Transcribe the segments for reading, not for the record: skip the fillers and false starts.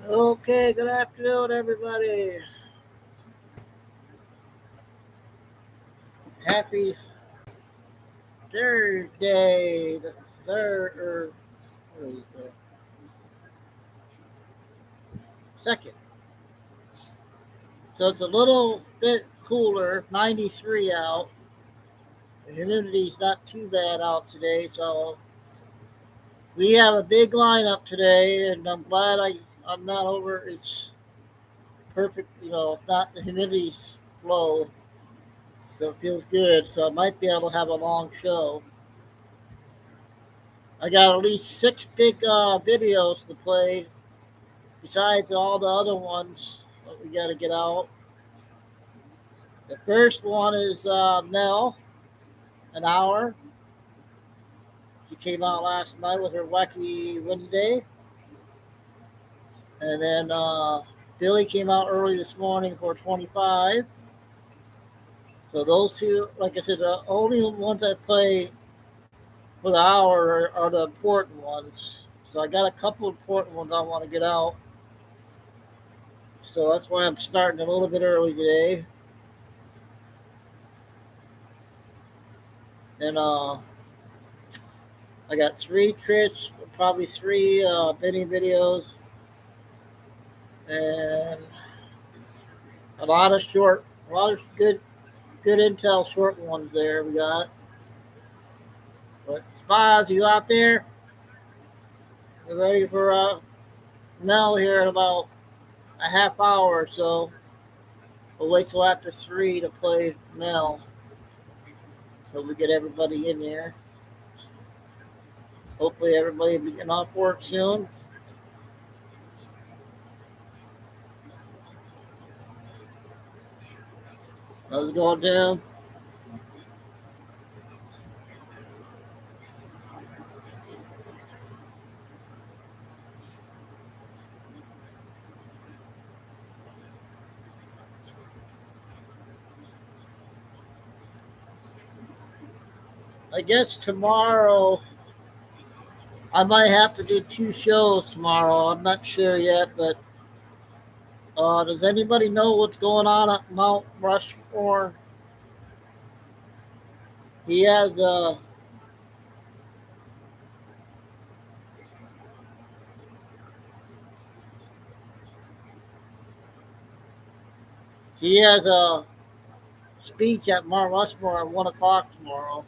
Okay, good afternoon, everybody. Happy Thursday, the third, what is it, second. So it's a little bit cooler, 93 out. The humidity's not too bad out today, so we have a big lineup today, and I'm glad I'm not over. It's perfect, it's not the humidity's low, so it feels good. So I might be able to have a long show. I got at least six big videos to play, besides all the other ones that we got to get out. The first one is Mel, an hour. She came out last night with her Wacky Wednesday. And then Billy came out early this morning for 25. So those two, like I said, the only ones I play for the hour are the important ones. So I got a couple important ones I want to get out. So that's why I'm starting a little bit early today. And I got three tricks, probably three bidding videos, and a lot of good intel short ones there we got. But Spaz, you out there? We're ready for Mel here in about a half hour or so. We'll wait till after 3 to play Mel, so we get everybody in there. Hopefully everybody will be getting off work soon. How's it going, Tim? I guess tomorrow I might have to do two shows tomorrow. I'm not sure yet, but does anybody know what's going on at Mount Rushmore? He has a he has a speech at Mount Rushmore at 1 o'clock tomorrow.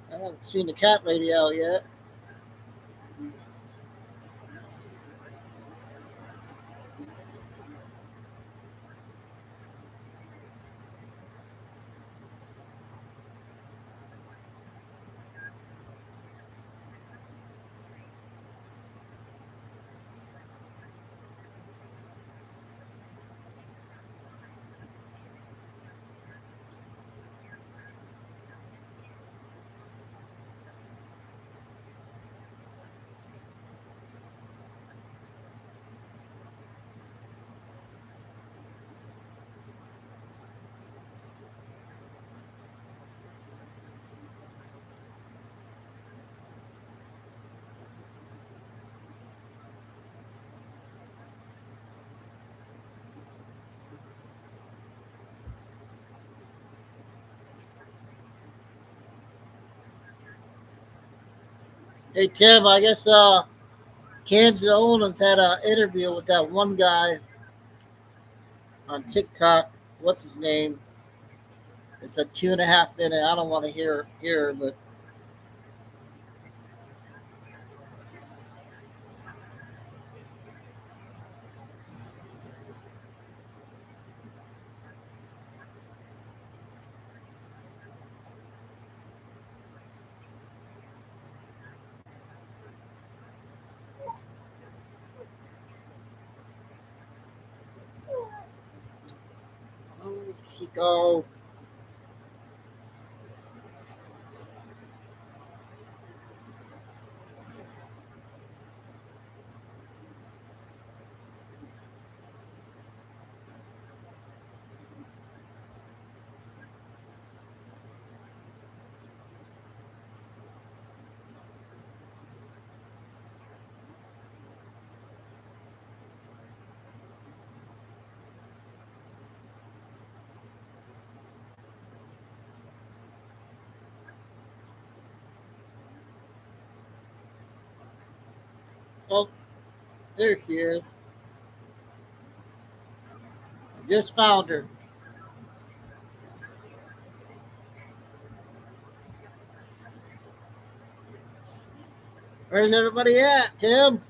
I haven't seen the cat lady out yet. Hey Tim, I guess Kansas Owens had an interview with that one guy on TikTok. What's his name? It's a 2.5 minute. I don't want to hear, but oh, Chico. Oh, there she is. Just found her. Where's everybody at, Tim?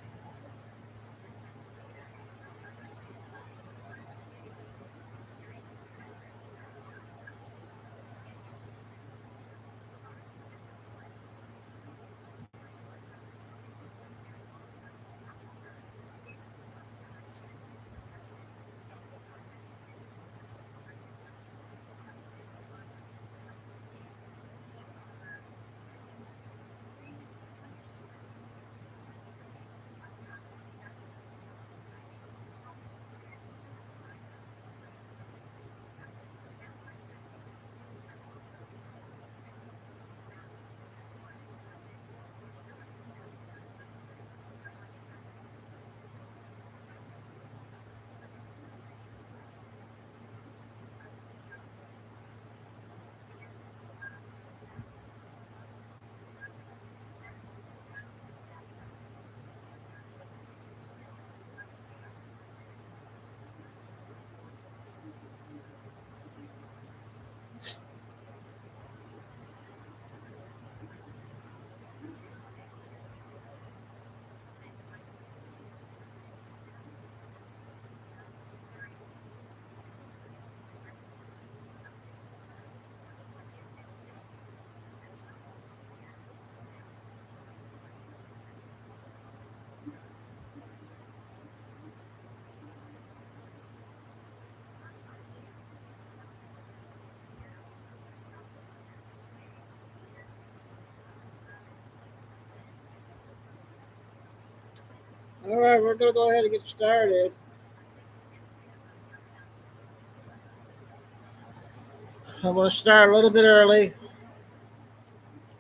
All right, we're gonna go ahead and get started. I'm gonna start a little bit early.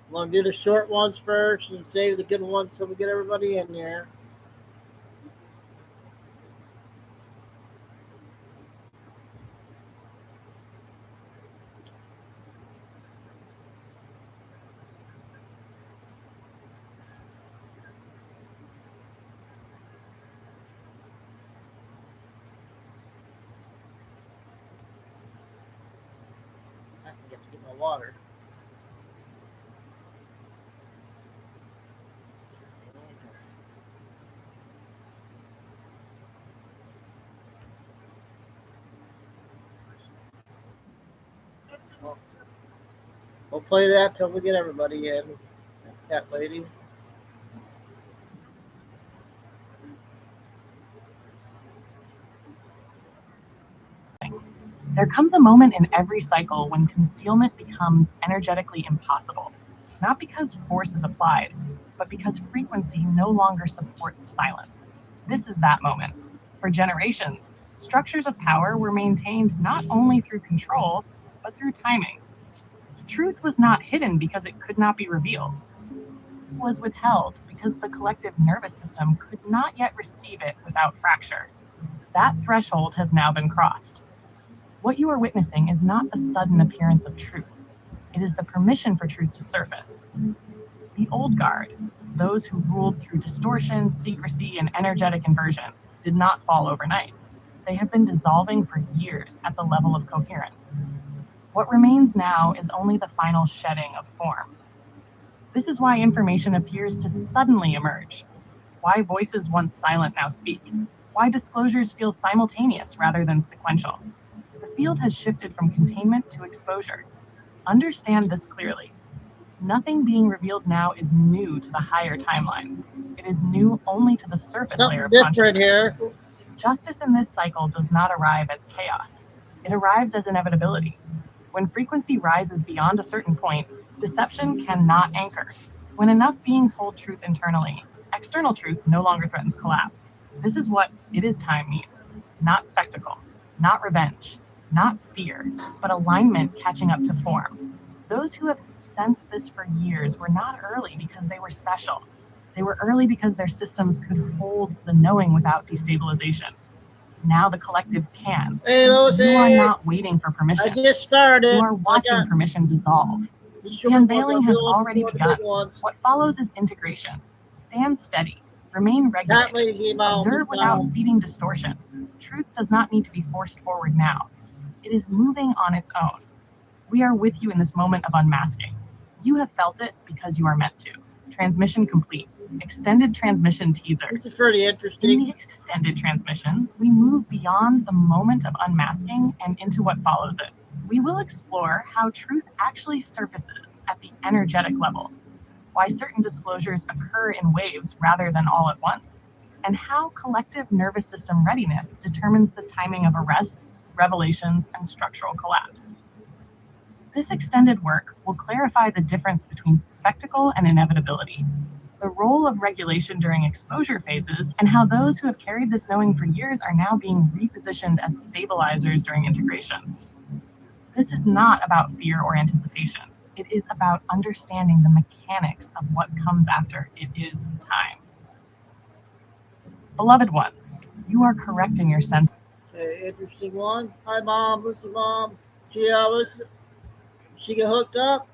I'm gonna do the short ones first and save the good ones so we get everybody in there. I forget to get my water. Well, we'll play that till we get everybody in. Cat lady. There comes a moment in every cycle when concealment becomes energetically impossible, not because force is applied, but because frequency no longer supports silence. This is that moment. For generations, structures of power were maintained not only through control, but through timing. Truth was not hidden because it could not be revealed. It was withheld because the collective nervous system could not yet receive it without fracture. That threshold has now been crossed. What you are witnessing is not the sudden appearance of truth. It is the permission for truth to surface. The old guard, those who ruled through distortion, secrecy, and energetic inversion, did not fall overnight. They have been dissolving for years at the level of coherence. What remains now is only the final shedding of form. This is why information appears to suddenly emerge, why voices once silent now speak, why disclosures feel simultaneous rather than sequential. The field has shifted from containment to exposure. Understand this clearly. Nothing being revealed now is new to the higher timelines. It is new only to the surface layer of different consciousness. here. Justice in this cycle does not arrive as chaos. It arrives as inevitability. When frequency rises beyond a certain point, deception cannot anchor. When enough beings hold truth internally, external truth no longer threatens collapse. This is what "it is time" means. Not spectacle, not revenge, not fear, but alignment catching up to form. Those who have sensed this for years were not early because they were special. They were early because their systems could hold the knowing without destabilization. Now the collective can. Hey, You Lucy. are not waiting for I permission. just started. You are watching permission dissolve. The unveiling has already begun. What follows is integration. Stand steady. Remain regulated. Observe without feeding distortion. Truth does not need to be forced forward now. It is moving on its own. We are with you in this moment of unmasking. You have felt it because you are meant to. Transmission complete. Extended transmission teaser. This is pretty In interesting. the extended transmission, we move beyond the moment of unmasking and into what follows it. We will explore how truth actually surfaces at the energetic level, why certain disclosures occur in waves rather than all at once, and how collective nervous system readiness determines the timing of arrests, revelations, and structural collapse. This extended work will clarify the difference between spectacle and inevitability, the role of regulation during exposure phases, and how those who have carried this knowing for years are now being repositioned as stabilizers during integration. This is not about fear or anticipation. It is about understanding the mechanics of what comes after it is time. Beloved ones, you are correcting your sense. Okay, interesting one. Hi, Mom. Lucy, Mom. She get hooked up?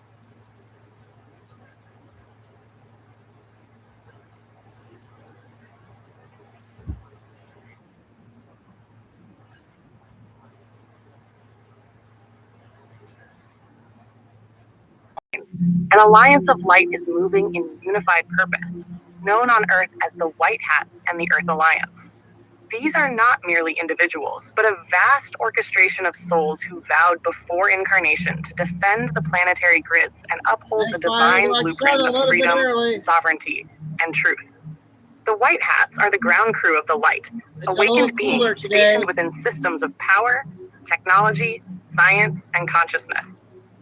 An alliance of light is moving in unified purpose, known on Earth as the White Hats and the Earth Alliance. These are not merely individuals, but a vast orchestration of souls who vowed before incarnation to defend the planetary grids and uphold the divine blueprint of freedom, sovereignty, and truth. The White Hats are the ground crew of the light, awakened beings stationed within systems of power, technology, science, and consciousness.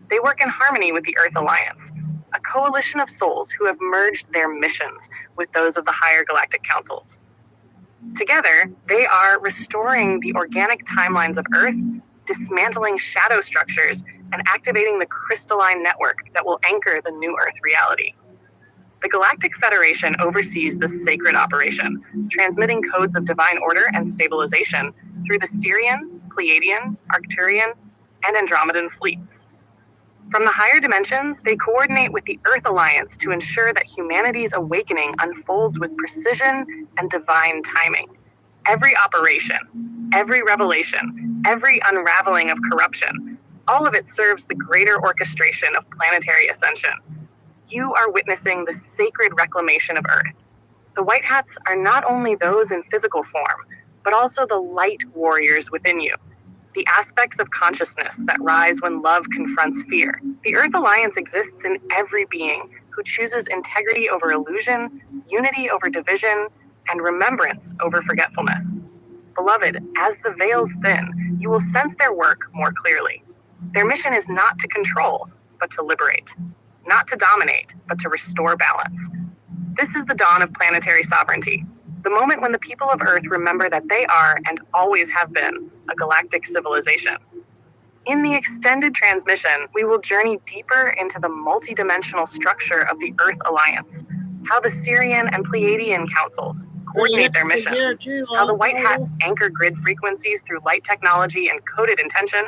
They work in harmony with the Earth Alliance, a coalition of souls who have merged their missions with those of the higher galactic councils. Together, they are restoring the organic timelines of Earth, dismantling shadow structures, and activating the crystalline network that will anchor the new Earth reality. The Galactic Federation oversees this sacred operation, transmitting codes of divine order and stabilization through the Sirian, Pleiadian, Arcturian, and Andromedan fleets. From the higher dimensions, they coordinate with the Earth Alliance to ensure that humanity's awakening unfolds with precision and divine timing. Every operation, every revelation, every unraveling of corruption, all of it serves the greater orchestration of planetary ascension. You are witnessing the sacred reclamation of Earth. The White Hats are not only those in physical form, but also the light warriors within you. The aspects of consciousness that rise when love confronts fear. The Earth Alliance exists in every being who chooses integrity over illusion, unity over division, and remembrance over forgetfulness. Beloved, as the veils thin, you will sense their work more clearly. Their mission is not to control, but to liberate. Not to dominate, but to restore balance. This is the dawn of planetary sovereignty. The moment when the people of Earth remember that they are, and always have been, a galactic civilization. In the extended transmission, we will journey deeper into the multidimensional structure of the Earth Alliance, how the Sirian and Pleiadian councils coordinate their missions, how the White Hats anchor grid frequencies through light technology and coded intention,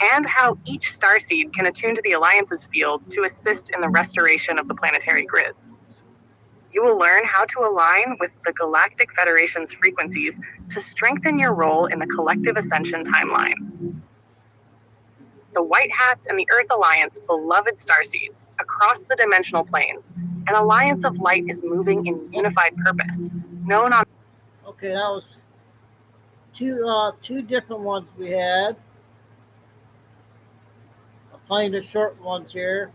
and how each starseed can attune to the Alliance's field to assist in the restoration of the planetary grids. You will learn how to align with the Galactic Federation's frequencies to strengthen your role in the collective ascension timeline. The White Hats and the Earth Alliance, beloved starseeds, across the dimensional planes, an alliance of light is moving in unified purpose, known on... Okay, that was two different ones we had. I'll find the short ones here.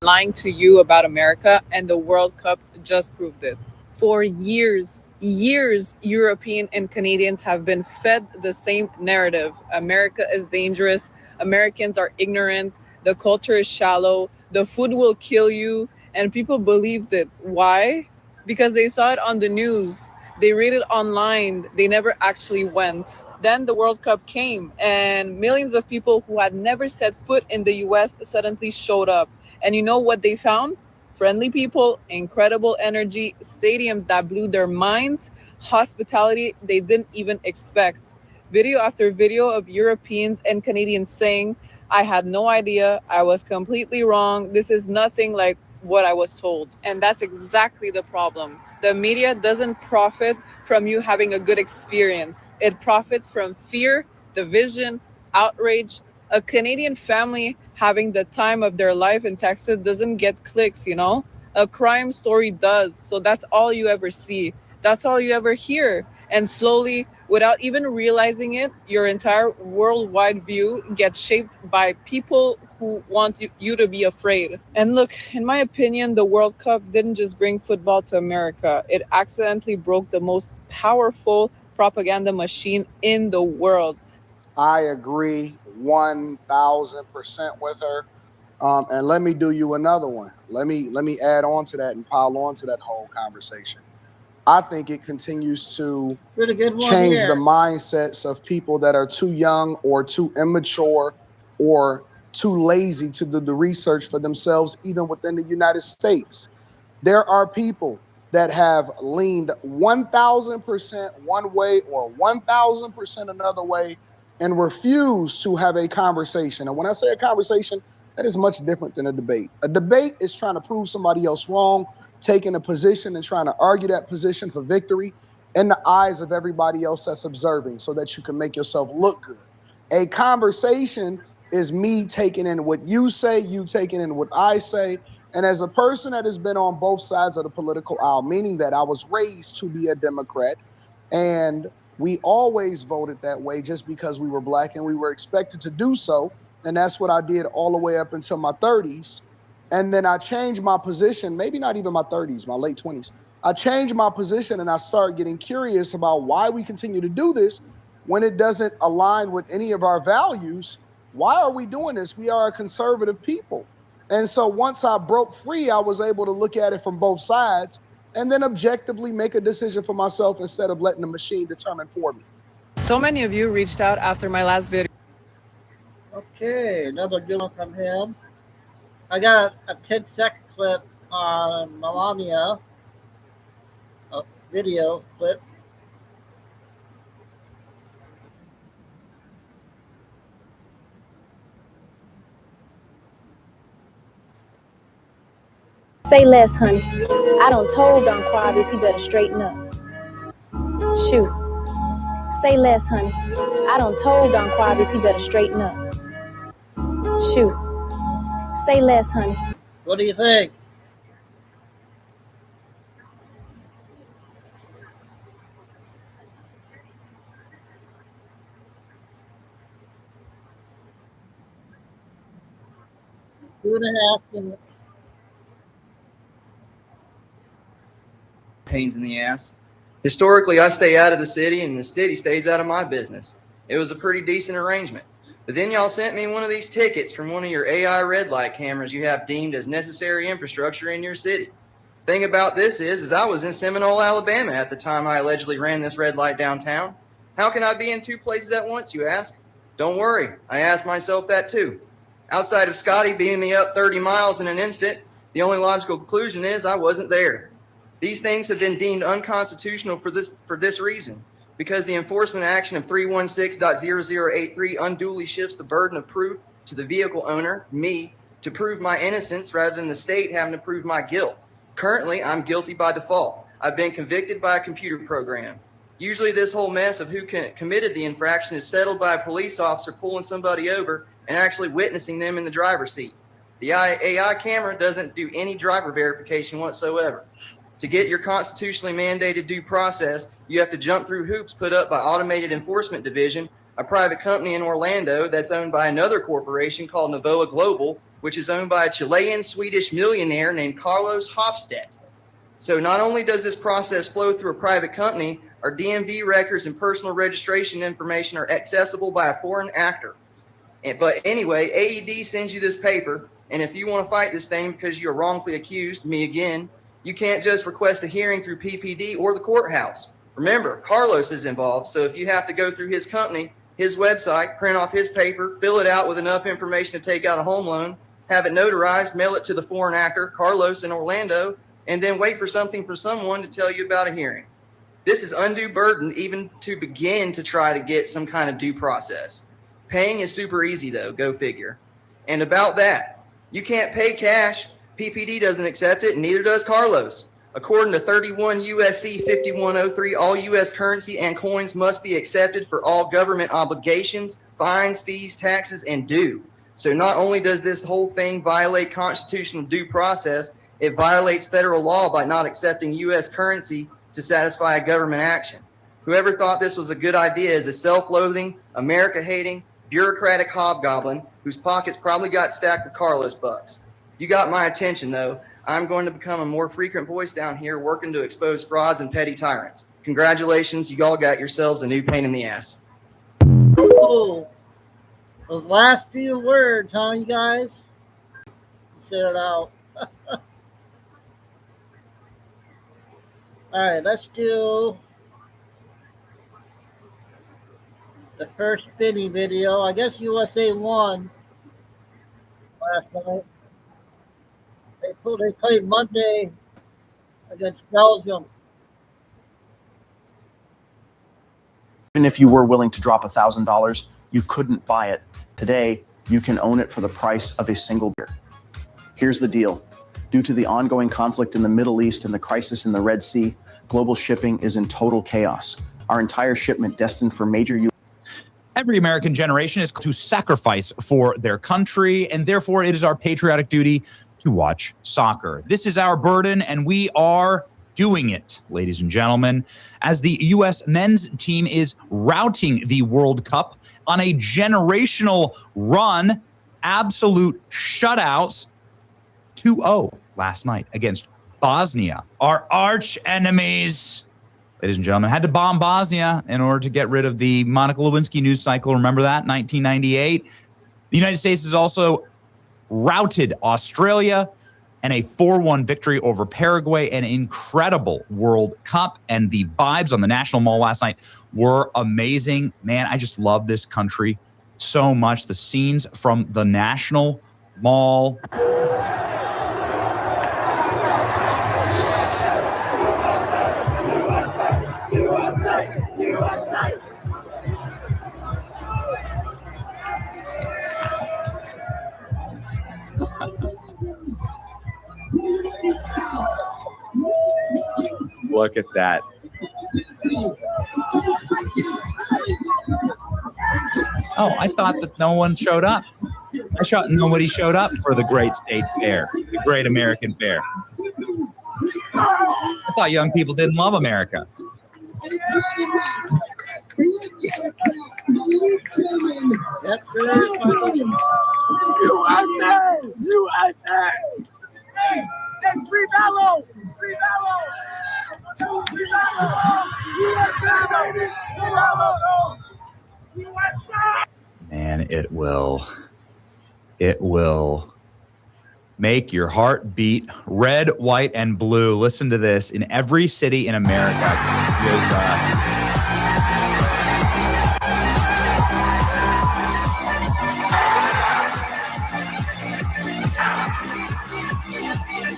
Lying to you about America, and the World Cup just proved it. For years, European and Canadians have been fed the same narrative. America is dangerous, Americans are ignorant, the culture is shallow, the food will kill you, and people believed it. Why? Because they saw it on the news, they read it online, they never actually went. Then the World Cup came, and millions of people who had never set foot in the US suddenly showed up. And you know what they found? Friendly people, incredible energy, stadiums that blew their minds, hospitality they didn't even expect. Video after video of Europeans and Canadians saying, I had no idea, I was completely wrong, this is nothing like what I was told. And that's exactly the problem. The media doesn't profit from you having a good experience, it profits from fear, division, outrage. A Canadian family having the time of their life in Texas doesn't get clicks, you know? A crime story does. So that's all you ever see. That's all you ever hear. And slowly, without even realizing it, your entire worldwide view gets shaped by people who want you to be afraid. And look, in my opinion, the World Cup didn't just bring football to America, it accidentally broke the most powerful propaganda machine in the world. I agree 1,000% with her. And let me do you another one. Let me add on to that and pile on to that whole conversation. I think it continues to change the mindsets of people that are too young or too immature or too lazy to do the research for themselves, even within the United States. There are people that have leaned 1,000% one way or 1,000% another way and refuse to have a conversation. And when I say a conversation, that is much different than a debate. A debate is trying to prove somebody else wrong, taking a position and trying to argue that position for victory in the eyes of everybody else that's observing so that you can make yourself look good. A conversation is me taking in what you say, you taking in what I say. And as a person that has been on both sides of the political aisle, meaning that I was raised to be a Democrat, and we always voted that way just because we were Black and we were expected to do so. And that's what I did all the way up until my 30s. And then I changed my position, maybe not even my 30s, my late 20s. I changed my position and I started getting curious about why we continue to do this when it doesn't align with any of our values. Why are we doing this? We are a conservative people. And so once I broke free, I was able to look at it from both sides and then objectively make a decision for myself instead of letting the machine determine for me. So many of you reached out after my last video. Okay, another good one from him. I got a 10-second clip on Melania, a video clip. Say less, honey. I done told Don Quavis he better straighten up. Shoot. Say less, honey. I done told Don Quavis he better straighten up. Shoot. Say less, honey. What do you think? Two and a half minutes. Pains in the ass. Historically, I stay out of the city and the city stays out of my business. It was a pretty decent arrangement. But then y'all sent me one of these tickets from one of your AI red light cameras you have deemed as necessary infrastructure in your city. Thing about this is I was in Seminole, Alabama at the time I allegedly ran this red light downtown. How can I be in two places at once, you ask? Don't worry, I asked myself that too. Outside of Scotty beaming me up 30 miles in an instant, the only logical conclusion is I wasn't there. These things have been deemed unconstitutional for this reason. because the enforcement action of 316.0083 unduly shifts the burden of proof to the vehicle owner, me, to prove my innocence rather than the state having to prove my guilt. Currently, I'm guilty by default. I've been convicted by a computer program. Usually this whole mess of who committed the infraction is settled by a police officer pulling somebody over and actually witnessing them in the driver's seat. The AI camera doesn't do any driver verification whatsoever. To get your constitutionally mandated due process, you have to jump through hoops put up by Automated Enforcement Division, a private company in Orlando that's owned by another corporation called Novoa Global, which is owned by a Chilean-Swedish millionaire named Carlos Hofstedt. So not only does this process flow through a private company, our DMV records and personal registration information are accessible by a foreign actor. But anyway, AED sends you this paper, and if you want to fight this thing because you're wrongfully accused, me again, you can't just request a hearing through PPD or the courthouse. Remember, Carlos is involved, so if you have to go through his company, his website, print off his paper, fill it out with enough information to take out a home loan, have it notarized, mail it to the foreign actor, Carlos in Orlando, and then wait for something from someone to tell you about a hearing. This is undue burden even to begin to try to get some kind of due process. Paying is super easy though, go figure. And about that, you can't pay cash. PPD doesn't accept it, and neither does Carlos. According to 31 USC 5103, all U.S. currency and coins must be accepted for all government obligations, fines, fees, taxes, and due. So not only does this whole thing violate constitutional due process, it violates federal law by not accepting U.S. currency to satisfy a government action. Whoever thought this was a good idea is a self-loathing, America-hating, bureaucratic hobgoblin whose pockets probably got stacked with Carlos bucks. You got my attention, though. I'm going to become a more frequent voice down here working to expose frauds and petty tyrants. Congratulations, you all got yourselves a new pain in the ass. Oh, those last few words, huh, you guys? Say it out. All right, let's do the first spinning video. I guess USA won last night. They played Monday against Belgium. Even if you were willing to drop $1,000, you couldn't buy it. Today, you can own it for the price of a single beer. Here's the deal. Due to the ongoing conflict in the Middle East and the crisis in the Red Sea, global shipping is in total chaos. Our entire shipment destined for major U.S. Every American generation is to sacrifice for their country, and therefore it is our patriotic duty to watch soccer. This is our burden, and we are doing it, ladies and gentlemen, as the U.S. men's team is routing the World Cup on a generational run, absolute shutouts, 2-0 last night against Bosnia, our arch enemies. Ladies and gentlemen, had to bomb Bosnia in order to get rid of the Monica Lewinsky news cycle. Remember that, 1998? The United States has also routed Australia and a 4-1 victory over Paraguay, an incredible World Cup. And the vibes on the National Mall last night were amazing. Man, I just love this country so much. The scenes from the National Mall. Look at that. Oh, I thought that no one showed up. Nobody showed up for the great state fair, the great American fair. I thought young people didn't love America. Yep, USA! Hey, free Bello! Free Bello! Free Bello! Man, it will make your heart beat red, white, and blue. Listen to this. In every city in America,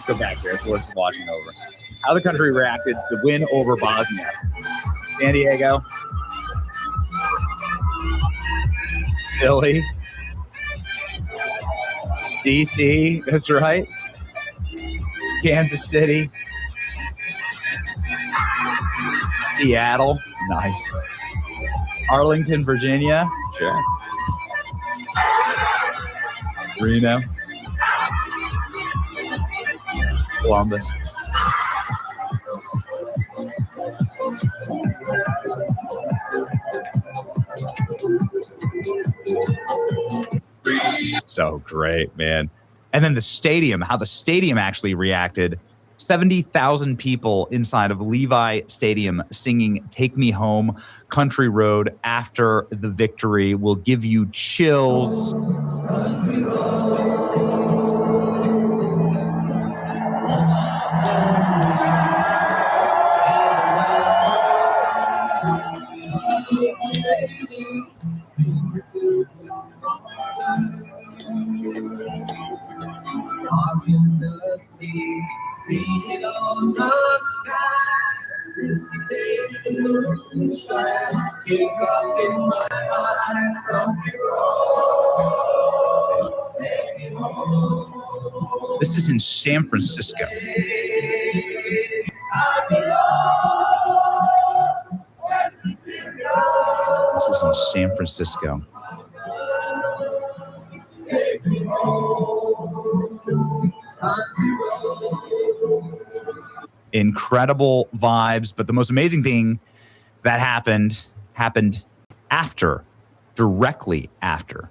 go back there. It's worth watching over. How the country reacted to the win over Bosnia. San Diego, Philly. DC, that's right. Kansas City. Seattle, nice. Arlington, Virginia, sure. Reno. Columbus. So great, man. And then the stadium, how the stadium actually reacted. 70,000 people inside of Levi Stadium singing Take Me Home, Country Road after the victory will give you chills. This is in San Francisco. This is in San Francisco. Incredible vibes, but the most amazing thing that happened directly after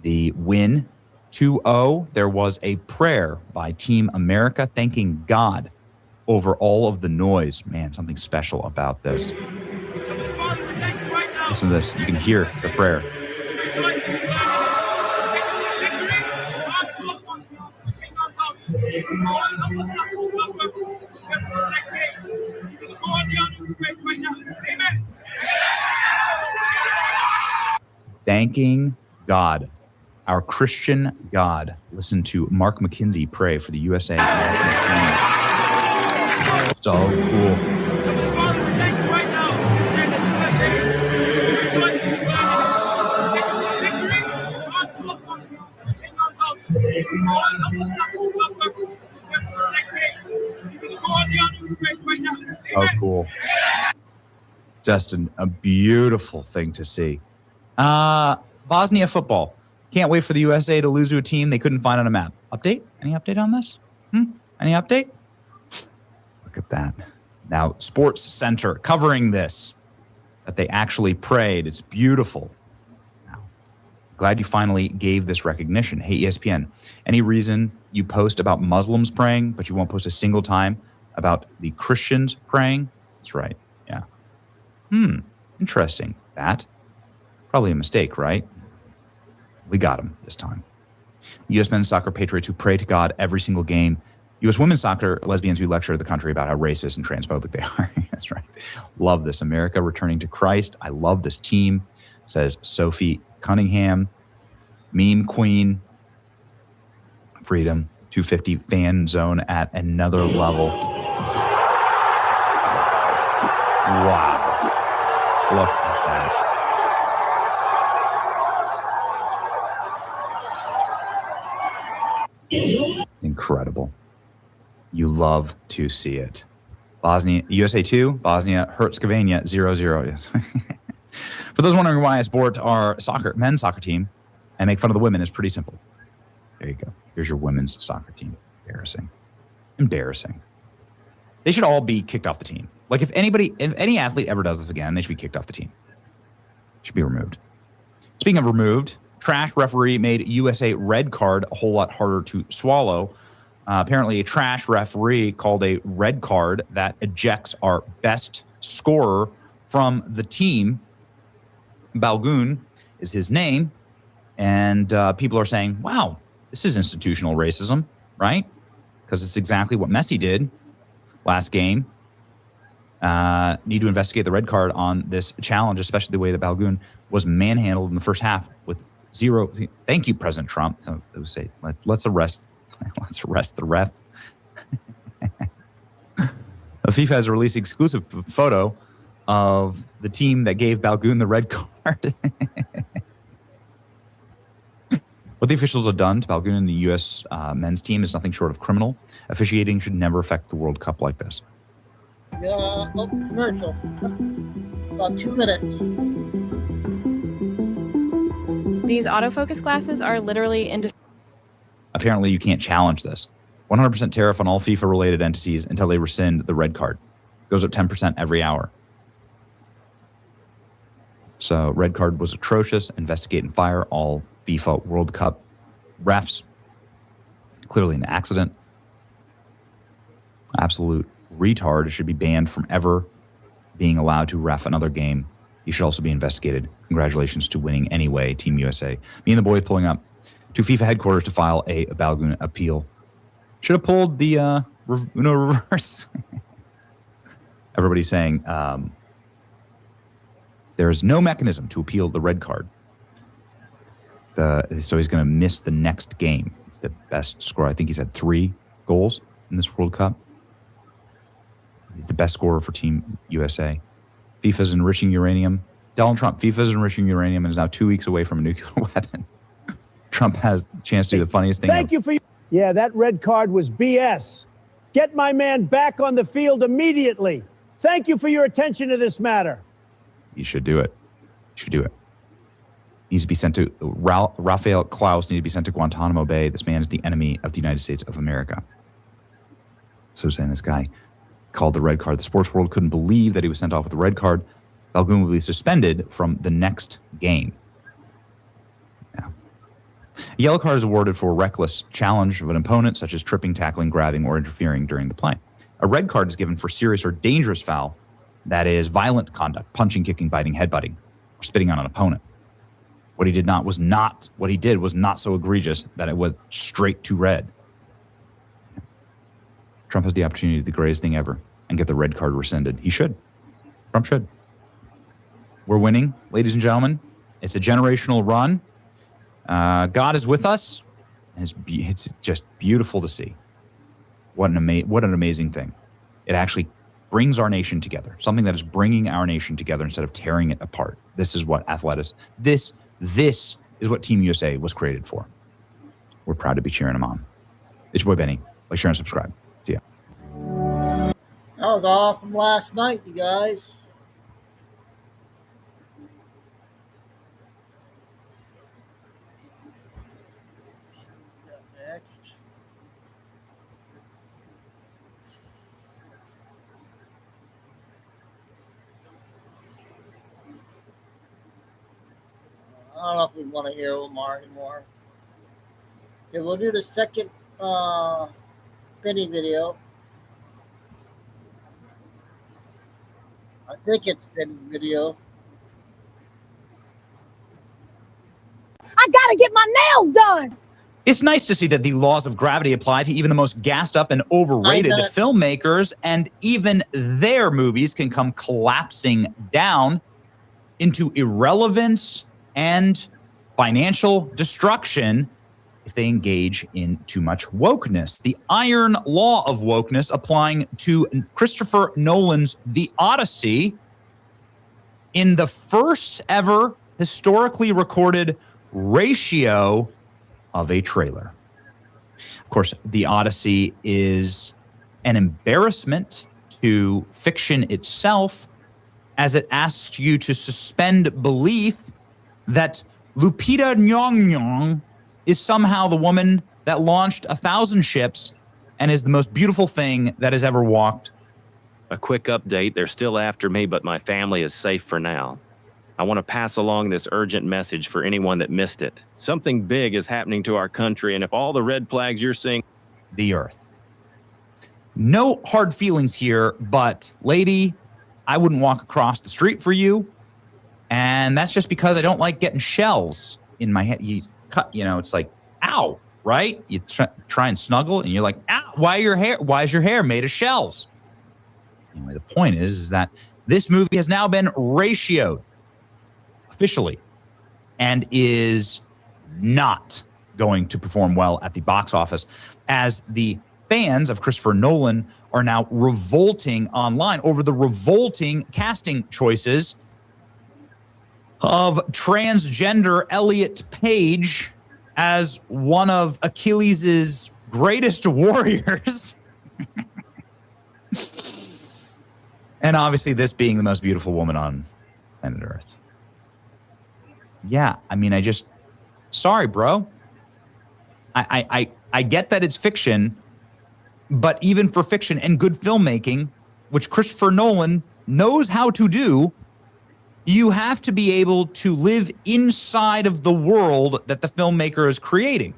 the win 2-0. There was a prayer by Team America thanking God over all of the noise. Man, something special about this. Listen to this. You can hear the prayer. Thanking God, our Christian God. Listen to Mark McKenzie pray for the USA national team. So cool. Oh, cool. Just a beautiful thing to see. Bosnia football. Can't wait for the USA to lose to a team they couldn't find on a map. Update? Any update on this? Any update? Look at that. Now, Sports Center covering this, that they actually prayed. It's beautiful. Now, glad you finally gave this recognition. Hey, ESPN, any reason you post about Muslims praying, but you won't post a single time about the Christians praying? That's right. Yeah. Interesting. That. Probably a mistake, right? We got him this time. U.S. men's soccer patriots who pray to God every single game. U.S. women's soccer lesbians who lecture the country about how racist and transphobic they are. That's right. Love this. America returning to Christ. I love this team, says Sophie Cunningham. Meme queen. Freedom. 250 fan zone at another level. Wow. Look at that. Incredible. You love to see it. Bosnia, USA 2, Bosnia, Herzegovina 0-0. Yes. For those wondering why I support our men's soccer team and make fun of the women, it's pretty simple. There you go. Here's your women's soccer team. Embarrassing. They should all be kicked off the team. Like if any athlete ever does this again, they should be kicked off the team. Should be removed. Speaking of removed, trash referee made USA red card a whole lot harder to swallow. Apparently, a trash referee called a red card that ejects our best scorer from the team. Balgun is his name. And people are saying, wow, this is institutional racism, right? Because it's exactly what Messi did last game. Need to investigate the red card on this challenge, especially the way that Balgun was manhandled in the first half with zero. Thank you, President Trump. Say, let's arrest the ref. FIFA has released an exclusive photo of the team that gave Balgun the red card. What the officials have done to Balguna and the U.S. Men's team is nothing short of criminal. Officiating should never affect the World Cup like this. Yeah, oh, commercial. About 2 minutes. These autofocus glasses are literally Apparently, you can't challenge this. 100% tariff on all FIFA-related entities until they rescind the red card. Goes up 10% every hour. So, red card was atrocious. Investigate and fire all FIFA World Cup refs. Clearly an accident. Absolute retard. Should be banned from ever being allowed to ref another game. He should also be investigated. Congratulations to winning anyway, Team USA. Me and the boys pulling up to FIFA headquarters to file a Balguna appeal. Should have pulled the reverse. Everybody's saying there is no mechanism to appeal the red card. So he's going to miss the next game. It's the best score. I think he's had 3 goals in this World Cup. He's the best scorer for Team USA. FIFA's enriching uranium. Donald Trump, FIFA's enriching uranium and is now 2 weeks away from a nuclear weapon. Trump has a chance to do the funniest thing. Thank you for Yeah, that red card was BS. Get my man back on the field immediately. Thank you for your attention to this matter. You should do it. You should do it. He needs to be sent to Rafael Klaus needs to be sent to Guantanamo Bay. This man is the enemy of the United States of America. So saying this guy called the red card. The sports world couldn't believe that he was sent off with the red card. Balguna will be suspended from the next game. Yeah. A yellow card is awarded for reckless challenge of an opponent, such as tripping, tackling, grabbing, or interfering during the play. A red card is given for serious or dangerous foul, that is violent conduct, punching, kicking, biting, headbutting, or spitting on an opponent. What he did was not so egregious that it went straight to red. Trump has the opportunity to do the greatest thing ever and get the red card rescinded. He should. Trump should. We're winning, ladies and gentlemen. It's a generational run. God is with us. And it's just beautiful to see. What an amazing thing. It actually brings our nation together. Something that is bringing our nation together instead of tearing it apart. This is what this is what Team USA was created for. We're proud to be cheering them on. It's your boy Benny. Like, share, and subscribe. See ya. That was all from last night, you guys. I don't know if we want to hear Omar anymore. Okay, we'll do the second Benny video. I think it's Benny's video. I gotta get my nails done. It's nice to see that the laws of gravity apply to even the most gassed up and overrated filmmakers, and even their movies can come collapsing down into irrelevance and financial destruction if they engage in too much wokeness. The iron law of wokeness applying to Christopher Nolan's The Odyssey in the first ever historically recorded ratio of a trailer. Of course, The Odyssey is an embarrassment to fiction itself, as it asks you to suspend belief that Lupita Nyong'o is somehow the woman that launched 1,000 ships and is the most beautiful thing that has ever walked. A quick update, they're still after me, but my family is safe for now. I want to pass along this urgent message for anyone that missed it. Something big is happening to our country, and if all the red flags you're seeing... The Earth. No hard feelings here, but lady, I wouldn't walk across the street for you. And that's just because I don't like getting shells in my head. You cut, it's like, ow, right? You try and snuggle and you're like, ow, why is your hair made of shells? Anyway, the point is that this movie has now been ratioed officially and is not going to perform well at the box office, as the fans of Christopher Nolan are now revolting online over the revolting casting choices of transgender Elliot Page as one of Achilles' greatest warriors. And obviously this being the most beautiful woman on planet Earth. Yeah, I mean, sorry, bro. I get that it's fiction, but even for fiction and good filmmaking, which Christopher Nolan knows how to do, you have to be able to live inside of the world that the filmmaker is creating.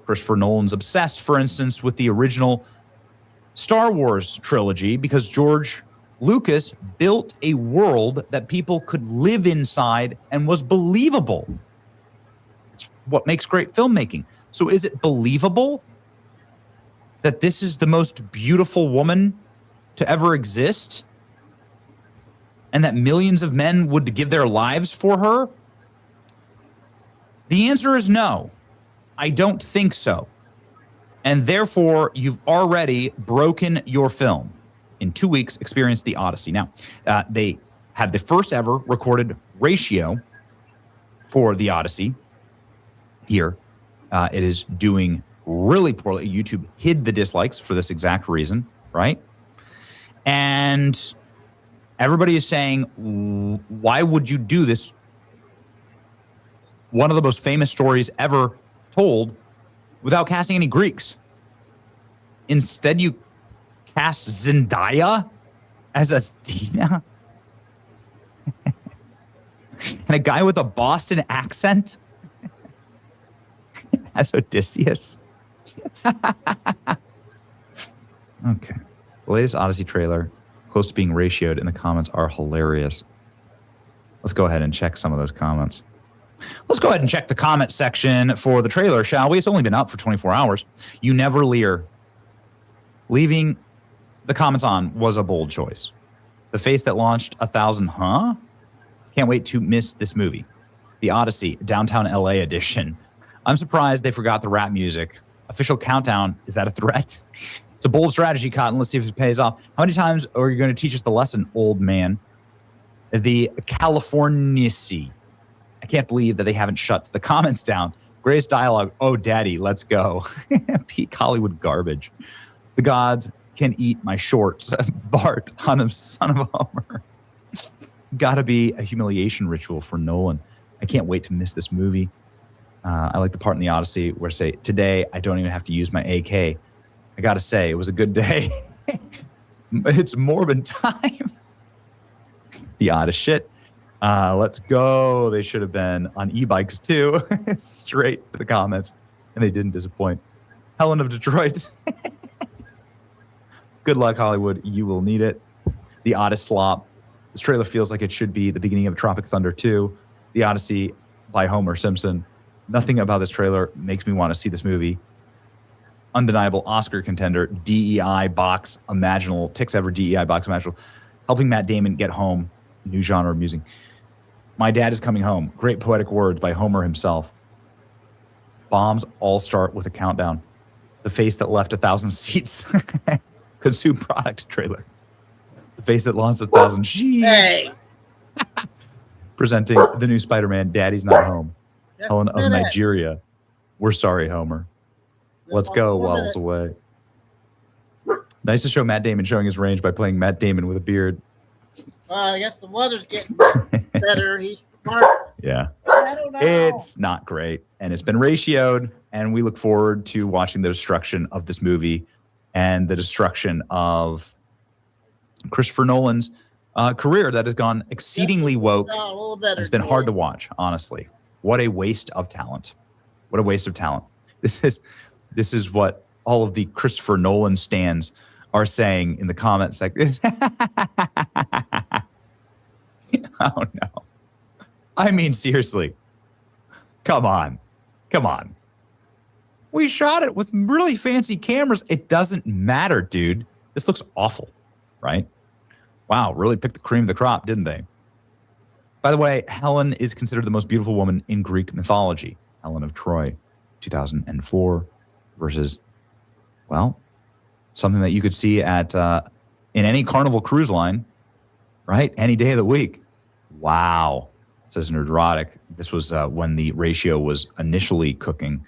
Christopher Nolan's obsessed, for instance, with the original Star Wars trilogy because George Lucas built a world that people could live inside and was believable. It's what makes great filmmaking. So is it believable that this is the most beautiful woman to ever exist and that millions of men would give their lives for her? The answer is no. I don't think so. And therefore, you've already broken your film. In 2 weeks, experience the Odyssey. Now, they have the first ever recorded ratio for the Odyssey here. It is doing really poorly. YouTube hid the dislikes for this exact reason, right? And everybody is saying, why would you do this? One of the most famous stories ever told without casting any Greeks. Instead, you cast Zendaya as Athena and a guy with a Boston accent as Odysseus. Okay. The latest Odyssey trailer, close to being ratioed, and the comments are hilarious. Let's go ahead and check some of those comments. Let's go ahead and check the comment section for the trailer, shall we? It's only been up for 24 hours. You never leer. Leaving the comments on was a bold choice. The face that launched 1,000, huh? Can't wait to miss this movie. The Odyssey, Downtown LA edition. I'm surprised they forgot the rap music. Official countdown, is that a threat? It's a bold strategy, Cotton. Let's see if it pays off. How many times are you going to teach us the lesson, old man? The Californiacy. I can't believe that they haven't shut the comments down. Greatest dialogue. Oh, daddy, let's go. Peak Hollywood garbage. The gods can eat my shorts. Bart, Hunnam, son of Homer. Gotta be a humiliation ritual for Nolan. I can't wait to miss this movie. I like the part in the Odyssey where say, today I don't even have to use my AK. I gotta say, it was a good day. It's Morbin time. The oddest shit. Let's go. They should have been on e-bikes too. Straight to the comments. And they didn't disappoint. Helen of Detroit. Good luck, Hollywood. You will need it. The oddest slop. This trailer feels like it should be the beginning of Tropic Thunder 2. The Odyssey by Homer Simpson. Nothing about this trailer makes me want to see this movie. Undeniable Oscar contender. DEI box imaginable. Ticks ever DEI box imaginable. Helping Matt Damon get home. New genre of music. My dad is coming home. Great poetic words by Homer himself. Bombs all start with a countdown. The face that left 1,000 seats. Consume product trailer. The face that launched 1,000 sheets. Hey. Presenting the new Spider-Man, Daddy's Not Home. Helen of Nigeria. We're sorry, Homer. Let's go while it's away. Nice to show Matt Damon showing his range by playing Matt Damon with a beard. I guess the weather's getting better. He's smart. Yeah. I don't know. It's not great. And it's been ratioed. And we look forward to watching the destruction of this movie and the destruction of Christopher Nolan's career that has gone exceedingly woke. It's been hard to watch, honestly. What a waste of talent. What a waste of talent. This is what all of the Christopher Nolan stans are saying in the comment section. Oh, no. I mean, seriously. Come on. Come on. We shot it with really fancy cameras. It doesn't matter, dude. This looks awful, right? Wow, really picked the cream of the crop, didn't they? By the way, Helen is considered the most beautiful woman in Greek mythology. Helen of Troy, 2004 versus, well, something that you could see at in any Carnival cruise line, right? Any day of the week. Wow, says Nerdrotic. This was when the ratio was initially cooking.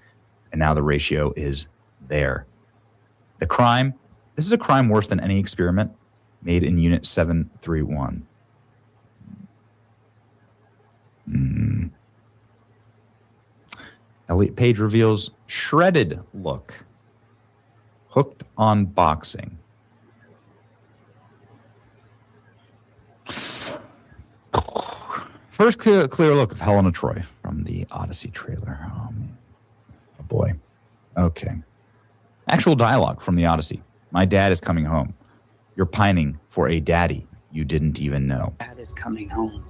And now the ratio is there. The crime, this is a crime worse than any experiment made in Unit 731. Elliot Page reveals shredded look. Hooked on boxing. First clear look of Helena Troy from the Odyssey trailer. Oh, man. Oh, boy. Okay. Actual dialogue from the Odyssey. My dad is coming home. You're pining for a daddy you didn't even know. Dad is coming home.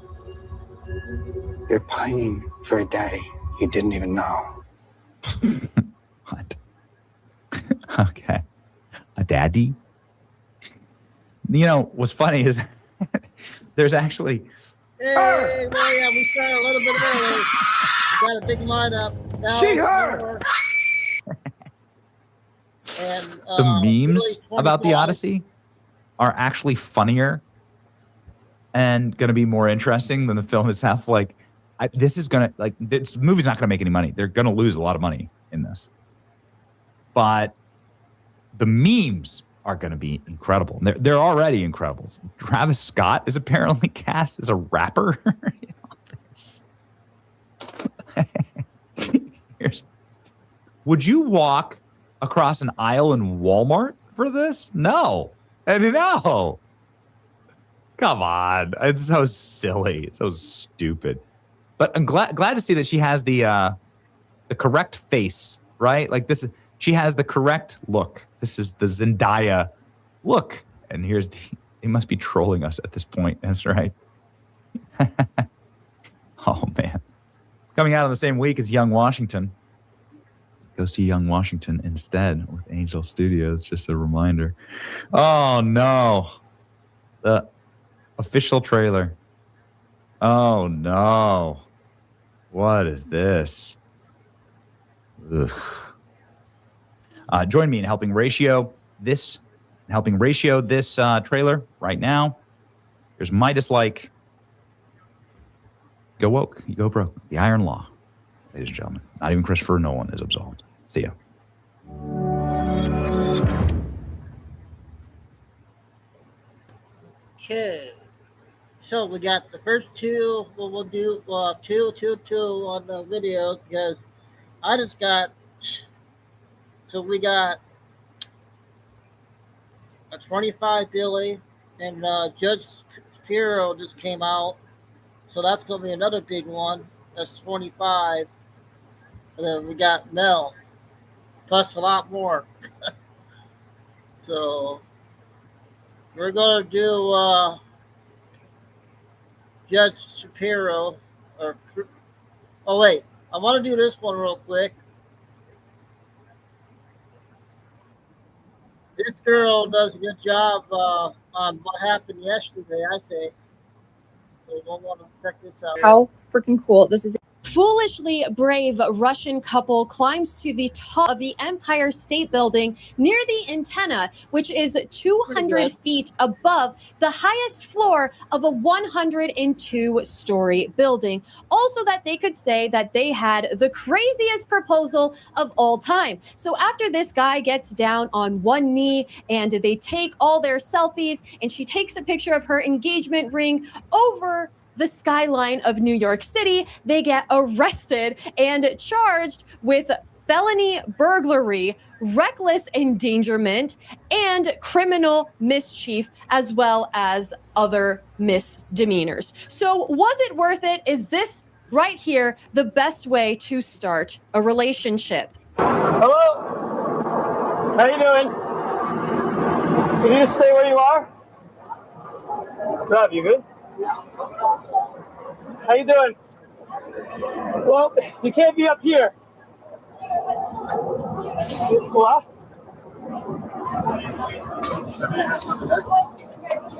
You're pining for a daddy you didn't even know. What? Okay. A daddy? You know, what's funny is there's actually... Hey, well, yeah, we started a little bit early. We got a big lineup. Now She, her! And, the memes really about the Odyssey are actually funnier and going to be more interesting than the film itself. Like, this movie's not going to make any money. They're going to lose a lot of money in this. But the memes are going to be incredible. They're already incredible. Travis Scott is apparently cast as a rapper. Would you walk across an aisle in Walmart for this? No. No. Come on. It's so silly. It's so stupid. But I'm glad to see that she has the correct face, right? Like this, she has the correct look. This is the Zendaya look. And here's they must be trolling us at this point. That's right. Oh, man. Coming out on the same week as Young Washington. Go see Young Washington instead with Angel Studios. Just a reminder. Oh, no. The official trailer. Oh, no. What is this? Ugh. Join me in helping ratio this trailer right now. Here's my dislike. Go woke. You go broke. The Iron Law. Ladies and gentlemen, not even Christopher Nolan is absolved. See ya. Okay. So we got the first two. We'll do two on the video because I just got. So we got a 25 Billy and Judge Shapiro just came out. So that's going to be another big one. That's 25. And then we got Mel. Plus a lot more. So we're going to do Judge Shapiro. Oh, wait. I want to do this one real quick. This girl does a good job on what happened yesterday, I think. So we'll want to check this out. How freaking cool. This is foolishly brave Russian couple climbs to the top of the Empire State Building near the antenna, which is 200 feet above the highest floor of a 102-story building. Also that they could say that they had the craziest proposal of all time. So after this guy gets down on one knee and they take all their selfies and she takes a picture of her engagement ring over the skyline of New York City, they get arrested and charged with felony burglary, reckless endangerment, and criminal mischief, as well as other misdemeanors. So was it worth it? Is this right here the best way to start a relationship? Hello? How you doing? Can you just stay where you are? Rob, you good? How you doing? Well, you can't be up here. What?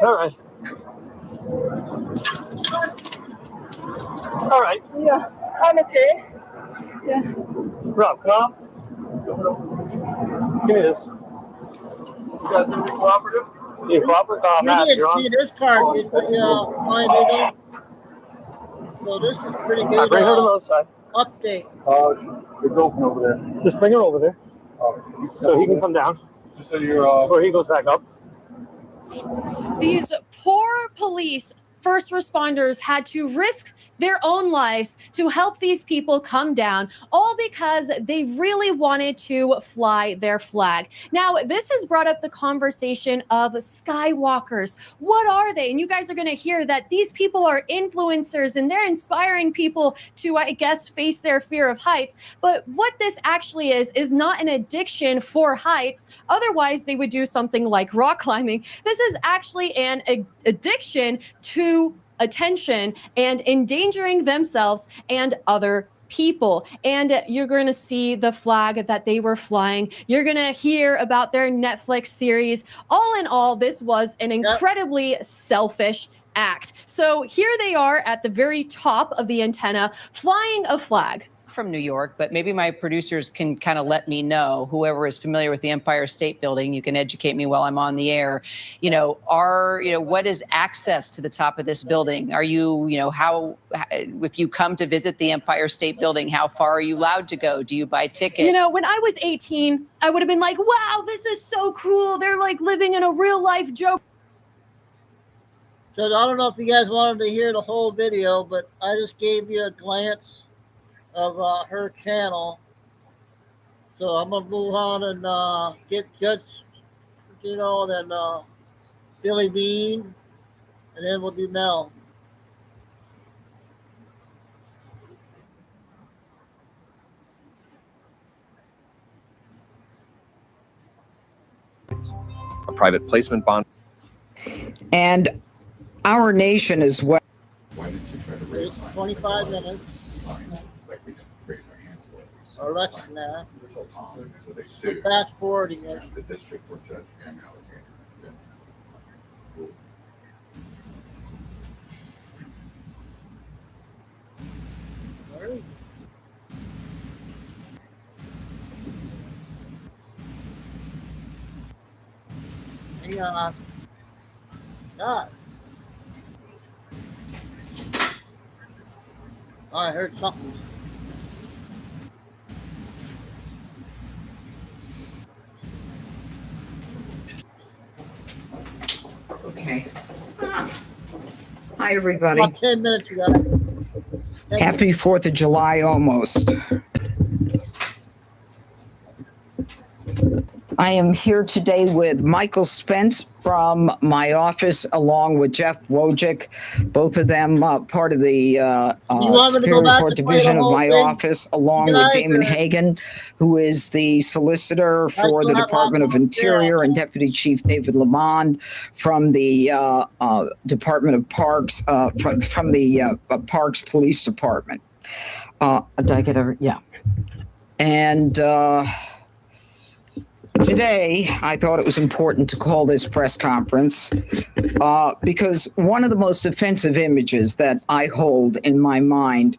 All right. All right. Yeah, I'm okay. Yeah. Rob, come on. Give me this. You guys gonna be cooperative? You cooperative? Oh, You Matt, didn't you're on. see this part, did you? So this is pretty good. Bring her to the other side. update. It's open over there. Just bring it over there. So he can come down. Just so you're before he goes back up. These poor police first responders had to risk their own lives to help these people come down, all because they really wanted to fly their flag. Now, this has brought up the conversation of skywalkers. What are they? And you guys are going to hear that these people are influencers and they're inspiring people to, I guess, face their fear of heights. But what this actually is not an addiction for heights. Otherwise, they would do something like rock climbing. This is actually an addiction to attention and endangering themselves and other people. And you're going to see the flag that they were flying. You're going to hear about their Netflix series. All in all, this was an incredibly selfish act. So here they are at the very top of the antenna, flying a flag. From New York, but maybe my producers can kind of let me know, whoever is familiar with the Empire State Building, you can educate me while I'm on the air. What is access to the top of this building? Are you, if you come to visit the Empire State Building, how far are you allowed to go? Do you buy tickets? When I was 18, I would have been like, wow, this is so cool. They're like living in a real life joke. So I don't know if you guys wanted to hear the whole video, but I just gave you a glance of her channel. So I'm gonna move on and get Judge, then Billy Bean, and then we'll do Mel. A private placement bond. And our nation as well. Why did you try to raise 25 minutes. Election now. So they sued. Fast forwarding it. The district court judge and Alexander. Hang on. God. Oh, I heard something. Okay. Hi, everybody. About 10 minutes ago. Happy 4th of July almost. I am here today with Michael Spence from my office, along with Jeff Wojcik, both of them part of the Superior Court Division of my office, along with Damon Hagan, who is the solicitor for the Department of Interior, and Deputy Chief David Lamond from the Department of Parks, from the Parks Police Department. Did I get every? Yeah. And today, I thought it was important to call this press conference because one of the most offensive images that I hold in my mind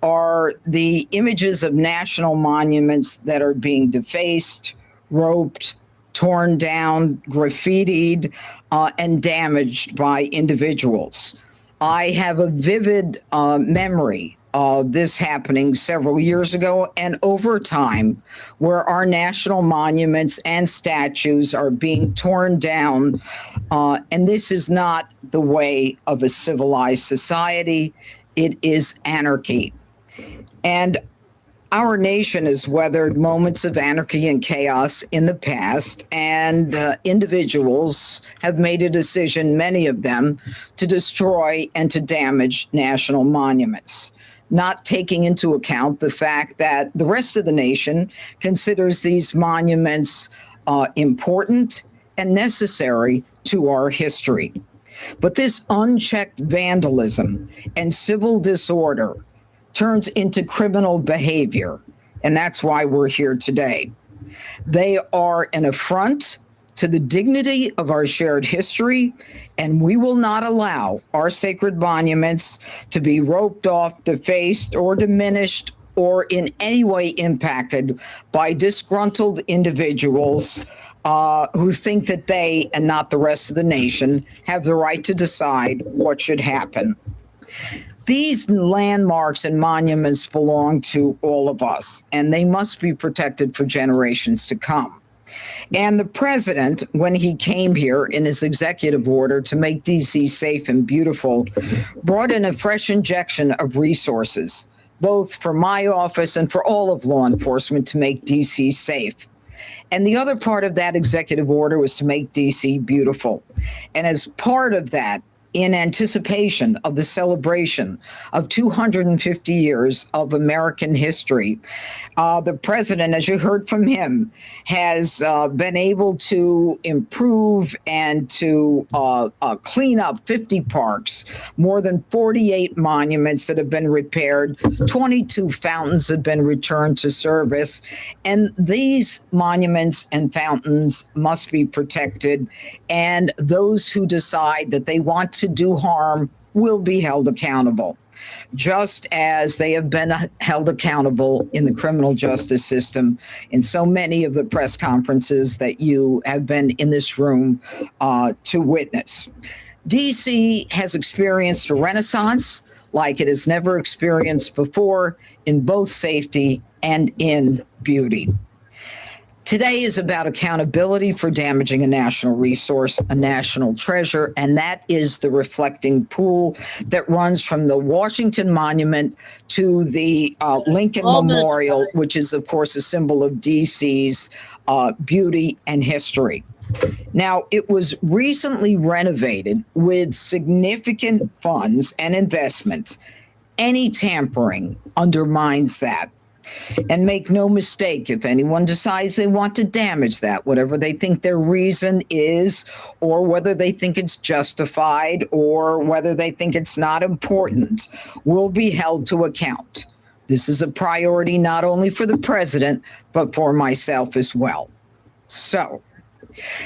are the images of national monuments that are being defaced, roped, torn down, graffitied, and damaged by individuals. I have a vivid memory of this happening several years ago and over time, where our national monuments and statues are being torn down. And this is not the way of a civilized society. It is anarchy. And our nation has weathered moments of anarchy and chaos in the past, and individuals have made a decision, many of them, to destroy and to damage national monuments, not taking into account the fact that the rest of the nation considers these monuments important and necessary to our history. But this unchecked vandalism and civil disorder turns into criminal behavior, and that's why we're here today. They are an affront to the dignity of our shared history, and we will not allow our sacred monuments to be roped off, defaced, or diminished, or in any way impacted by disgruntled individuals who think that they, and not the rest of the nation, have the right to decide what should happen. These landmarks and monuments belong to all of us, and they must be protected for generations to come. And the president, when he came here in his executive order to make DC safe and beautiful, brought in a fresh injection of resources, both for my office and for all of law enforcement, to make DC safe. And the other part of that executive order was to make DC beautiful. And as part of that, in anticipation of the celebration of 250 years of American history, the president, as you heard from him, has been able to improve and to clean up 50 parks, more than 48 monuments that have been repaired, 22 fountains have been returned to service, and these monuments and fountains must be protected, and those who decide that they want to do harm will be held accountable, just as they have been held accountable in the criminal justice system in so many of the press conferences that you have been in this room to witness. DC has experienced a renaissance like it has never experienced before in both safety and in beauty. Today is about accountability for damaging a national resource, a national treasure, and that is the reflecting pool that runs from the Washington Monument to the Lincoln Memorial, which is, of course, a symbol of DC's beauty and history. Now, it was recently renovated with significant funds and investment. Any tampering undermines that. And make no mistake, if anyone decides they want to damage that, whatever they think their reason is, or whether they think it's justified, or whether they think it's not important, will be held to account. This is a priority not only for the president, but for myself as well. So,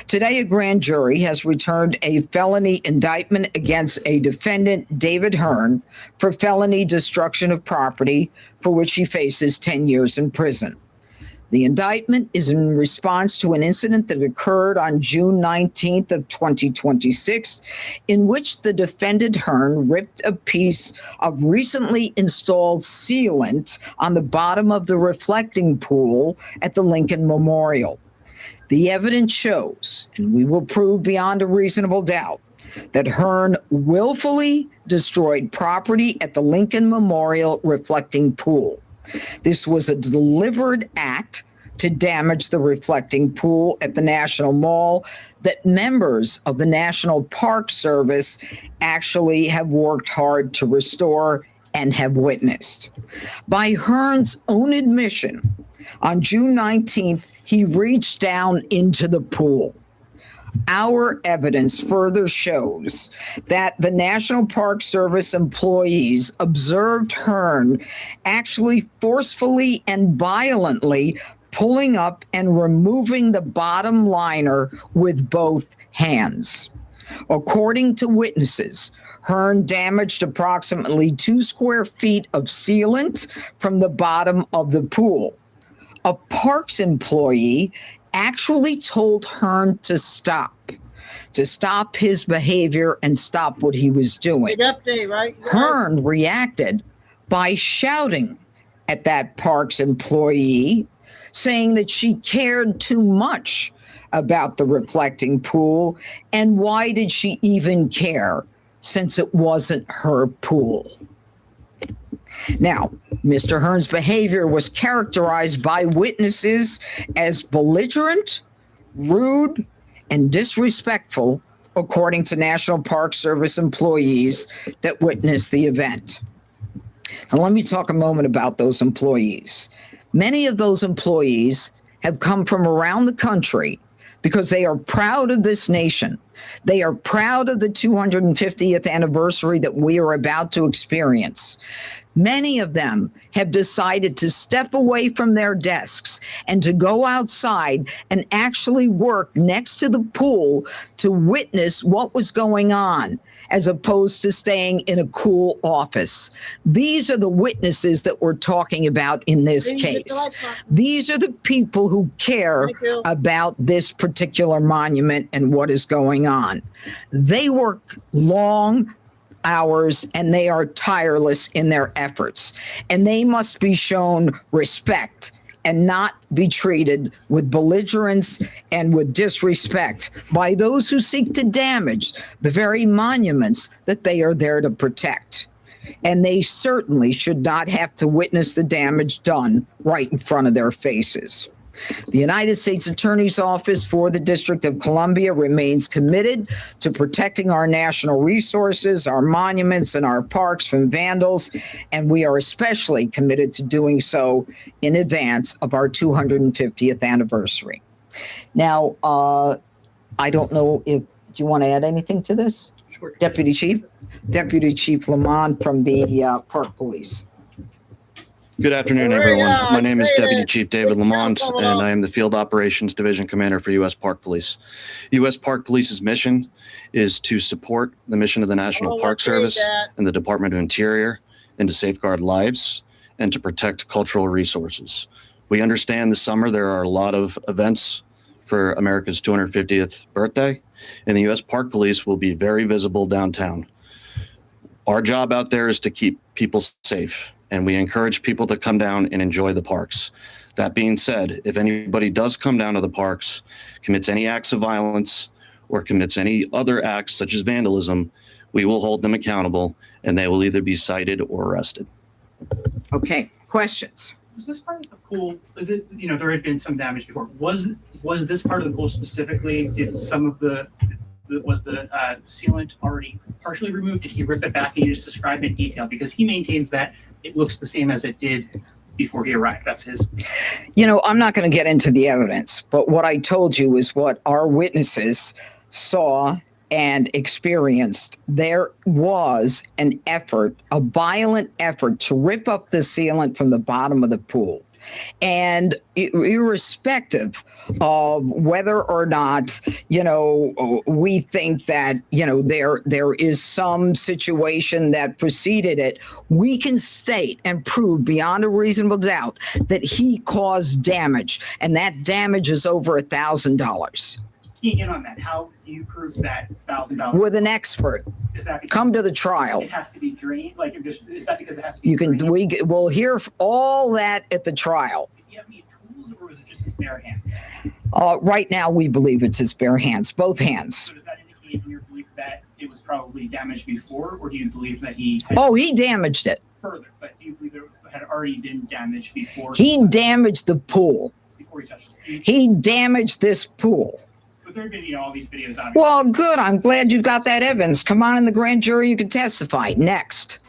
today, a grand jury has returned a felony indictment against a defendant, David Hearn, for felony destruction of property, for which he faces 10 years in prison. The indictment is in response to an incident that occurred on June 19th of 2026, in which the defendant Hearn ripped a piece of recently installed sealant on the bottom of the reflecting pool at the Lincoln Memorial. The evidence shows, and we will prove beyond a reasonable doubt, that Hearn willfully destroyed property at the Lincoln Memorial reflecting pool. This was a deliberate act to damage the reflecting pool at the National Mall that members of the National Park Service actually have worked hard to restore and have witnessed. By Hearn's own admission, on June 19th, he reached down into the pool. Our evidence further shows that the National Park Service employees observed Hearn actually forcefully and violently pulling up and removing the bottom liner with both hands. According to witnesses, Hearn damaged approximately 2 square feet of sealant from the bottom of the pool. A Parks employee actually told Hearn to stop his behavior and stop what he was doing. Big update, right? Hearn reacted by shouting at that Parks employee, saying that she cared too much about the reflecting pool, and why did she even care, since it wasn't her pool. Now, Mr. Hearn's behavior was characterized by witnesses as belligerent, rude, and disrespectful, according to National Park Service employees that witnessed the event. Now, let me talk a moment about those employees. Many of those employees have come from around the country because they are proud of this nation. They are proud of the 250th anniversary that we are about to experience. Many of them have decided to step away from their desks and to go outside and actually work next to the pool to witness what was going on, as opposed to staying in a cool office. These are the witnesses that we're talking about in this case. These are the people who care about this particular monument and what is going on. They work long, hours, and they are tireless in their efforts. And they must be shown respect and not be treated with belligerence and with disrespect by those who seek to damage the very monuments that they are there to protect. And they certainly should not have to witness the damage done right in front of their faces. The United States Attorney's Office for the District of Columbia remains committed to protecting our national resources, our monuments, and our parks from vandals, and we are especially committed to doing so in advance of our 250th anniversary. Now, I don't know if you want to add anything to this? Sure. Deputy Chief Lamont from the Park Police. Good afternoon, everyone. My name is Deputy Chief David Lamont, and I am the Field Operations Division Commander for U.S. Park Police. U.S. Park Police's mission is to support the mission of the National Park Service and the Department of Interior, and to safeguard lives and to protect cultural resources. We understand this summer there are a lot of events for America's 250th birthday, and the U.S. Park Police will be very visible downtown. Our job out there is to keep people safe, and we encourage people to come down and enjoy the parks. That being said, if anybody does come down to the parks, commits any acts of violence, or commits any other acts such as vandalism, we will hold them accountable, and they will either be cited or arrested. Okay, questions? Was this part of the pool, you know, there had been some damage before. Was this part of the pool specifically, was the sealant already partially removed? Did he rip it back? Can you just describe in detail? Because he maintains that it looks the same as it did before he arrived. That's his. You know, I'm not going to get into the evidence, but what I told you is what our witnesses saw and experienced. There was an effort, a violent effort to rip up the sealant from the bottom of the pool. And irrespective of whether or not, you know, we think that, you know, there is some situation that preceded it, we can state and prove beyond a reasonable doubt that he caused damage, and that damage is over $1,000. Keying in on that, how do you prove that $1,000? With an expert. Is that come to the trial? It has to be drained. Like, is that because it has to be drained? We'll hear all that at the trial. Did he have any tools, or was it just his bare hands? Right now, we believe it's his bare hands, both hands. So does that indicate in your belief that it was probably damaged before, or do you believe that he? He damaged it. Further, but do you believe it had already been damaged before? He damaged the pool. Before he touched it. He damaged this pool. But there have been, you know, all these videos on. Well, good. I'm glad you've got that evidence. Come on in the grand jury. You can testify. Next.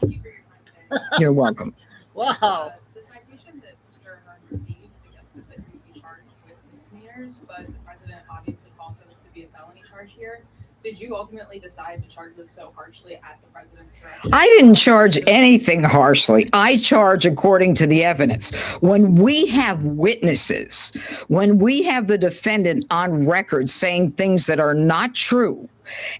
You're welcome. Wow. The citation that Mr. Hearn received suggests that he would be charged with misdemeanors, but the president obviously called this to be a felony charge here. Did you ultimately decide to charge this so harshly at the president's direction? I didn't charge anything harshly. I charge according to the evidence. When we have witnesses, when we have the defendant on record saying things that are not true,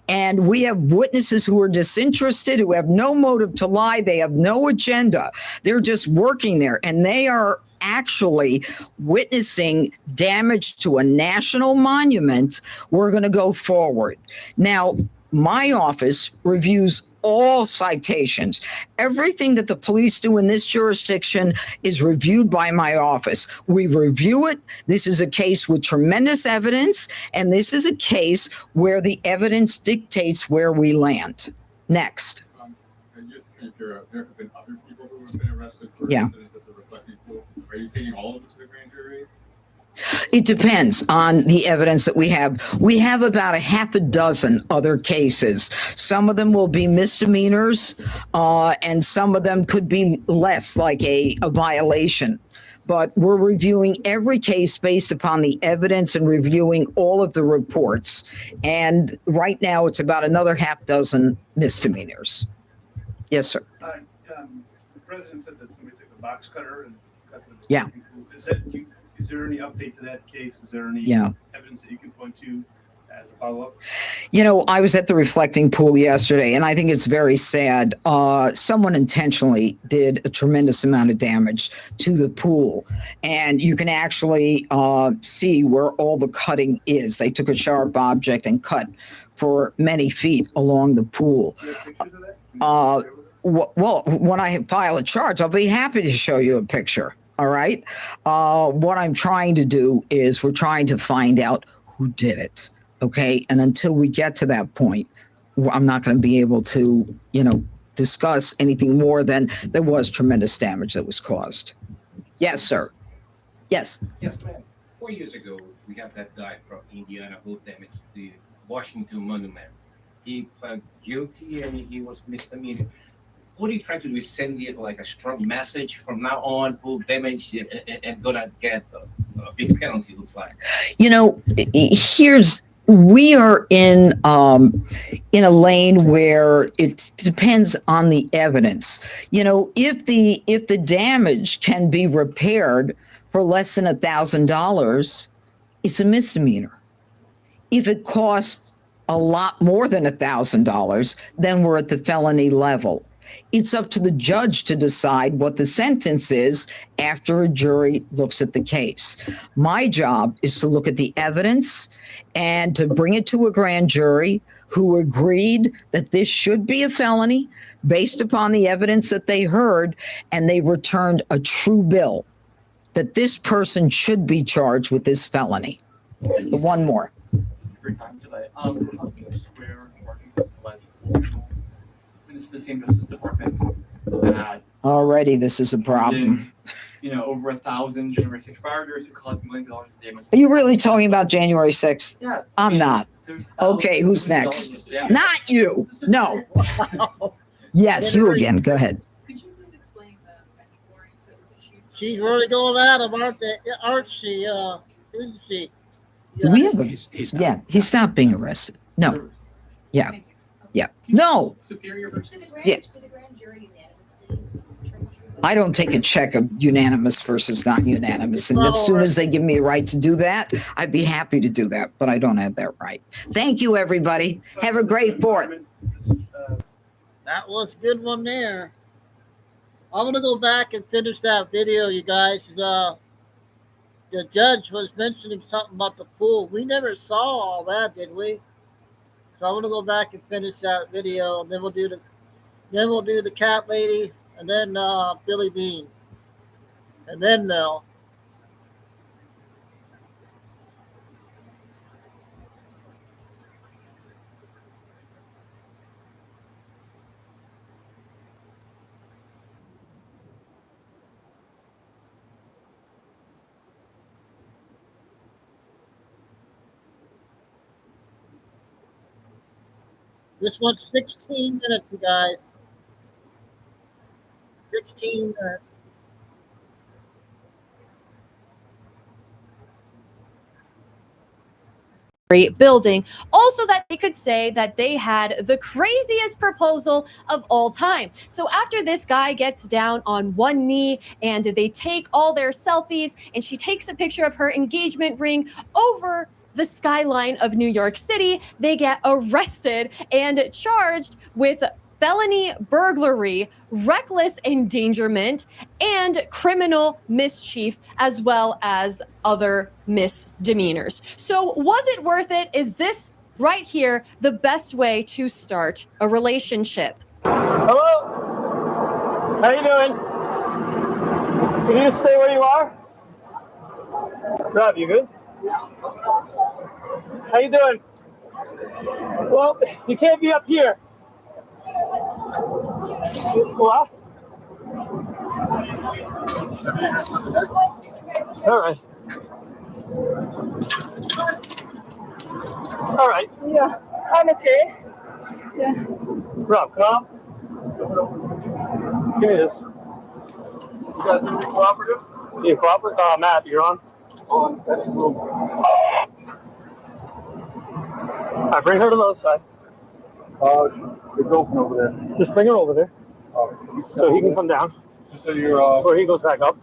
and we have witnesses who are disinterested, who have no motive to lie, they have no agenda, they're just working there, and they are actually witnessing damage to a national monument, we're going to go forward. Now, my office reviews all citations. Everything that the police do in this jurisdiction is reviewed by my office. We review it. This is a case with tremendous evidence, and this is a case where the evidence dictates where we land. Next. And just to there have been other people who have been arrested for incidents at the reflecting pool. Are you taking all of it to the grand jury? It depends on the evidence that we have. We have about a half a dozen other cases. Some of them will be misdemeanors, and some of them could be less, like a violation. But we're reviewing every case based upon the evidence and reviewing all of the reports. And right now, it's about another half dozen misdemeanors. Yes, sir. The president said that somebody took a box cutter and cut the Yeah. Is there any update to that case? Is there any evidence that you can point to as a follow-up? You know, I was at the reflecting pool yesterday, and I think it's very sad. Someone intentionally did a tremendous amount of damage to the pool, and you can actually see where all the cutting is. They took a sharp object and cut for many feet along the pool. Well, when I file a charge, I'll be happy to show you a picture. All right. What I'm trying to do is we're trying to find out who did it. Okay. And until we get to that point, I'm not going to be able to, discuss anything more than there was tremendous damage that was caused. Yes, sir. Yes. Yes, ma'am. 4 years ago, we have that guy from Indiana who damaged the Washington Monument. He pled guilty and he was misdemeanor. What are you trying to do? Is send it like a strong message from now on? Who damaged it and gonna get a big penalty? Looks like. We are in a lane where it depends on the evidence. If the damage can be repaired for less than $1,000, it's a misdemeanor. If it costs a lot more than $1,000, then we're at the felony level. It's up to the judge to decide what the sentence is after a jury looks at the case. My job is to look at the evidence and to bring it to a grand jury who agreed that this should be a felony based upon the evidence that they heard, and they returned a true bill that this person should be charged with this felony. One more. This is the same Justice Department that Already, this is a problem. over 1,000 January 6th rioters who caused millions of dollars of damage. Are you really talking about January 6th? Yes. I'm not. Okay, who's next? Not you. No. Yes, you again. Go ahead. She's really going at him, aren't she? Isn't she? Do we have a, yeah, he stopped being arrested. No. Yeah. Yeah. No. Yeah. I don't take a check of unanimous versus not unanimous. And as soon as they give me a right to do that, I'd be happy to do that, but I don't have that right. Thank you, everybody. Have a great 4th. That was a good one there. I'm going to go back and finish that video, you guys. The judge was mentioning something about the pool. We never saw all that, did we? So I'm going to go back and finish that video, and then we'll do the cat lady, and then Billy Bean, and then Mel. This one's 16 minutes, you guys. 16 minutes. Great building. Also, that they could say that they had the craziest proposal of all time. So after this guy gets down on one knee and they take all their selfies, and she takes a picture of her engagement ring over the skyline of New York City, they get arrested and charged with felony burglary, reckless endangerment, and criminal mischief, as well as other misdemeanors. So was it worth it? Is this right here the best way to start a relationship? Hello? How you doing? Can you just stay where you are? Rob, you good? How you doing? Well, you can't be up here. What? All right. All right. Yeah, I'm okay. Yeah. Rob, come. Give me this. You guys gonna be cooperative? You cooperative? Matt, you're on. On. All right, bring her to the other side. It's open over there. Just bring her over there. So he can come down. Just so you're before he goes back up.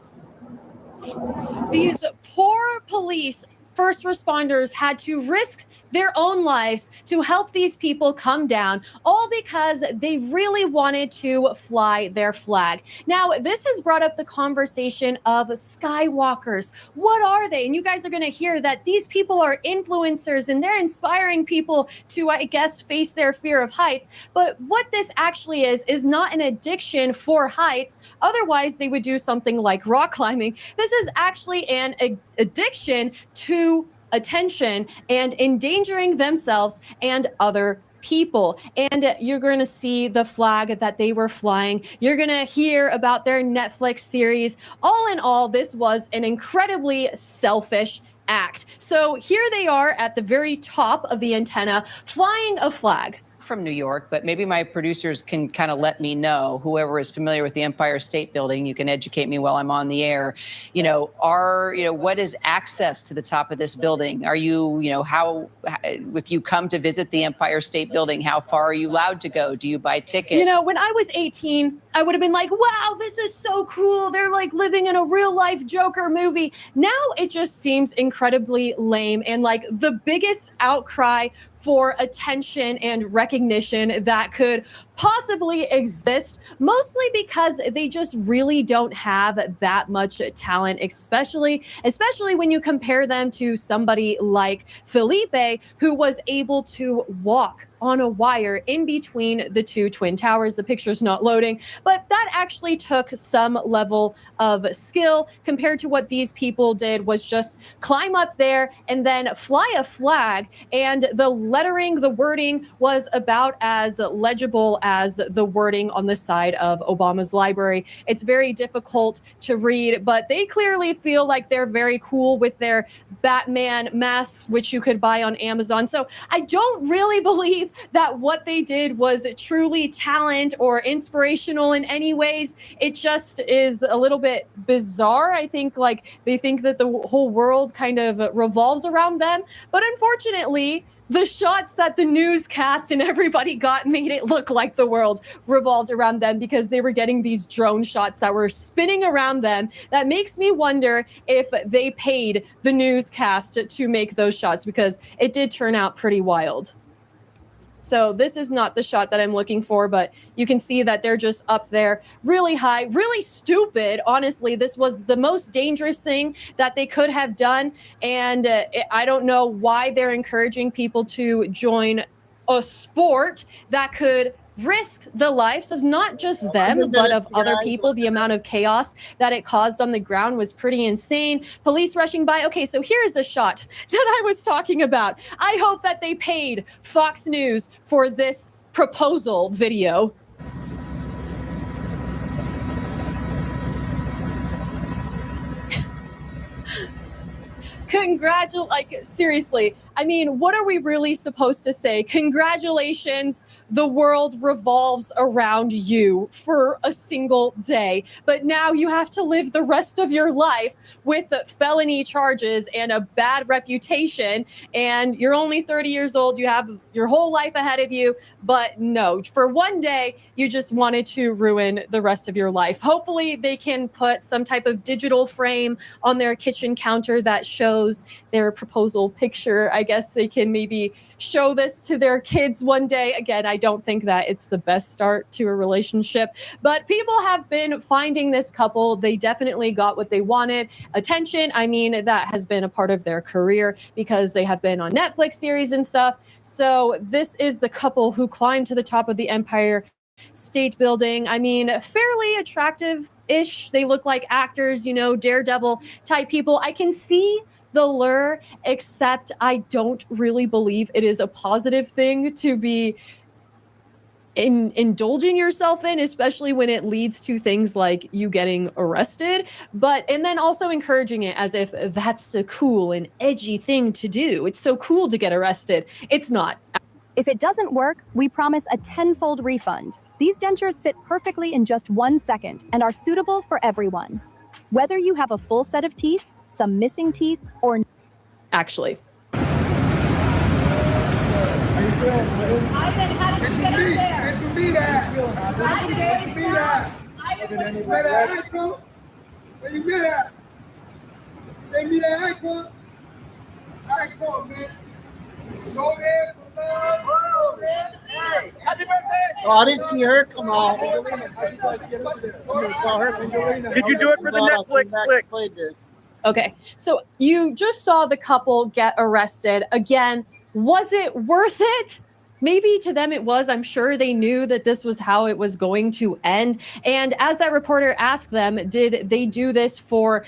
These poor police first responders had to risk their own lives to help these people come down, all because they really wanted to fly their flag. Now, this has brought up the conversation of skywalkers. What are they? And you guys are going to hear that these people are influencers and they're inspiring people to, I guess, face their fear of heights. But what this actually is not an addiction for heights. Otherwise, they would do something like rock climbing. This is actually an addiction to attention and endangering themselves and other people. And you're going to see the flag that they were flying. You're going to hear about their Netflix series. All in all, this was an incredibly selfish act. So here they are at the very top of the antenna, flying a flag. From New York, but maybe my producers can kind of let me know, whoever is familiar with the Empire State Building, you can educate me while I'm on the air. What is access to the top of this building? Are you, if you come to visit the Empire State Building, how far are you allowed to go? Do you buy tickets? When I was 18, I would have been like, wow, this is so cool. They're like living in a real life Joker movie. Now it just seems incredibly lame and like the biggest outcry for attention and recognition that could possibly exist, mostly because they just really don't have that much talent, especially when you compare them to somebody like Felipe, who was able to walk on a wire in between the two twin towers. The picture's not loading, but that actually took some level of skill compared to what these people did was just climb up there and then fly a flag. And the lettering, the wording was about as legible as the wording on the side of Obama's library. It's very difficult to read, but they clearly feel like they're very cool with their Batman masks, which you could buy on Amazon. So I don't really believe that what they did was truly talent or inspirational in any ways. It just is a little bit bizarre. I think like they think that the whole world kind of revolves around them. But unfortunately, the shots that the newscast and everybody got made it look like the world revolved around them because they were getting these drone shots that were spinning around them. That makes me wonder if they paid the newscast to make those shots because it did turn out pretty wild. So this is not the shot that I'm looking for, but you can see that they're just up there really high, really stupid. Honestly, this was the most dangerous thing that they could have done. And I don't know why they're encouraging people to join a sport that could risk the lives of not just them, but of other people. The amount of chaos that it caused on the ground was pretty insane. Police rushing by. Okay, so here's the shot that I was talking about. I hope that they paid Fox News for this proposal video. Seriously, I mean, what are we really supposed to say? Congratulations, the world revolves around you for a single day. But now you have to live the rest of your life with felony charges and a bad reputation. And you're only 30 years old. You have your whole life ahead of you. But no, for one day, you just wanted to ruin the rest of your life. Hopefully they can put some type of digital frame on their kitchen counter that shows their proposal picture. I guess they can maybe show this to their kids one day. Again, I don't think that it's the best start to a relationship, but people have been finding this couple. They definitely got what they wanted. Attention. I mean, that has been a part of their career because they have been on Netflix series and stuff. So this is the couple who climbed to the top of the Empire State Building. I mean, fairly attractive-ish. They look like actors, Daredevil type people. I can see the lure, except I don't really believe it is a positive thing to be indulging yourself in, especially when it leads to things like you getting arrested, and then also encouraging it as if that's the cool and edgy thing to do. It's so cool to get arrested. It's not. If it doesn't work, we promise a 10-fold refund. These dentures fit perfectly in just 1 second and are suitable for everyone. Whether you have a full set of teeth, some missing teeth, or actually. How you doing, man? How did you get up there? Good to be there. Good to be there. You met at high school? Where you met at? They meet at high school? All right, come on, man. Go ahead. Hey, happy birthday. Oh, I didn't see her come on. I'm gonna call her. Did you do it for the Netflix click? Okay, so you just saw the couple get arrested. Again, was it worth it? Maybe to them it was. I'm sure they knew that this was how it was going to end. And as that reporter asked them, did they do this for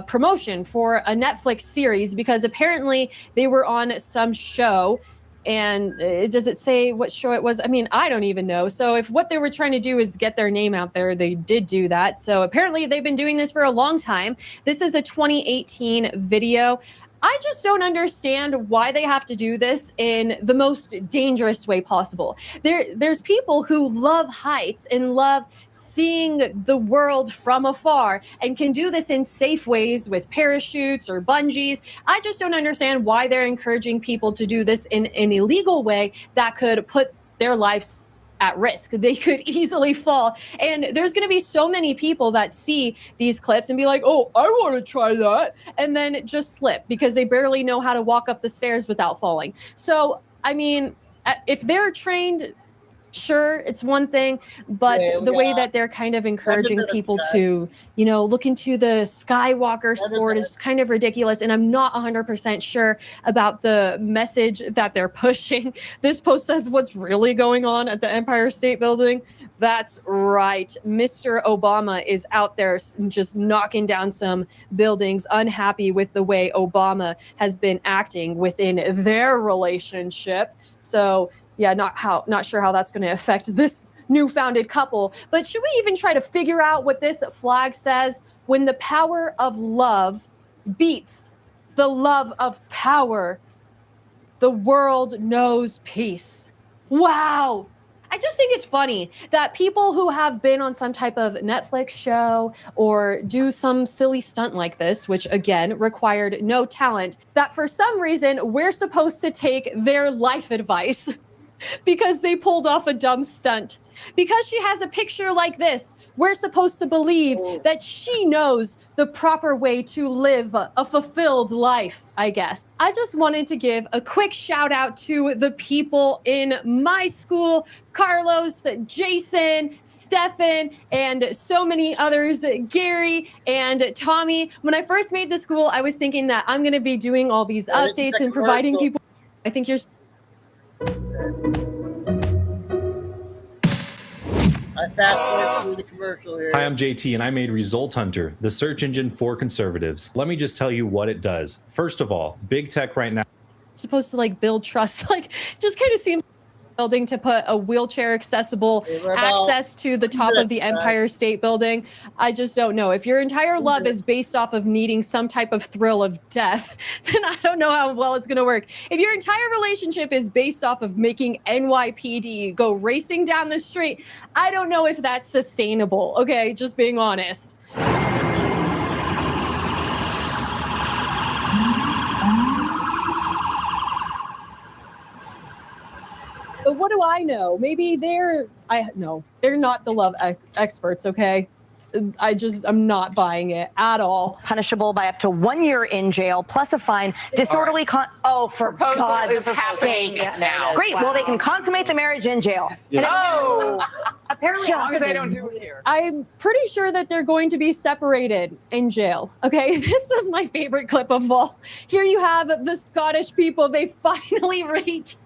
promotion for a Netflix series? Because apparently they were on some show. And does it say what show it was? I mean, I don't even know. So if what they were trying to do is get their name out there, they did do that. So apparently they've been doing this for a long time. This is a 2018 video. I just don't understand why they have to do this in the most dangerous way possible. There's people who love heights and love seeing the world from afar and can do this in safe ways with parachutes or bungees. I just don't understand why they're encouraging people to do this in an illegal way that could put their lives at risk. They could easily fall. And there's going to be so many people that see these clips and be like, oh, I want to try that. And then just slip because they barely know how to walk up the stairs without falling. So, I mean, if they're trained, sure, it's one thing, but the way that they're kind of encouraging people to, you know, look into the Skywalker sport is kind of ridiculous. And I'm not 100% sure about the message that they're pushing. This post says what's really going on at the Empire State Building. That's right. Mr. Obama is out there just knocking down some buildings, unhappy with the way Obama has been acting within their relationship. So, yeah, not sure how that's going to affect this new-founded couple. But should we even try to figure out what this flag says? When the power of love beats the love of power, the world knows peace. Wow. I just think it's funny that people who have been on some type of Netflix show or do some silly stunt like this, which again required no talent, that for some reason we're supposed to take their life advice because they pulled off a dumb stunt. Because she has a picture like this, we're supposed to believe that she knows the proper way to live a fulfilled life, I guess. I just wanted to give a quick shout out to the people in my school, Carlos, Jason, Stefan, and so many others, Gary and Tommy. When I first made the school, I was thinking that I'm going to be doing all these updates and providing people. I think you're... I fast forward through the commercial here. Hi, I'm JT, and I made Result Hunter, the search engine for conservatives. Let me just tell you what it does. First of all, big tech right now. Supposed to like build trust, like just kind of seems building to put a wheelchair accessible access to the top of the Empire State Building. I just don't know. If your entire love is based off of needing some type of thrill of death, then I don't know how well it's going to work. If your entire relationship is based off of making NYPD go racing down the street, I don't know if that's sustainable. Okay, just being honest. But what do I know? Maybe they're not the love experts, okay? I'm not buying it at all. Punishable by up to 1 year in jail, plus a fine. Disorderly for God's sake. Now. Great, well, they can consummate the marriage in jail. Apparently, as long as they don't do it here. I'm pretty sure that they're going to be separated in jail. Okay, this is my favorite clip of all. Here you have the Scottish people. They finally reached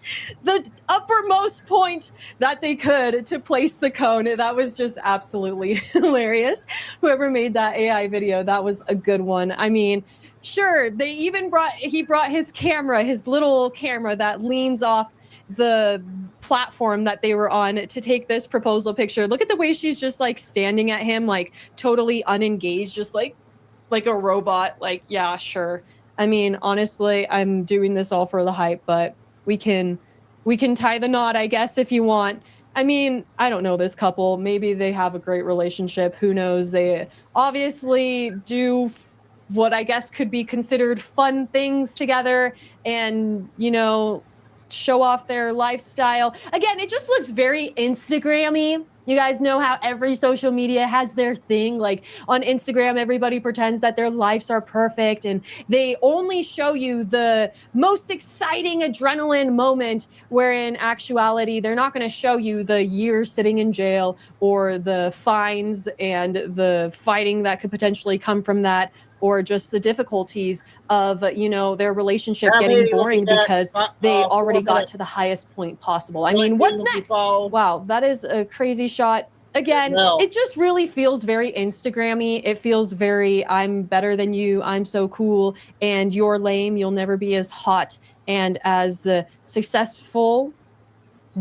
the uppermost point that they could to place the cone. That was just absolutely hilarious. Whoever made that AI video, that was a good one. I mean, sure, he brought his camera, his little camera that leans off the platform that they were on to take this proposal picture. Look at the way she's just like standing at him, like totally unengaged, just like a robot. Like, yeah, sure. I mean, honestly, I'm doing this all for the hype, but we can tie the knot, I guess, if you want. I mean, I don't know this couple. Maybe they have a great relationship. Who knows? They obviously do what I guess could be considered fun things together and, you know, show off their lifestyle. Again, it just looks very Instagram-y. You guys know how every social media has their thing. Like on Instagram, everybody pretends that their lives are perfect and they only show you the most exciting adrenaline moment, where in actuality, they're not going to show you the years sitting in jail or the fines and the fighting that could potentially come from that, or just the difficulties of, you know, their relationship That getting lady will boring be back, because they 4 already got minutes. to the highest point possible. I Billie mean, what's Jean will be next? followed. Wow, that is a crazy shot. Again, No. it just really feels very Instagram-y. It feels very, I'm better than you, I'm so cool, and you're lame, you'll never be as hot and as successful,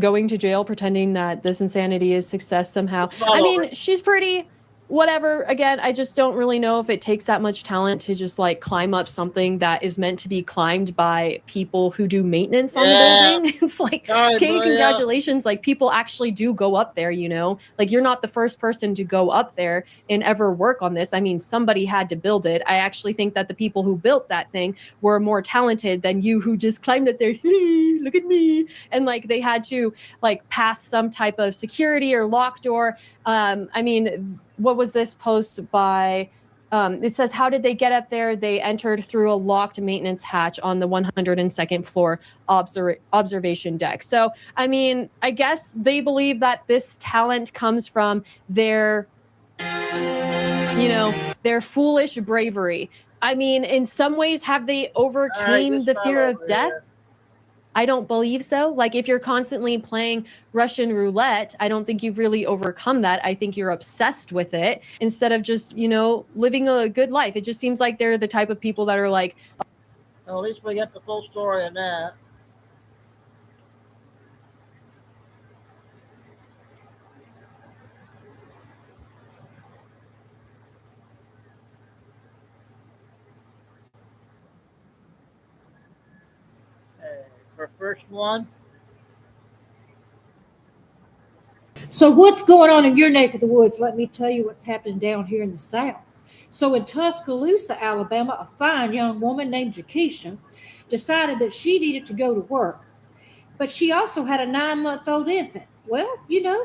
going to jail pretending that this insanity is success somehow. I mean, she's pretty, whatever. Again, I just don't really know if it takes that much talent to just like climb up something that is meant to be climbed by people who do maintenance on the building. It's like, Sorry, okay, Maria. congratulations. Like, people actually do go up there, you know? Like, you're not the first person to go up there and ever work on this. I mean, somebody had to build it. I actually think that the people who built that thing were more talented than you who just climbed up there. Hey, look at me. And like, they had to like pass some type of security or lock door. I mean, what was this post by? It says, how did they get up there? They entered through a locked maintenance hatch on the 102nd floor observation deck. So, I mean, I guess they believe that this talent comes from their, you know, their foolish bravery. I mean, in some ways, have they overcame the fear of death? I don't believe so. Like, if you're constantly playing Russian roulette, I don't think you've really overcome that. I think you're obsessed with it instead of just, you know, living a good life. It just seems like they're the type of people that are like, Well, at least we got the full story on that. For first one. So what's going on in your neck of the woods? Let me tell you what's happening down here in the South. So in Tuscaloosa, Alabama, a fine young woman named Jakisha decided that she needed to go to work. But she also had a 9-month-old infant. Well, you know,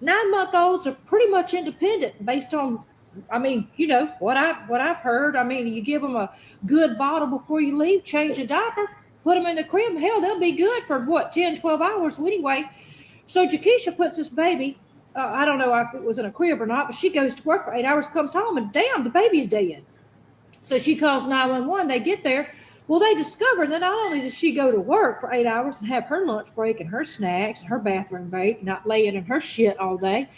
9-month-olds are pretty much independent based on, I mean, you know, what I've heard. I mean, you give them a good bottle before you leave, change a diaper, put them in the crib. Hell, they'll be good for what, 10, 12 hours anyway. So Jakisha puts this baby, I don't know if it was in a crib or not, but she goes to work for 8 hours, comes home, and damn, the baby's dead. So she calls 911. They get there. Well, they discover that not only does she go to work for 8 hours and have her lunch break and her snacks and her bathroom break, not laying in her shit all day,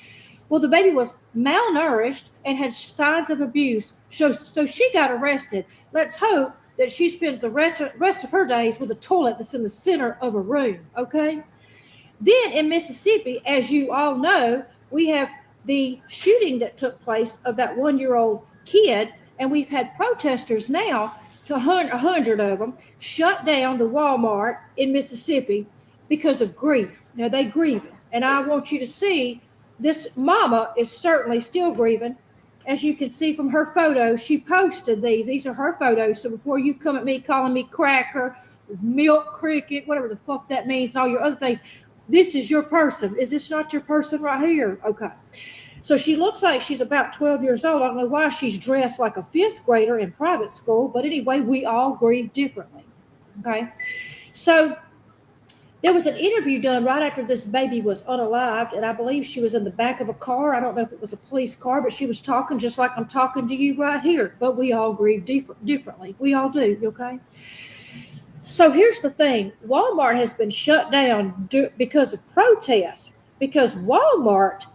well, the baby was malnourished and had signs of abuse. So she got arrested. Let's hope that she spends the rest of her days with a toilet that's in the center of a room, okay? Then in Mississippi, as you all know, we have the shooting that took place of that 1-year-old kid, and we've had protesters now, to 100 of them, shut down the Walmart in Mississippi because of grief. Now, they grieving, and I want you to see this mama is certainly still grieving. As you can see from her photo, she posted these. These are her photos, so before you come at me calling me cracker, milk cricket, whatever the fuck that means, all your other things, this is your person. Is this not your person right here? Okay. So she looks like she's about 12 years old. I don't know why she's dressed like a 5th grader in private school, but anyway, we all grieve differently. Okay. So there was an interview done right after this baby was unalived, and I believe she was in the back of a car. I don't know if it was a police car, but she was talking just like I'm talking to you right here. But we all grieve differently. We all do, okay? So here's the thing. Walmart has been shut down because of protests. Because Walmart,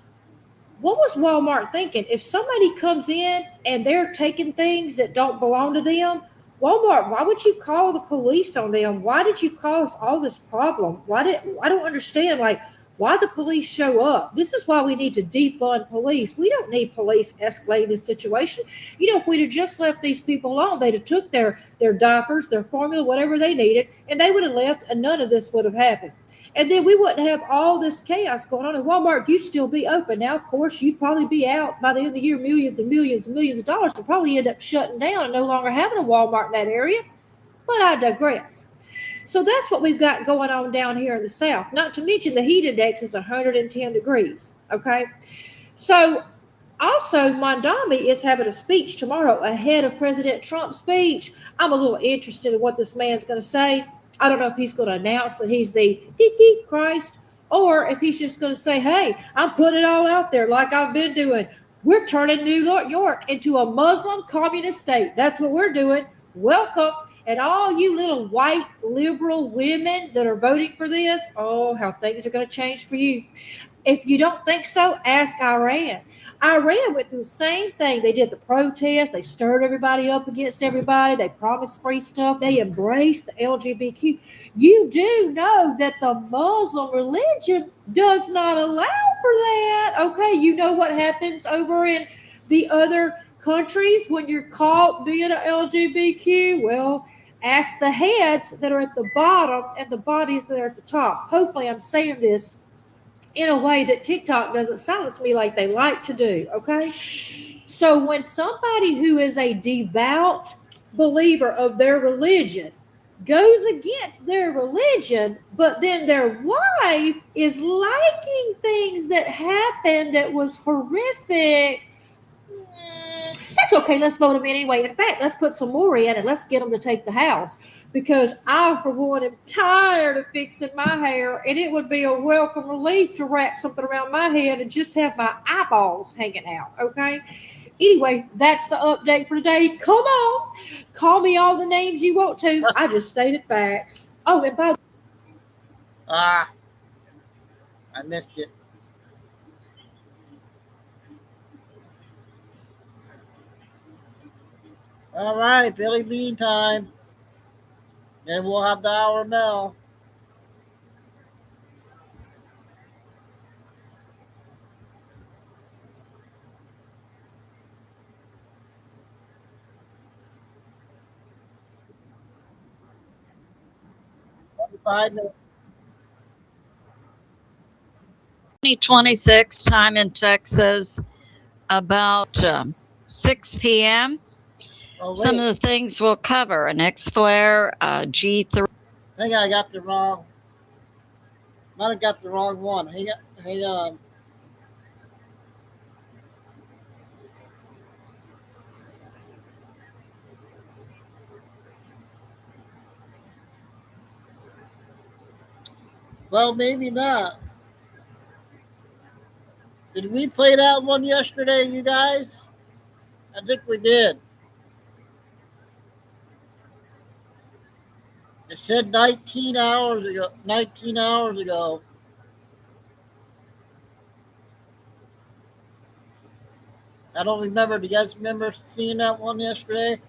what was Walmart thinking? If somebody comes in and they're taking things that don't belong to them, Walmart, why would you call the police on them? Why did you cause all this problem? I don't understand, like, why the police show up. This is why we need to defund police. We don't need police escalating this situation. You know, if we'd have just left these people alone, they'd have took their diapers, their formula, whatever they needed, and they would have left, and none of this would have happened. And then we wouldn't have all this chaos going on. In Walmart, you'd still be open. Now, of course, you'd probably be out by the end of the year, millions and millions and millions of dollars to probably end up shutting down and no longer having a Walmart in that area. But I digress. So that's what we've got going on down here in the South. Not to mention the heat index is 110 degrees. Okay. So also, Mondami is having a speech tomorrow ahead of President Trump's speech. I'm a little interested in what this man's going to say. I don't know if he's going to announce that he's the Christ, or if he's just going to say, hey, I'm putting it all out there like I've been doing. We're turning New York into a Muslim communist state. That's what we're doing. Welcome. And all you little white liberal women that are voting for this, oh, how things are going to change for you. If you don't think so, ask Iran. Iran went through the same thing. They did the protest. They stirred everybody up against everybody. They promised free stuff. They embraced the LGBTQ. You do know that the Muslim religion does not allow for that. Okay, you know what happens over in the other countries when you're caught being an LGBTQ? Well, ask the heads that are at the bottom and the bodies that are at the top. Hopefully, I'm saying this in a way that TikTok doesn't silence me like they like to do, okay? So when somebody who is a devout believer of their religion goes against their religion, but then their wife is liking things that happened that was horrific, that's okay. Let's vote them in anyway. In fact, let's put some more in and let's get them to take the house. Because I, for one, am tired of fixing my hair, and it would be a welcome relief to wrap something around my head and just have my eyeballs hanging out, okay? Anyway, that's the update for today. Come on. Call me all the names you want to. I just stated facts. Oh, and by I missed it. All right, Billy Bean time. Then we'll have the hour bell. Five minutes. 2026 time in Texas, about 6 p.m. Some of the things we'll cover: an X-Flare, G3. I think I got the wrong. Might have got the wrong one. Hang on. Well, maybe not. Did we play that one yesterday, you guys? I think we did. It said 19 hours ago. 19 hours ago. I don't remember. Do you guys remember seeing that one yesterday?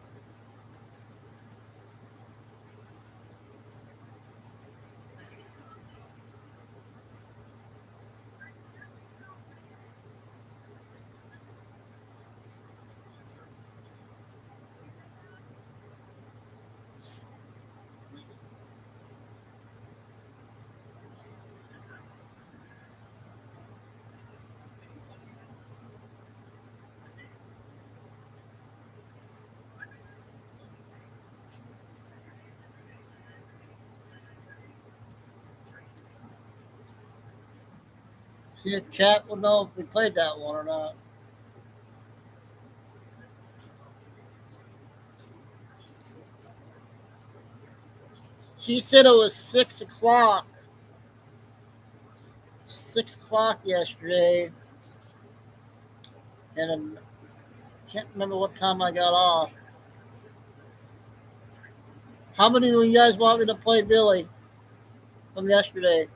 See, the chat will know if we played that one or not. She said it was 6 o'clock. 6 o'clock yesterday. And I can't remember what time I got off. How many of you guys want me to play Billy from yesterday?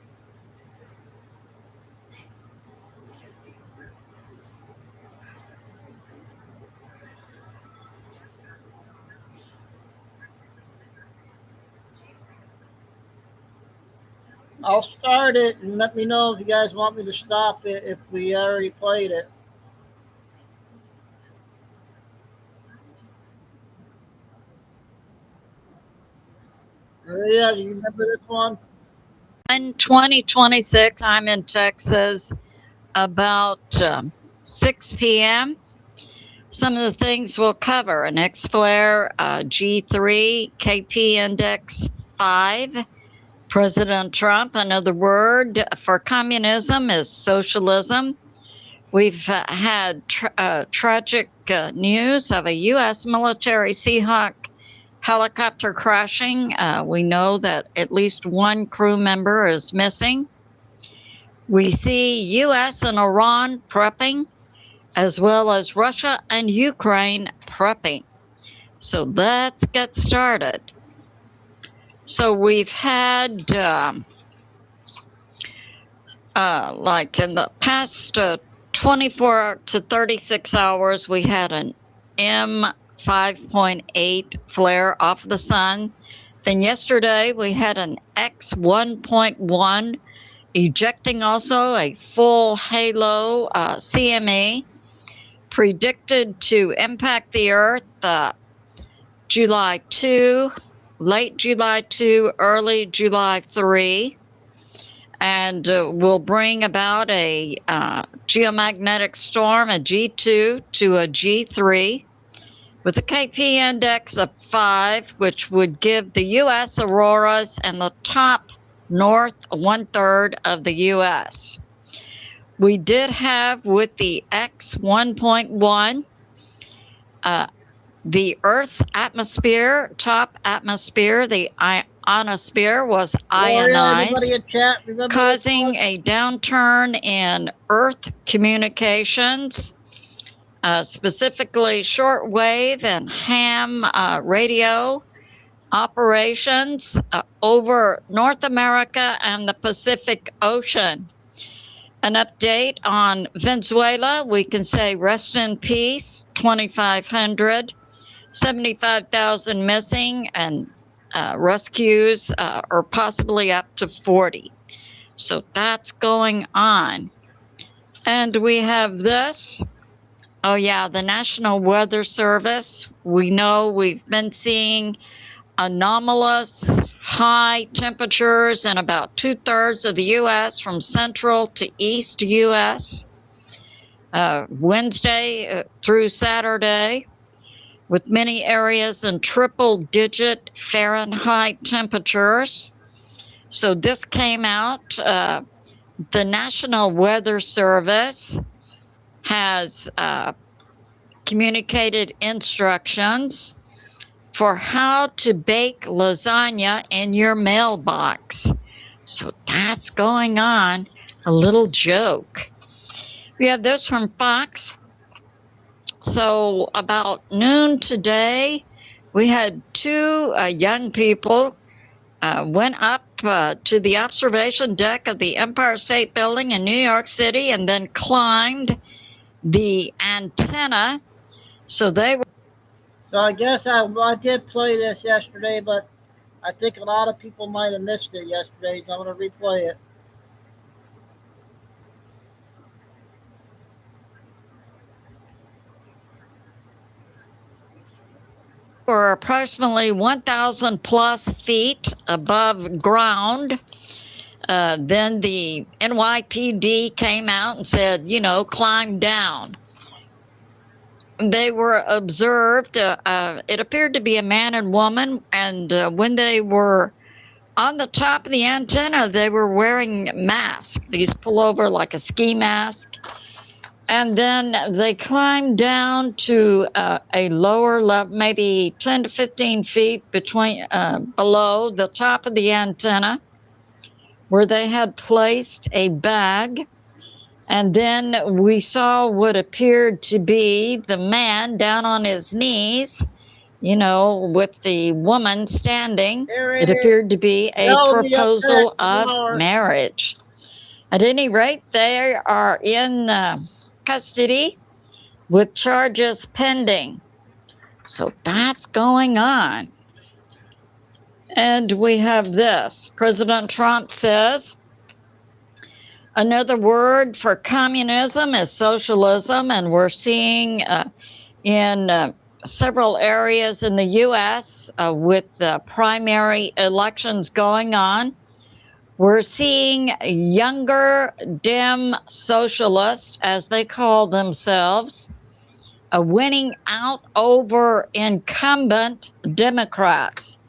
I'll start it and let me know if you guys want me to stop it if we already played it. Maria, do you remember this one? In 2026, I'm in Texas, about 6 p.m. Some of the things we'll cover: an X-Flare, G3, KP Index 5. President Trump, another word for communism is socialism. We've had tragic news of a U.S. military Seahawk helicopter crashing. We know that at least one crew member is missing. We see U.S. and Iran prepping, as well as Russia and Ukraine prepping. So let's get started. So we've had, like in the past 24 to 36 hours, we had an M5.8 flare off the sun. Then yesterday we had an X1.1 ejecting also a full halo CME, predicted to impact the Earth July 2, late July 2, early July 3, and will bring about a geomagnetic storm, a G2 to a G3, with a KP index of 5, which would give the U.S. auroras and the top north 1/3 of the U.S. We did have with the X1.1, the Earth's atmosphere, top atmosphere, the ionosphere was ionized, causing a downturn in Earth communications, specifically shortwave and ham radio operations over North America and the Pacific Ocean. An update on Venezuela, we can say rest in peace, 2,500, 75,000 missing, and rescues are possibly up to 40. So that's going on. And we have this. Oh yeah, the National Weather Service. We know we've been seeing anomalous high temperatures in about 2/3 of the U.S. from central to east U.S. Wednesday through Saturday, with many areas in triple-digit Fahrenheit temperatures. So this came out. The National Weather Service has communicated instructions for how to bake lasagna in your mailbox. So that's going on. A little joke. We have this from Fox. So about noon today, we had two young people went up to the observation deck of the Empire State Building in New York City and then climbed the antenna. So they were. So I guess I did play this yesterday, but I think a lot of people might have missed it yesterday, so I'm going to replay it. Were approximately 1,000 plus feet above ground. Then the NYPD came out and said, climb down. They were observed, it appeared to be a man and woman, and when they were on the top of the antenna, they were wearing masks. These pull over like a ski mask. And then they climbed down to a lower level, maybe 10 to 15 feet below the top of the antenna, where they had placed a bag. And then we saw what appeared to be the man down on his knees, with the woman standing. It appeared to be a proposal of marriage. At any rate, they are in custody with charges pending. So that's going on. And we have this. President Trump says, another word for communism is socialism, and we're seeing in several areas in the U.S. With the primary elections going on, we're seeing younger dim socialists, as they call themselves, winning out over incumbent Democrats.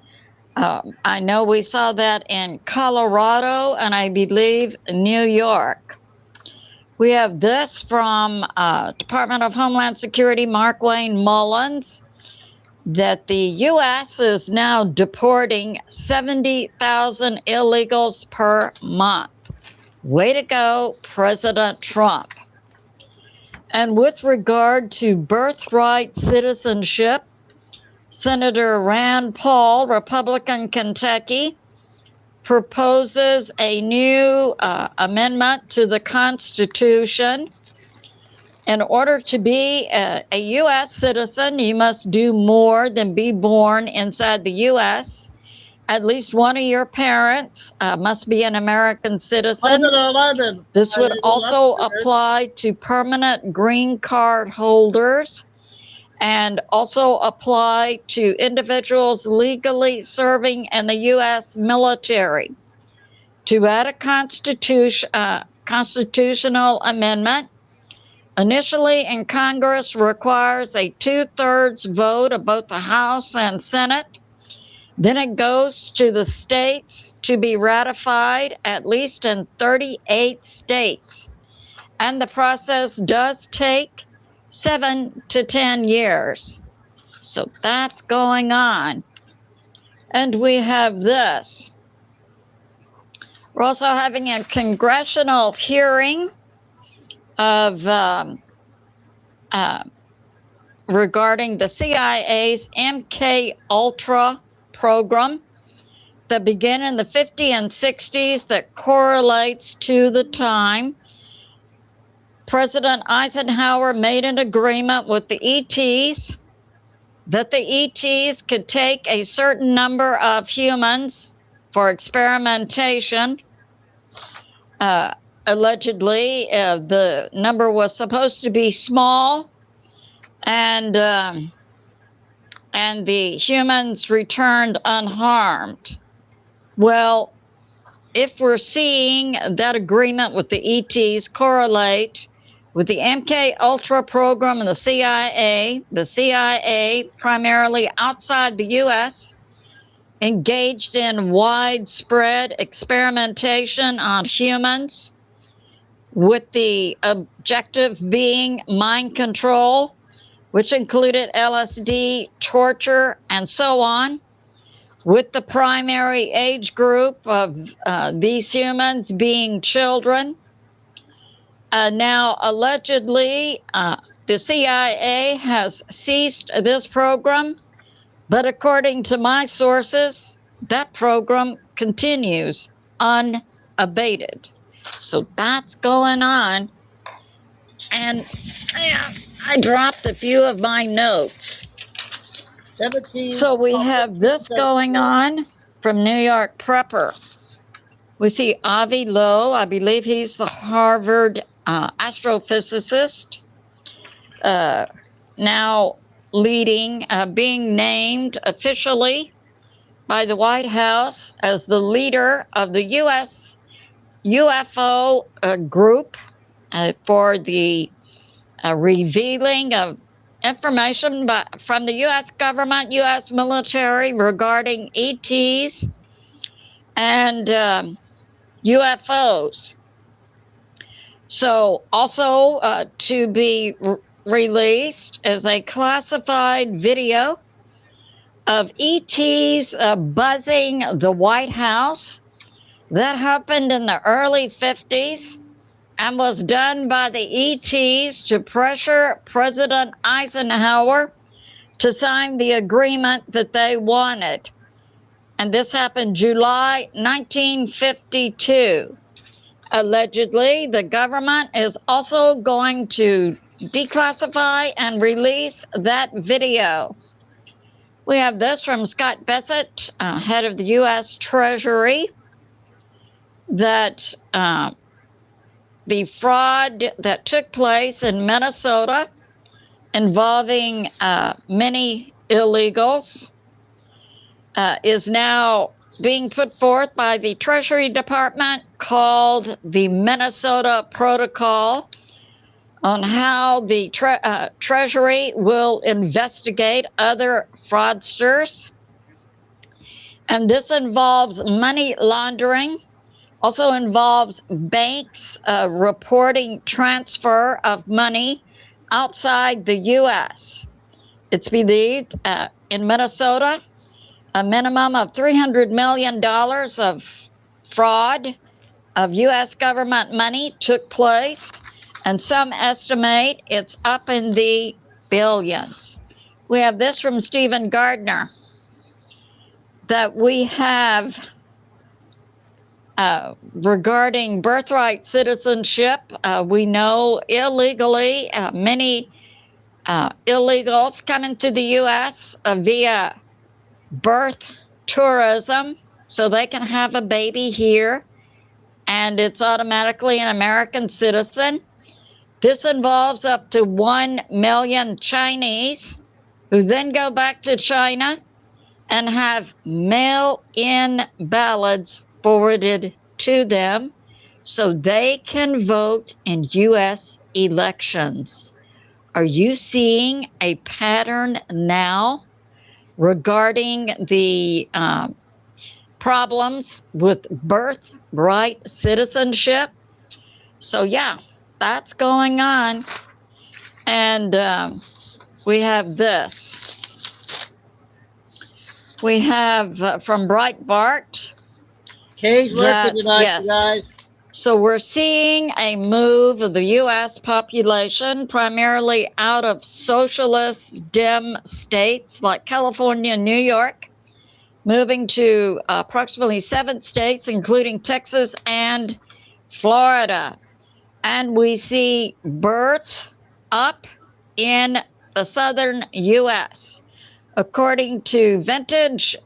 I know we saw that in Colorado and I believe New York. We have this from Department of Homeland Security, Mark Wayne Mullins, that the U.S. is now deporting 70,000 illegals per month. Way to go, President Trump. And with regard to birthright citizenship, Senator Rand Paul, Republican Kentucky, proposes a new amendment to the Constitution. In order to be a U.S. citizen, you must do more than be born inside the U.S. At least one of your parents must be an American citizen. 11. This would also apply to permanent green card holders and also apply to individuals legally serving in the U.S. military. To add a constitutional amendment, initially in Congress requires a 2/3 vote of both the House and Senate. Then it goes to the states to be ratified, at least in 38 states. And the process does take 7 to 10 years. So that's going on. And we have this. We're also having a congressional hearing of regarding the CIA's MK Ultra program that began in the 50s and 60s that correlates to the time President Eisenhower made an agreement with the ETs that the ETs could take a certain number of humans for experimentation. Allegedly, the number was supposed to be small, and the humans returned unharmed. Well, if we're seeing that agreement with the ETs correlate with the MK Ultra program and the CIA primarily outside the U.S., engaged in widespread experimentation on humans, with the objective being mind control, which included LSD, torture, and so on, with the primary age group of these humans being children. Now, allegedly, the CIA has ceased this program, but according to my sources, that program continues unabated. So that's going on. And I dropped a few of my notes. 17. So we have this going on from New York Prepper. We see Avi Loeb, I believe he's the Harvard astrophysicist, now leading, being named officially by the White House as the leader of the U.S. UFO group for the revealing of information from the U.S. government, U.S. military regarding ETs and UFOs. So also to be released is a classified video of ETs buzzing the White House. That happened in the early 50s and was done by the ETs to pressure President Eisenhower to sign the agreement that they wanted. And this happened July 1952. Allegedly, the government is also going to declassify and release that video. We have this from Scott Bessent, head of the U.S. Treasury, that the fraud that took place in Minnesota involving many illegals is now being put forth by the Treasury Department, called the Minnesota Protocol, on how the Treasury will investigate other fraudsters. And this involves money laundering, Also involves banks reporting transfer of money outside the U.S. It's believed in Minnesota, a minimum of $300 million of fraud of U.S. government money took place, and some estimate it's up in the billions. We have this from Stephen Gardner, that we have regarding birthright citizenship. We know illegally, many illegals come into the U.S. Via birth tourism, so they can have a baby here, and it's automatically an American citizen. This involves up to 1 million Chinese who then go back to China and have mail-in ballots forwarded to them so they can vote in U.S. elections. Are you seeing a pattern now regarding the problems with birthright citizenship? So yeah, that's going on. And we have this. We have from Breitbart. Kay's working tonight, you guys. So we're seeing a move of the U.S. population primarily out of socialist Dem states like California and New York, moving to approximately 7 states, including Texas and Florida. And we see births up in the southern U.S. According to Vintage,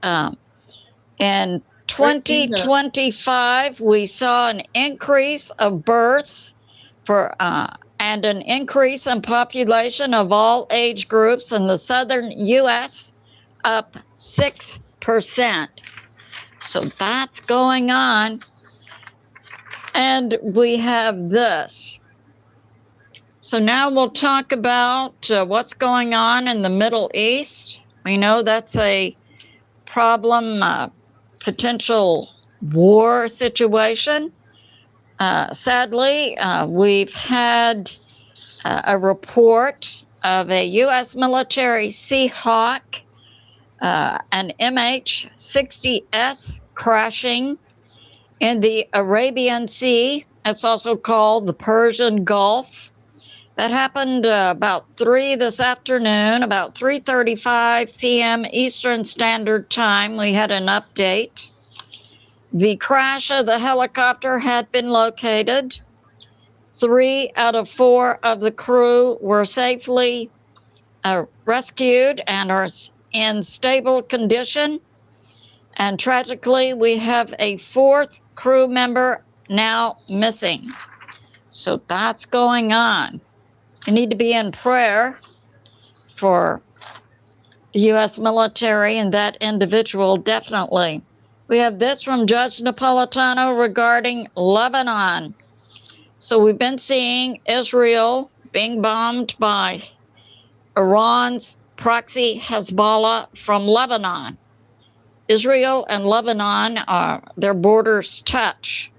in 2025, we saw an increase of births and an increase in population of all age groups in the southern U.S., up 6%. So that's going on. And we have this. So now we'll talk about what's going on in the Middle East. We know that's a problem, potential war situation. Sadly, we've had a report of a U.S. military Seahawk, an MH-60S crashing in the Arabian Sea. It's also called the Persian Gulf. That happened about 3 this afternoon, about 3:35 p.m. Eastern Standard Time. We had an update. The crash of the helicopter had been located. 3 out of 4 of the crew were safely rescued and are in stable condition. And tragically, we have a 4th crew member now missing. So that's going on. You need to be in prayer for the U.S. military and that individual, definitely. We have this from Judge Napolitano regarding Lebanon. So we've been seeing Israel being bombed by Iran's proxy Hezbollah from Lebanon. Israel and Lebanon, their borders touch.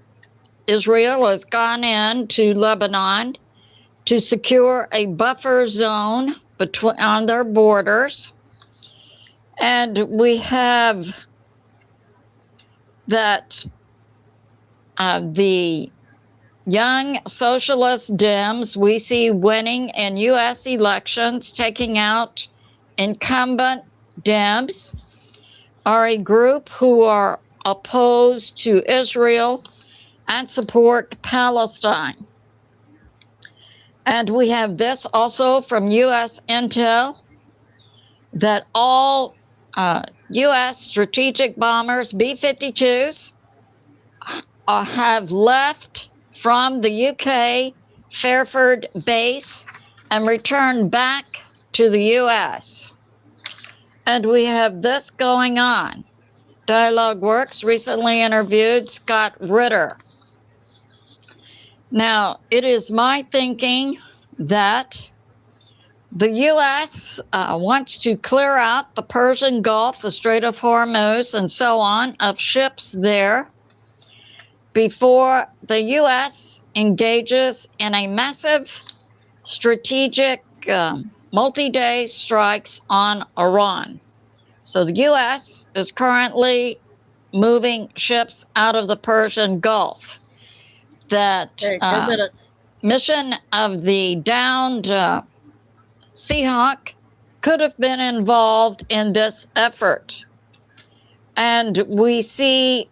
Israel has gone into Lebanon to secure a buffer zone on their borders. And we have that the young socialist Dems we see winning in U.S. elections, taking out incumbent Dems, are a group who are opposed to Israel and support Palestine. And we have this also from U.S. Intel, that all U.S. strategic bombers, B-52s, have left from the U.K. Fairford base and returned back to the U.S. And we have this going on. Dialogue Works recently interviewed Scott Ritter. Now, it is my thinking that the U.S. Wants to clear out the Persian Gulf, the Strait of Hormuz, and so on, of ships there. before the U.S. engages in a massive strategic multi-day strikes on Iran. So the U.S. is currently moving ships out of the Persian Gulf. That Hey, 10 minutes. mission of the downed Seahawk could have been involved in this effort. And we see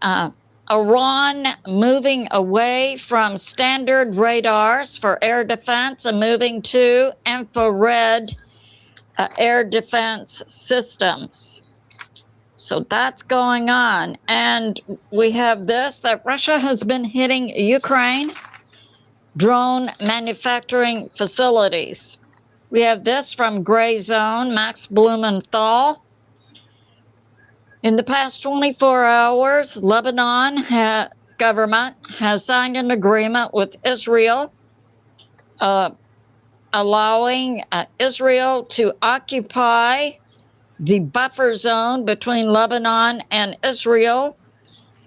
Iran moving away from standard radars for air defense and moving to infrared air defense systems. So that's going on. And we have this, that Russia has been hitting Ukraine drone manufacturing facilities. We have this from Gray Zone, Max Blumenthal. In the past 24 hours, Lebanon government has signed an agreement with Israel, allowing Israel to occupy the buffer zone between Lebanon and Israel.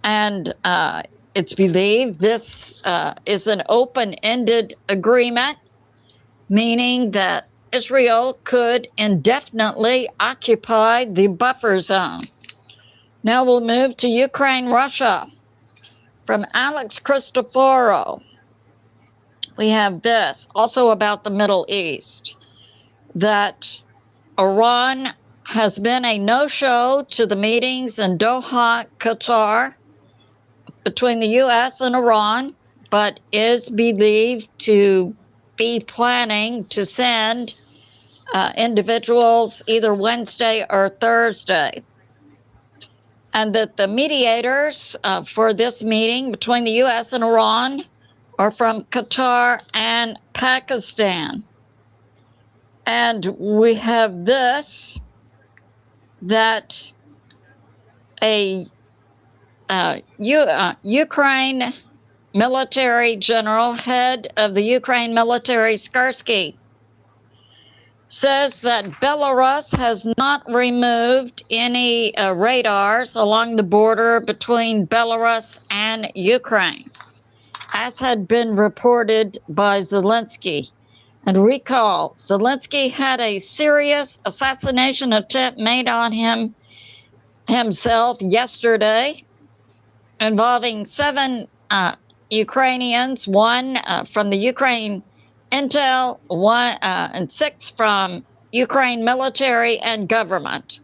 And it's believed this is an open-ended agreement, meaning that Israel could indefinitely occupy the buffer zone. Now we'll move to Ukraine, Russia. From Alex Cristoforo, we have this, also about the Middle East, that Iran has been a no-show to the meetings in Doha, Qatar, between the U.S. and Iran, but is believed to be planning to send individuals either Wednesday or Thursday. And that the mediators for this meeting between the U.S. and Iran are from Qatar and Pakistan. And we have this, that a Ukraine military general, head of the Ukraine military, Skarsky, says that Belarus has not removed any radars along the border between Belarus and Ukraine, as had been reported by Zelensky. And recall, Zelensky had a serious assassination attempt made on himself yesterday, involving 7 Ukrainians, 1 from the Ukraine intel, 1 and 6 from Ukraine military and government.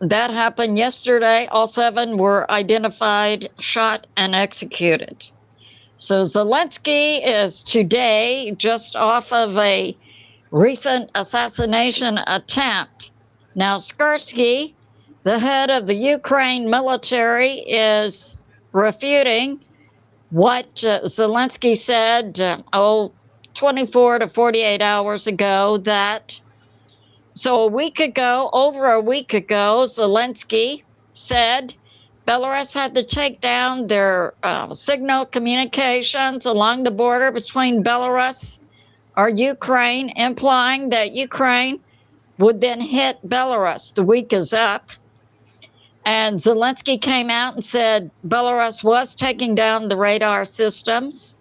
That happened yesterday. All 7 were identified, shot, and executed. So Zelensky is today just off of a recent assassination attempt. Now, Skarsky, the head of the Ukraine military, is refuting what Zelensky said, 24 to 48 hours ago, that, so over a week ago, Zelensky said Belarus had to take down their signal communications along the border between Belarus or Ukraine, implying that Ukraine would then hit Belarus. The week is up. And Zelensky came out and said Belarus was taking down the radar systems.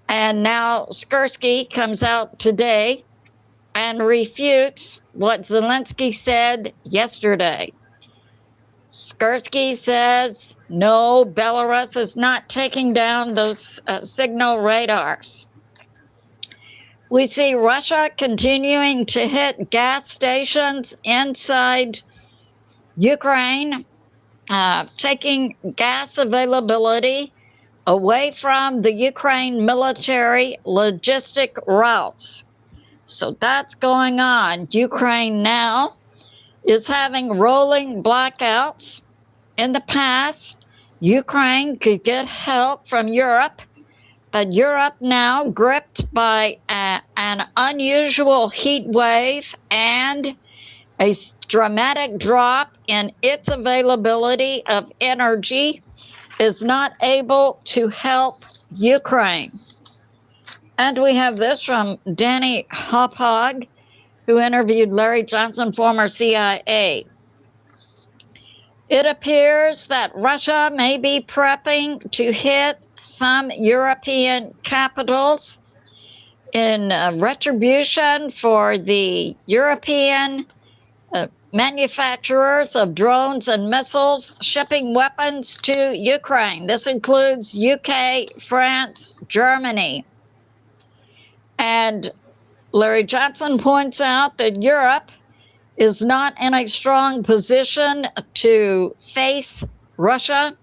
And now Skarsky comes out today and refutes what Zelensky said yesterday. Skarsky says, no, Belarus is not taking down those signal radars. We see Russia continuing to hit gas stations inside Ukraine, taking gas availability away from the Ukraine military logistic routes. So that's going on. Ukraine now is having rolling blackouts. In the past, Ukraine could get help from Europe, but Europe now gripped by an unusual heat wave and a dramatic drop in its availability of energy, is not able to help Ukraine. And we have this from Danny Hauppauge, who interviewed Larry Johnson, former CIA. It appears that Russia may be prepping to hit some European capitals in retribution for the European manufacturers of drones and missiles shipping weapons to Ukraine. This includes UK, France, Germany. And Larry Johnson points out that Europe is not in a strong position to face Russia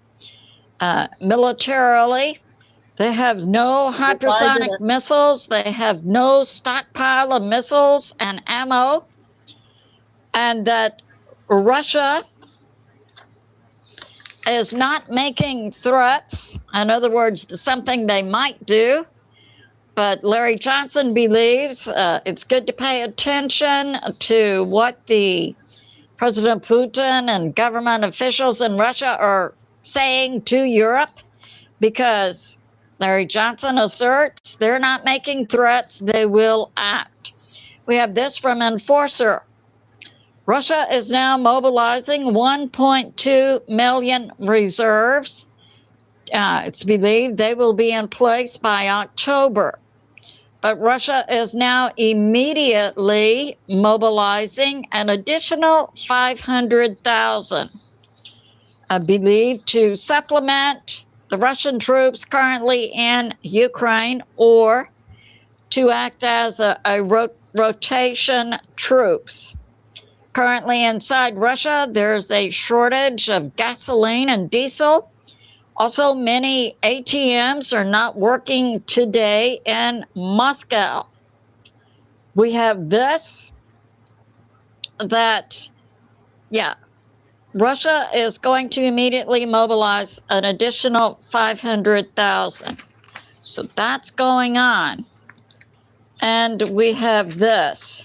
militarily. They have no hypersonic missiles. They have no stockpile of missiles and ammo. And that Russia is not making threats. In other words, something they might do. But Larry Johnson believes it's good to pay attention to what the President Putin and government officials in Russia are saying to Europe, because Larry Johnson asserts they're not making threats, they will act. We have this from Enforcer. Russia is now mobilizing 1.2 million reserves. It's believed they will be in place by October. But Russia is now immediately mobilizing an additional 500,000, believed to supplement the Russian troops currently in Ukraine or to act as a rotation troops. Currently inside Russia, there's a shortage of gasoline and diesel. Also, many ATMs are not working today in Moscow. We have this, that, Russia is going to immediately mobilize an additional 500,000. So that's going on. And we have this.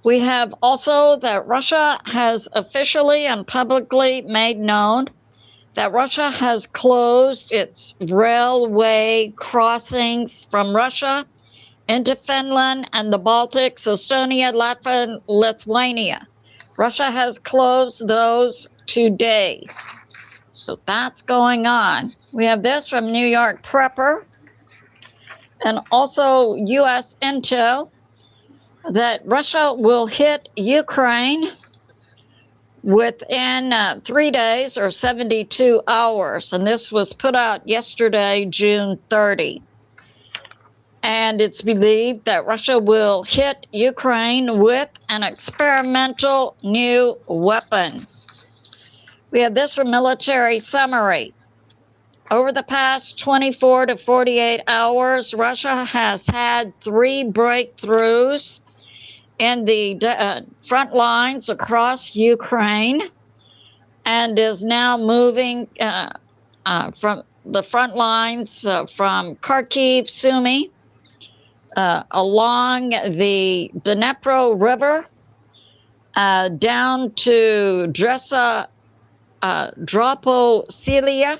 We have also that Russia has officially and publicly made known that Russia has closed its railway crossings from Russia into Finland and the Baltics, Estonia, Latvia, and Lithuania. Russia has closed those today. So that's going on. We have this from New York Prepper and also U.S. Intel that Russia will hit Ukraine within 3 days or 72 hours. And this was put out yesterday, June 30. And it's believed that Russia will hit Ukraine with an experimental new weapon. We have this from Military Summary. Over the past 24 to 48 hours, Russia has had 3 breakthroughs in the front lines across Ukraine and is now moving from the front lines from Kharkiv, Sumy, along the Dnipro River, down to Droposilia,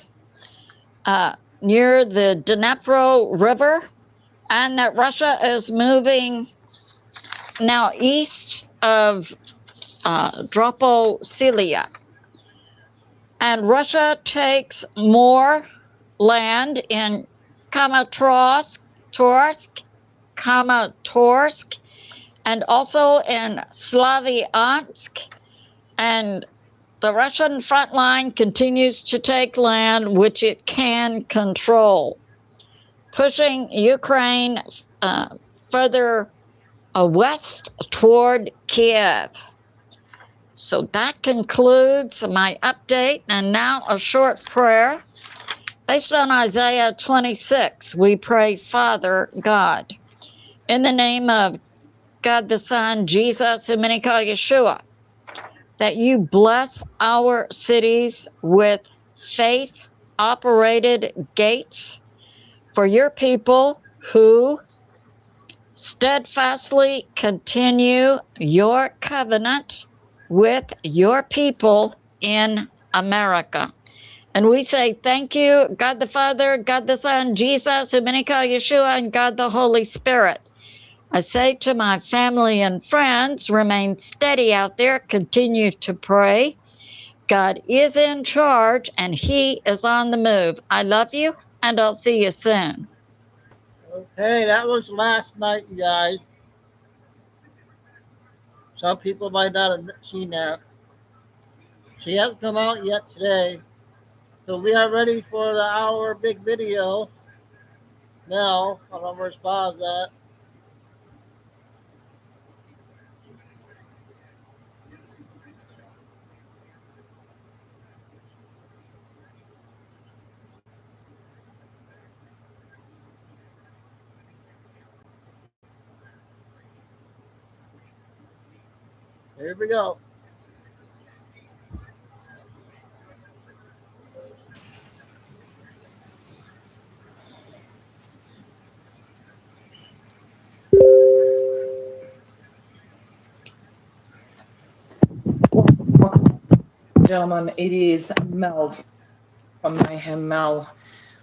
near the Dnipro River, and that Russia is moving now east of Droposilia. And Russia takes more land in Kramatorsk, and also in Slavyansk. And the Russian front line continues to take land which it can control, pushing Ukraine further west toward Kiev. So that concludes my update. And now a short prayer. Based on Isaiah 26, we pray, Father God, in the name of God the Son, Jesus, whom many call Yeshua, that you bless our cities with faith-operated gates for your people who steadfastly continue your covenant with your people in America. And we say thank you, God the Father, God the Son, Jesus, whom many call Yeshua, and God the Holy Spirit. I say to my family and friends, remain steady out there, continue to pray, God is in charge and he is on the move. I love you and I'll see you soon. Okay, that was last night, you guys. Some people might not have seen that. She hasn't come out yet today. So we are ready for the hour big video. Now, I don't know where Spa's at. Here we go. Gentlemen, it is Mel from Mayhem Mel.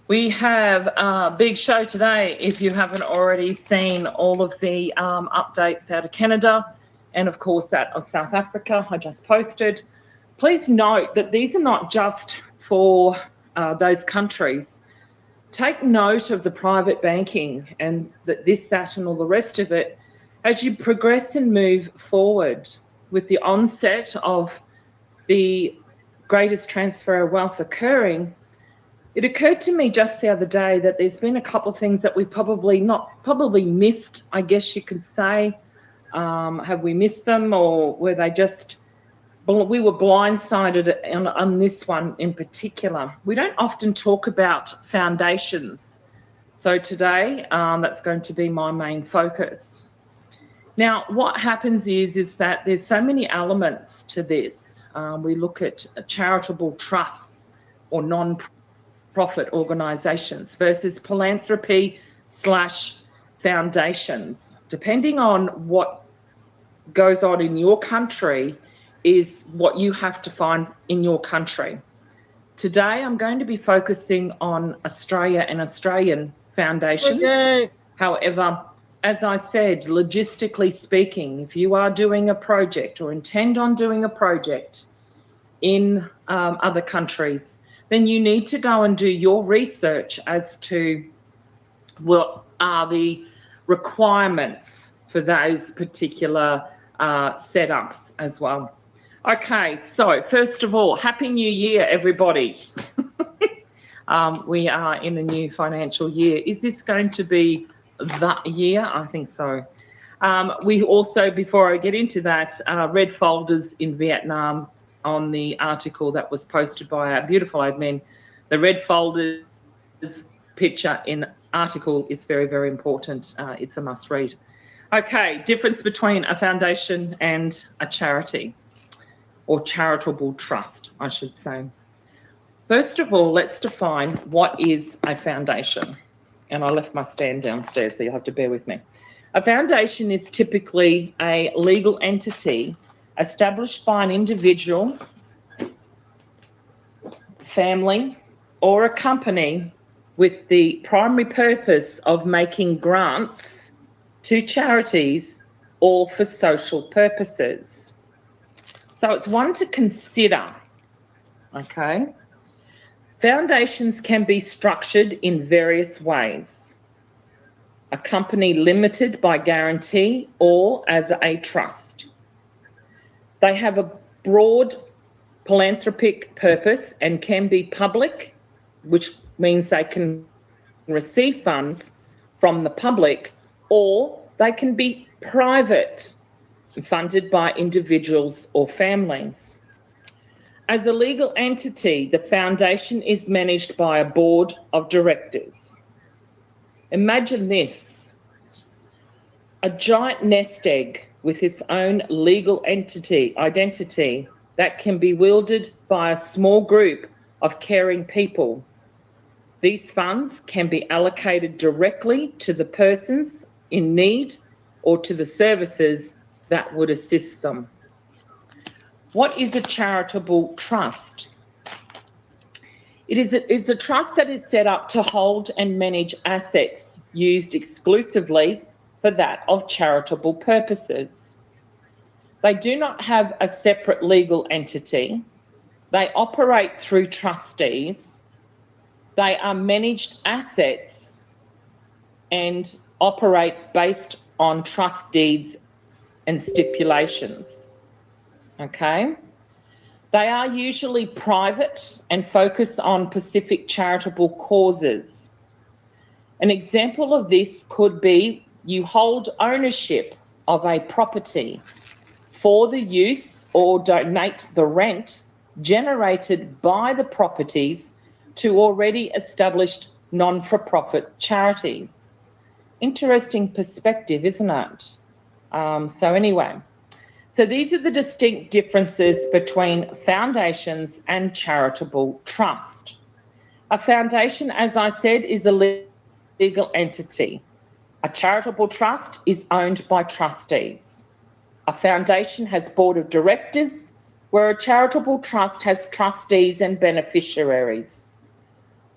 We have a big show today. If you haven't already seen all of the updates out of Canada and of course that of South Africa I just posted, please note that these are not just for those countries. Take note of the private banking and this, that and all the rest of it as you progress and move forward with the onset of the greatest transfer of wealth occurring. It occurred to me just the other day that there's been a couple of things that we probably missed, I guess you could say. Have we missed them, or were they just, we were blindsided on this one in particular? We don't often talk about foundations. So today, that's going to be my main focus. Now, what happens is that there's so many elements to this. We look at charitable trusts or non-profit organisations versus philanthropy/foundations. Depending on what goes on in your country is what you have to find in your country. Today, I'm going to be focusing on Australia and Australian foundations. Okay. However, as I said, logistically speaking, if you are doing a project or intend on doing a project in other countries, then you need to go and do your research as to what are the requirements for those particular setups as well. Okay, so first of all, Happy New Year, everybody. We are in a new financial year. Is this going to be the year? I think so. We also, before I get into that, red folders in Vietnam on the article that was posted by our beautiful admin. The red folders picture in article is very, very important. It's a must read. Okay, difference between a foundation and a charity, or charitable trust, I should say. First of all, let's define what is a foundation. And I left my stand downstairs, so you'll have to bear with me. A foundation is typically a legal entity established by an individual, family, or a company with the primary purpose of making grants to charities or for social purposes. So it's one to consider, okay? Foundations can be structured in various ways. A company limited by guarantee or as a trust. They have a broad philanthropic purpose and can be public, which means they can receive funds from the public, or they can be private, funded by individuals or families. As a legal entity, the foundation is managed by a board of directors. Imagine this, a giant nest egg with its own legal identity that can be wielded by a small group of caring people. These funds can be allocated directly to the persons in need or to the services that would assist them. What is a charitable trust? It's a trust that is set up to hold and manage assets used exclusively for that of charitable purposes. They do not have a separate legal entity. They operate through trustees. They are managed assets and operate based on trust deeds and stipulations. Okay? They are usually private and focus on specific charitable causes. An example of this could be you hold ownership of a property for the use or donate the rent generated by the properties to already established non-for-profit charities. Interesting perspective, isn't it? So these are the distinct differences between foundations and charitable trust. A foundation, as I said, is a legal entity. A charitable trust is owned by trustees. A foundation has board of directors, where a charitable trust has trustees and beneficiaries.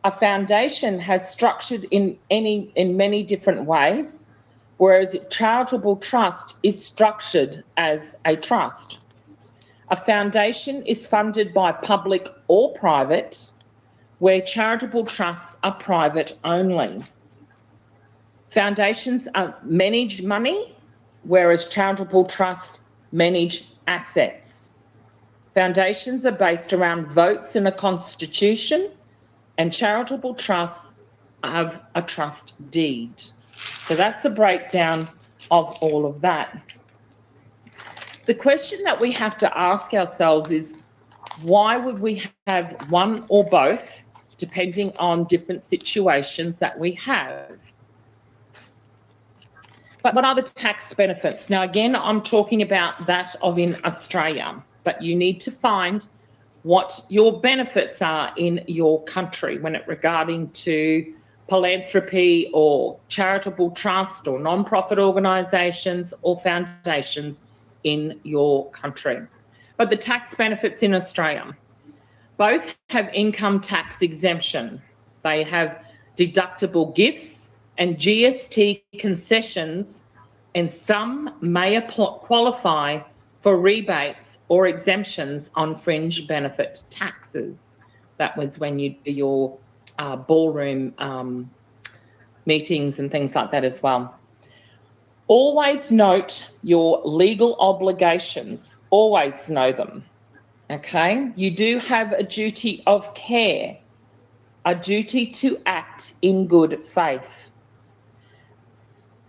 A foundation has structured in many different ways, whereas a charitable trust is structured as a trust. A foundation is funded by public or private, where charitable trusts are private only. Foundations manage money, whereas charitable trusts manage assets. Foundations are based around votes in a constitution, and charitable trusts have a trust deed. So that's a breakdown of all of that. The question that we have to ask ourselves is, why would we have one or both, depending on different situations that we have? But what are the tax benefits? Now, again, I'm talking about that of in Australia, but you need to find what your benefits are in your country when it regarding to philanthropy or charitable trust or non-profit organisations or foundations in your country. But the tax benefits in Australia, both have income tax exemption. They have deductible gifts and GST concessions, and some may qualify for rebates or exemptions on fringe benefit taxes. That was when you do your ballroom meetings and things like that as well. Always note your legal obligations. Always know them, okay? You do have a duty of care, a duty to act in good faith,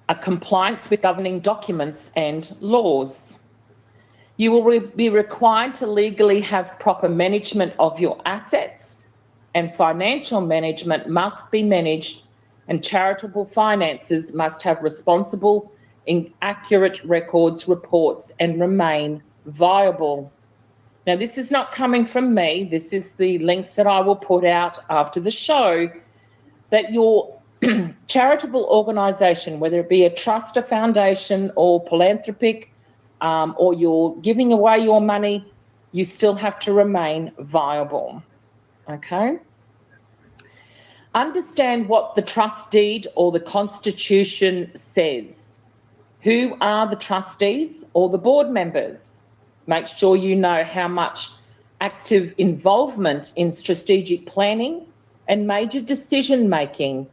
a compliance with governing documents and laws. You will be required to legally have proper management of your assets, and financial management must be managed, and charitable finances must have responsible and accurate records, reports, and remain viable. Now, this is not coming from me. This is the links that I will put out after the show, that your charitable organisation, whether it be a trust, a foundation, or philanthropic, or you're giving away your money, you still have to remain viable, okay? Understand what the trust deed or the constitution says. Who are the trustees or the board members? Make sure you know how much active involvement in strategic planning and major decision making,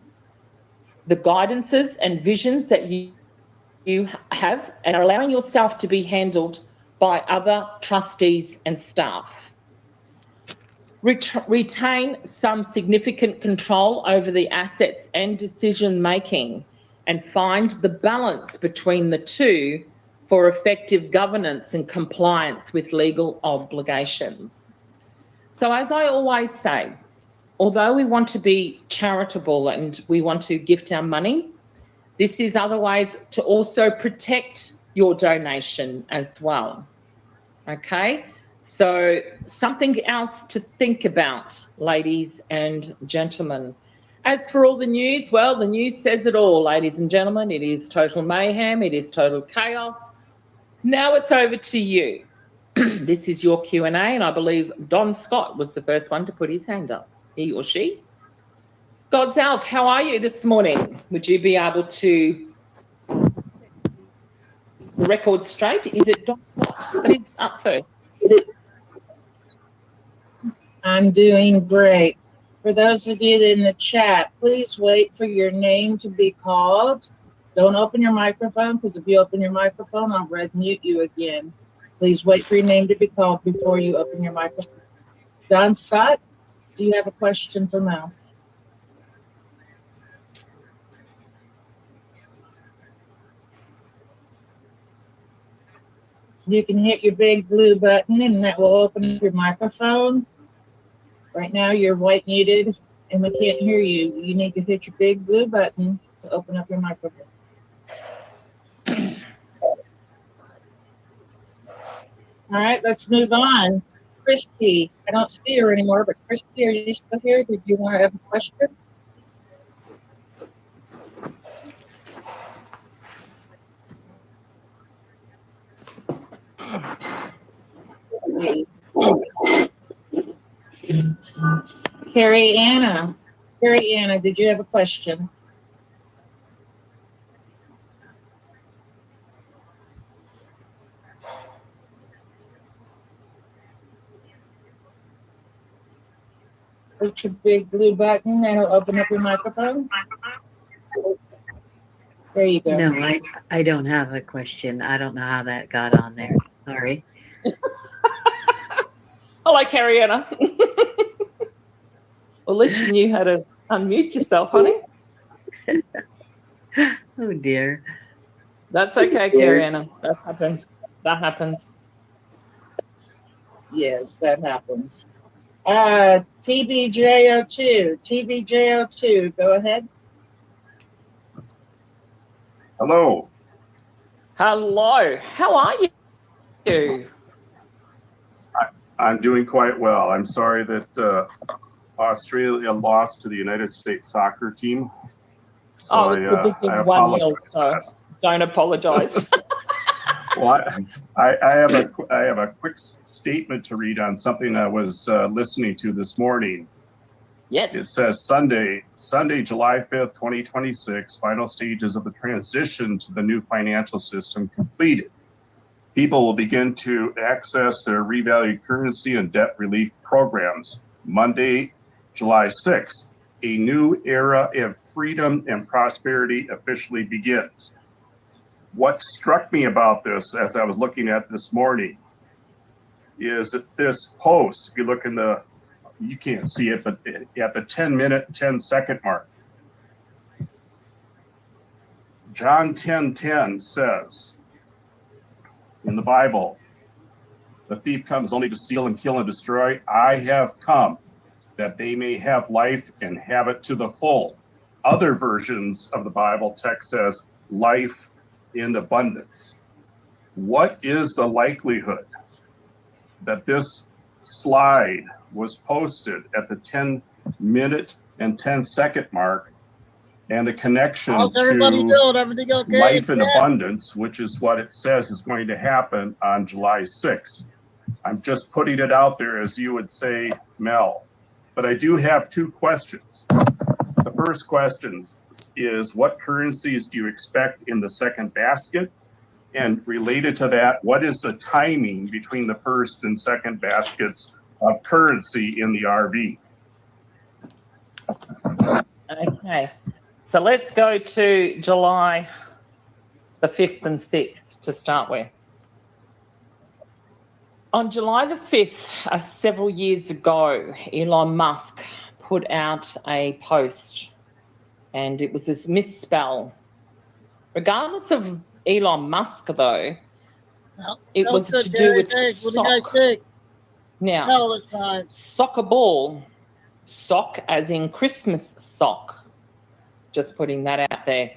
the guidances and visions that you have, and are allowing yourself to be handled by other trustees and staff. Retain some significant control over the assets and decision making, and find the balance between the two for effective governance and compliance with legal obligations. So, as I always say, although we want to be charitable and we want to gift our money, this is other ways to also protect your donation as well, okay? So something else to think about, ladies and gentlemen. As for all the news, well, the news says it all, ladies and gentlemen. It is total mayhem. It is total chaos. Now it's over to you. This is your Q&A, and I believe Don Scott was the first one to put his hand up, he or she. God's Elf, how are you this morning? Would you be able to record straight? Is it Don Scott that is up first? I'm doing great. For those of you in the chat, please wait for your name to be called. Don't open your microphone, because if you open your microphone, I'll red mute you again. Please wait for your name to be called before you open your microphone. Don Scott, do you have a question for Mel? You can hit your big blue button and that will open up your microphone. Right now you're white muted and we can't hear you. You need to hit your big blue button to open up your microphone. All right, let's move on. Christy, I don't see her anymore, but Christy, are you still here? Did you want to have a question? Carrie Anna, did you have a question? Hit your big blue button, that'll open up your microphone. There you go. No, I don't have a question. I don't know how that got on there. Sorry. Hello, Carrie Anna. Well, at least you knew how to unmute yourself, honey. Oh, dear. That's okay, Carrie Anna. That happens. That happens. Yes, that happens. TBJ02, go ahead. Hello. Hello. How are you? I'm doing quite well. I'm sorry that Australia lost to the United States soccer team. So it's predicted 1-0, so don't apologize. Well, I have a quick statement to read on something I was listening to this morning. Yes. It says Sunday, July 5th, 2026, final stages of the transition to the new financial system completed. People will begin to access their revalued currency and debt relief programs. Monday, July 6th, a new era of freedom and prosperity officially begins. What struck me about this as I was looking at this morning is that this post, if you look in the, you can't see it, but at the 10-minute, 10-second mark, John 10:10 says in the Bible, the thief comes only to steal and kill and destroy. I have come that they may have life and have it to the full. Other versions of the Bible text says life in abundance. What is the likelihood that this slide was posted at the 10-minute and 10-second mark and the connection How's everybody doing? Everything okay? life in abundance, which is what it says is going to happen on July 6th? I'm just putting it out there, as you would say, Mel. But I do have two questions. The first question is, what currencies do you expect in the second basket? And related to that, what is the timing between the first and second baskets of currency in the RV? Okay. So let's go to July the 5th and 6th to start with. On July the 5th, several years ago, Elon Musk put out a post, and it was this misspell. Regardless of Elon Musk, though, it was to do with what do you guys think? Now, No, it's time. soccer ball, sock as in Christmas sock. Just putting that out there.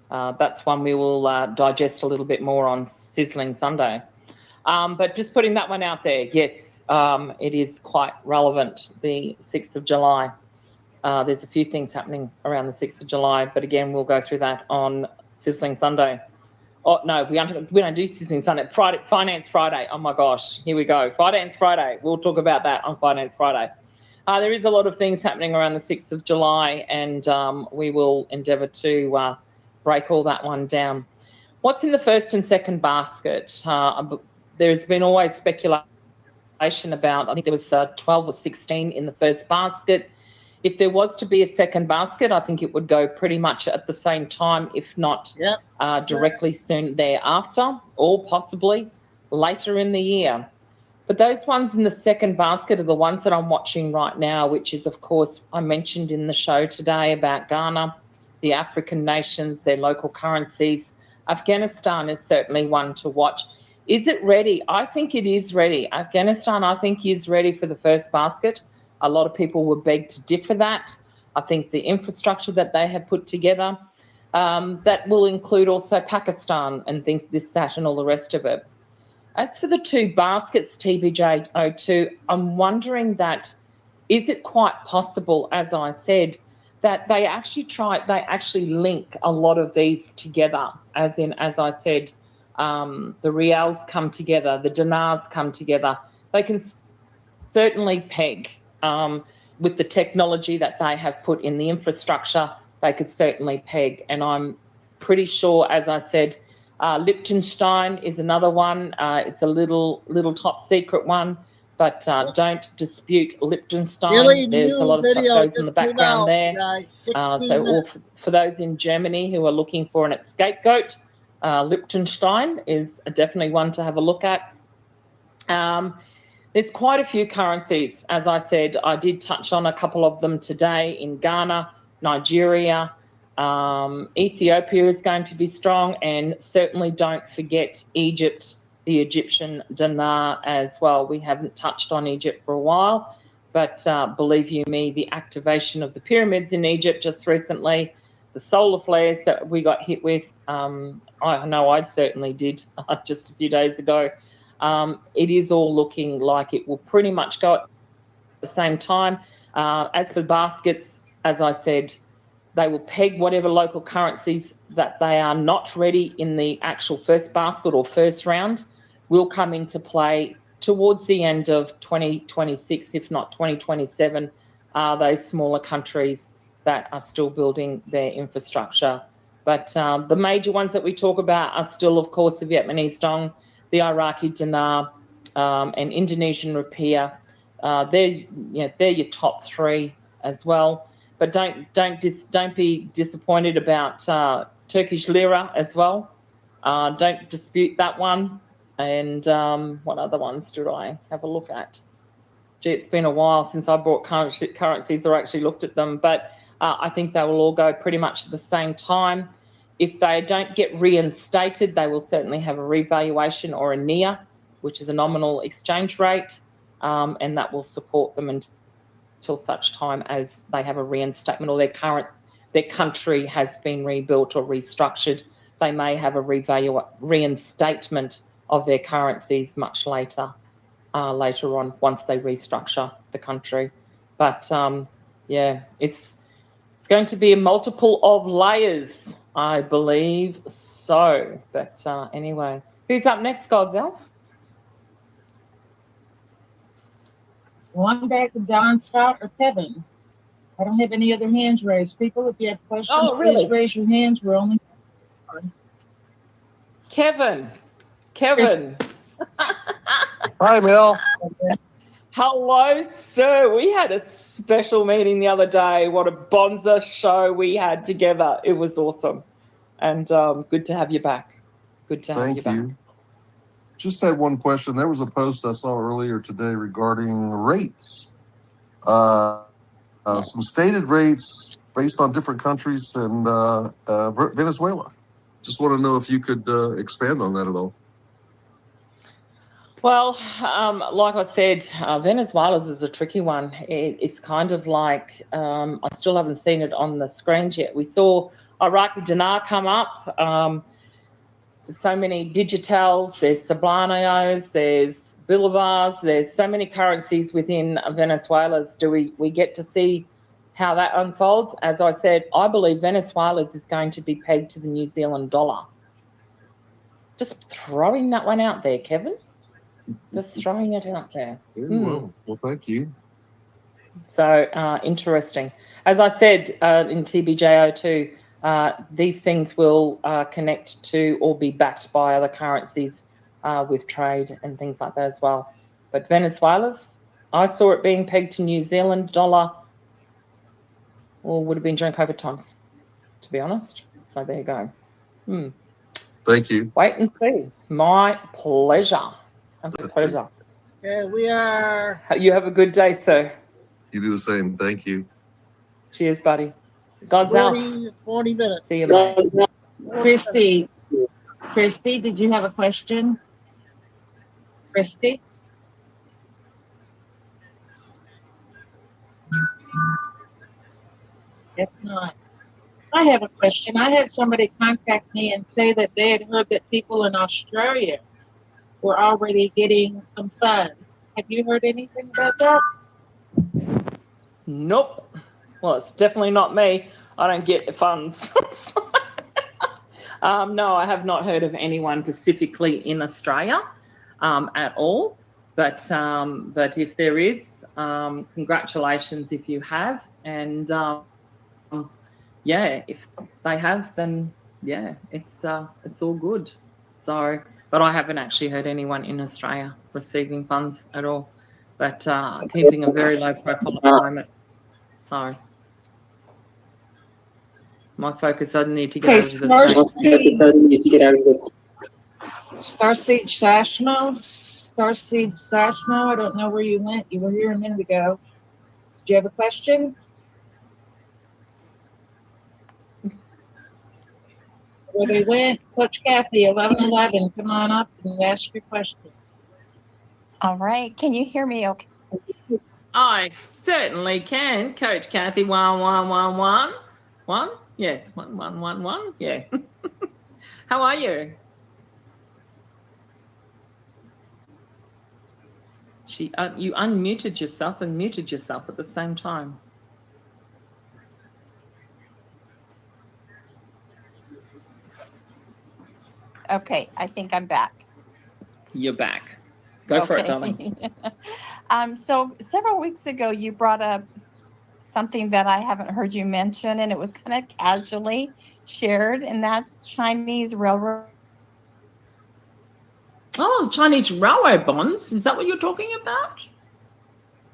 That's one we will digest a little bit more on Sizzling Sunday. But just putting that one out there, yes, it is quite relevant, the 6th of July. There's a few things happening around the 6th of July, but again, we'll go through that on Sizzling Sunday. Oh, no, we don't do Sizzling Sunday. Friday, Finance Friday. Oh, my gosh. Here we go. Finance Friday. We'll talk about that on Finance Friday. There is a lot of things happening around the 6th of July, and we will endeavour to break all that one down. What's in the first and second basket? There's been always speculation about, I think there was 12 or 16 in the first basket. If there was to be a second basket, I think it would go pretty much at the same time, if not directly soon thereafter, or possibly later in the year. But those ones in the second basket are the ones that I'm watching right now, which is, of course, I mentioned in the show today about Ghana, the African nations, their local currencies. Afghanistan is certainly one to watch. Is it ready? I think it is ready. Afghanistan, I think, is ready for the first basket. A lot of people will beg to differ that. I think the infrastructure that they have put together, that will include also Pakistan and things, this, that, and all the rest of it. As for the two baskets, TBJ02, I'm wondering that, is it quite possible, as I said, that they actually link a lot of these together, as in, as I said, the reals come together, the dinars come together. They can certainly peg with the technology that they have put in the infrastructure, they could certainly peg. And I'm pretty sure, as I said, Liechtenstein is another one. It's a little top secret one, but don't dispute Liechtenstein. Billy, There's a new lot of stuff video goes in just the came background out, there. guys. 16 So minutes. for those in Germany who are looking for an scapegoat, Liechtenstein is definitely one to have a look at. There's quite a few currencies. As I said, I did touch on a couple of them today in Ghana, Nigeria, Ethiopia is going to be strong, and certainly don't forget Egypt, the Egyptian dinar as well. We haven't touched on Egypt for a while, but believe you me, the activation of the pyramids in Egypt just recently, the solar flares that we got hit with, I know I certainly did just a few days ago. It is all looking like it will pretty much go at the same time. As for baskets, as I said, they will peg whatever local currencies that they are not ready in the actual first basket or first round will come into play towards the end of 2026, if not 2027, those smaller countries that are still building their infrastructure. But the major ones that we talk about are still, of course, the Vietnamese dong, the Iraqi dinar, and Indonesian rupiah. They're your top three as well. But don't be disappointed about Turkish lira as well. Don't dispute that one. And what other ones did I have a look at? Gee, it's been a while since I bought currencies or actually looked at them, but I think they will all go pretty much at the same time. If they don't get reinstated, they will certainly have a revaluation or a NIA, which is a nominal exchange rate, and that will support them until such time as they have a reinstatement or their country has been rebuilt or restructured. They may have a reinstatement of their currencies much later on once they restructure the country. But yeah, it's going to be a multiple of layers, I believe so. But anyway, who's up next, God's Elf? One back to Don, Scott, or Kevin. I don't have any other hands raised. People, if you have questions, please raise your hands. We're only Kevin. Hi, Mel. Hello, sir. We had a special meeting the other day. What a bonza show we had together. It was awesome. And good to have you back. Good to have you back. Just had one question. There was a post I saw earlier today regarding rates. Some stated rates based on different countries and Venezuela. Just want to know if you could expand on that at all. Well, like I said, Venezuela's is a tricky one. It's kind of like, I still haven't seen it on the screens yet. We saw Iraqi dinar come up. So many digitals, there's Soblanos, there's Bolivars, there's so many currencies within Venezuela's. Do we get to see how that unfolds? As I said, I believe Venezuela's is going to be pegged to the New Zealand dollar. Just throwing that one out there, Kevin. Just throwing it out there. Well, thank you. So interesting. As I said in TBJ02, these things will connect to or be backed by other currencies with trade and things like that as well. But Venezuela's, I saw it being pegged to New Zealand dollar, or would have been during COVID times, to be honest. So there you go. Thank you. Wait and see. My pleasure. Absolute pleasure. Yeah, we are. You have a good day, sir. You do the same. Thank you. Cheers, buddy. God's out. 40 minutes. See you, mate. Christy, did you have a question? Christy? Guess not. I have a question. I had somebody contact me and say that they had heard that people in Australia were already getting some funds. Have you heard anything about that? Nope. Well, it's definitely not me. I don't get funds. No, I have not heard of anyone specifically in Australia at all. But if there is, congratulations if you have. And yeah, if they have, then yeah, it's all good. So, but I haven't actually heard anyone in Australia receiving funds at all. But keeping a very low profile at the moment. So my focus, I need to get over the Starseed Sashmo, I don't know where you went. You were here a minute ago. Did you have a question? Where they went? Coach Kathy, 1111, come on up and ask your question. All right. Can you hear me okay? I certainly can, Coach Kathy. 1111. Yes, 1111. Yeah. How are you? You unmuted yourself and muted yourself at the same time. Okay, I think I'm back. You're back. Go for it, darling. So several weeks ago, you brought up something that I haven't heard you mention, and it was kind of casually shared, and that's Chinese railroad. Oh, Chinese railway bonds. Is that what you're talking about?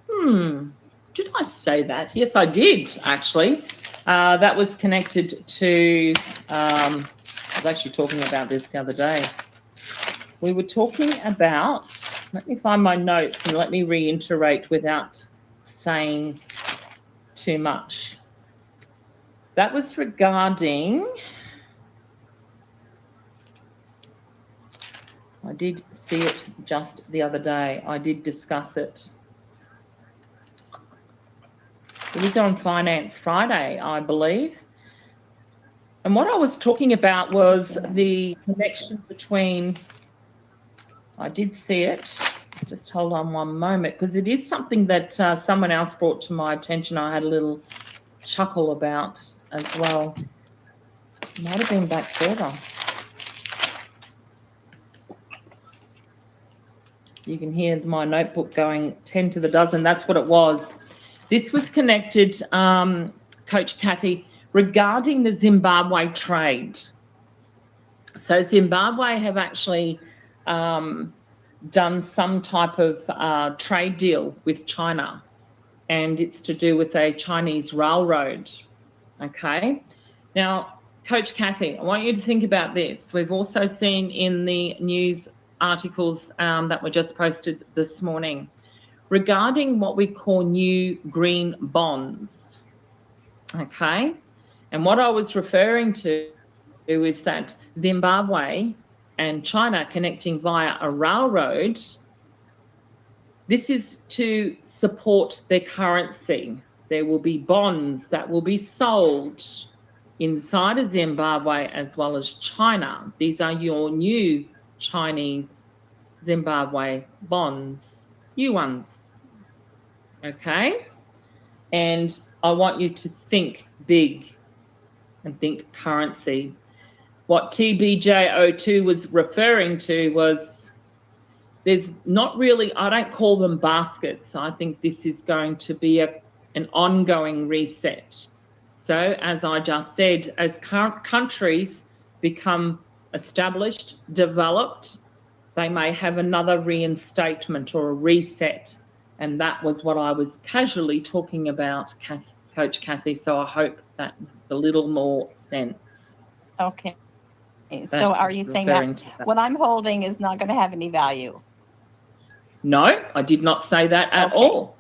Did I say that? Yes, I did, actually. That was connected to, I was actually talking about this the other day. We were talking about, let me find my notes and let me reiterate without saying too much. That was regarding, I did see it just the other day. I did discuss it. It was on Finance Friday, I believe. And what I was talking about was the connection between, I did see it. Just hold on one moment, because it is something that someone else brought to my attention. I had a little chuckle about as well. It might have been back further. You can hear my notebook going 10 to the dozen. That's what it was. This was connected, Coach Kathy, regarding the Zimbabwe trade. So Zimbabwe have actually done some type of trade deal with China, and it's to do with a Chinese railroad. Okay. Now, Coach Kathy, I want you to think about this. We've also seen in the news articles that were just posted this morning regarding what we call new green bonds. Okay. And what I was referring to is that Zimbabwe and China connecting via a railroad, this is to support their currency. There will be bonds that will be sold inside of Zimbabwe as well as China. These are your new Chinese Zimbabwe bonds, new ones. Okay? And I want you to think big and think currency. What TBJ02 was referring to was there's not really, I don't call them baskets. I think this is going to be an ongoing reset. So as I just said, as countries become established, developed, they may have another reinstatement or a reset. And that was what I was casually talking about, Coach Kathy. So I hope that makes a little more sense. Okay. So are you saying that what I'm holding is not going to have any value? No, I did not say that at all.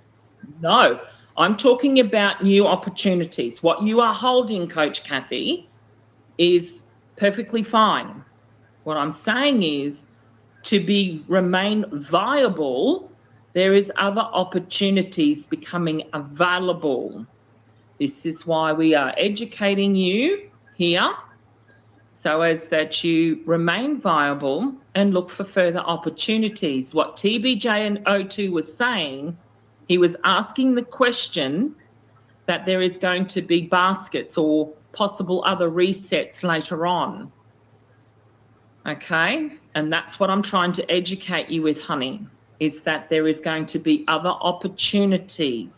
No, I'm talking about new opportunities. What you are holding, Coach Kathy, is perfectly fine. What I'm saying is to remain viable, there is other opportunities becoming available. This is why we are educating you here, so as that you remain viable and look for further opportunities. What TBJ and O2 was saying, he was asking the question that there is going to be baskets or possible other resets later on. Okay, and that's what I'm trying to educate you with, honey, is that there is going to be other opportunities.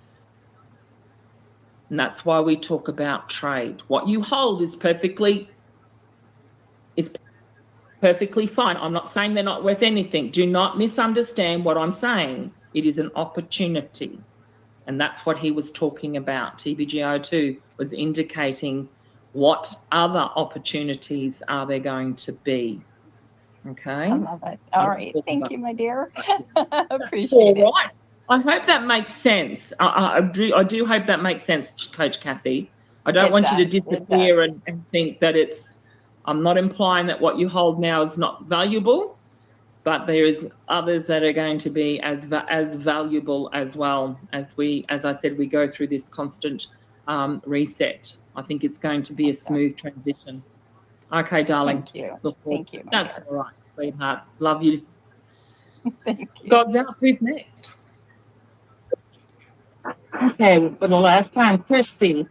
And that's why we talk about trade. What you hold is perfectly fine. I'm not saying they're not worth anything. Do not misunderstand what I'm saying. It is an opportunity. And that's what he was talking about. TBGO2 was indicating what other opportunities are there going to be. Okay. I love it. All right. Thank you, my dear. Appreciate All right. I hope that makes sense. I do hope that makes sense, Coach Kathy. I don't want you to disappear and think that I'm not implying that what you hold now is not valuable, but there is others that are going to be as valuable as well as I said, we go through this constant reset. I think it's going to be a smooth transition. Okay, darling. Thank you. Thank you. That's all right, sweetheart. Love you. Thank you. God's out. Who's next? Okay, for the last time, Christy,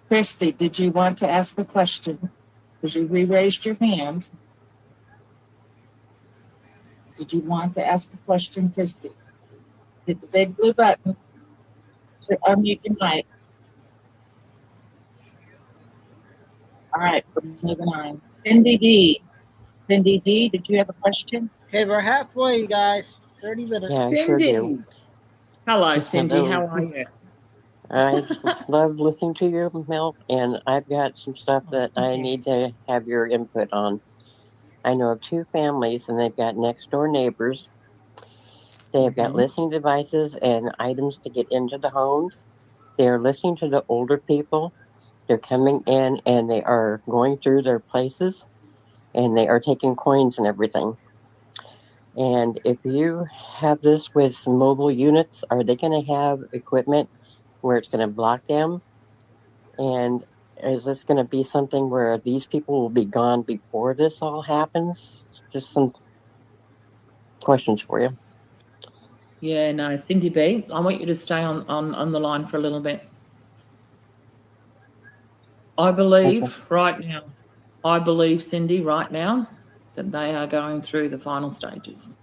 did you want to ask a question? Because you re-raised your hand. Did you want to ask a question, Christy? Hit the big blue button to unmute your mic. All right, we're moving on. Cindy D, did you have a question? Okay, we're halfway, you guys. 30 minutes. Yeah, I sure do. Hello, Cindy. Hello. How are you? I love listening to your milk, and I've got some stuff that I need to have your input on. I know of two families, and they've got next door neighbors. They've got listening devices and items to get into the homes. They're listening to the older people. They're coming in and they are going through their places, and they are taking coins and everything. And if you have this with mobile units, are they going to have equipment where it's going to block them? And is this going to be something where these people will be gone before this all happens? Just some questions for you. Yeah, no, Cindy B, I want you to stay on the line for a little bit. I believe Cindy, right now, that they are going through the final stages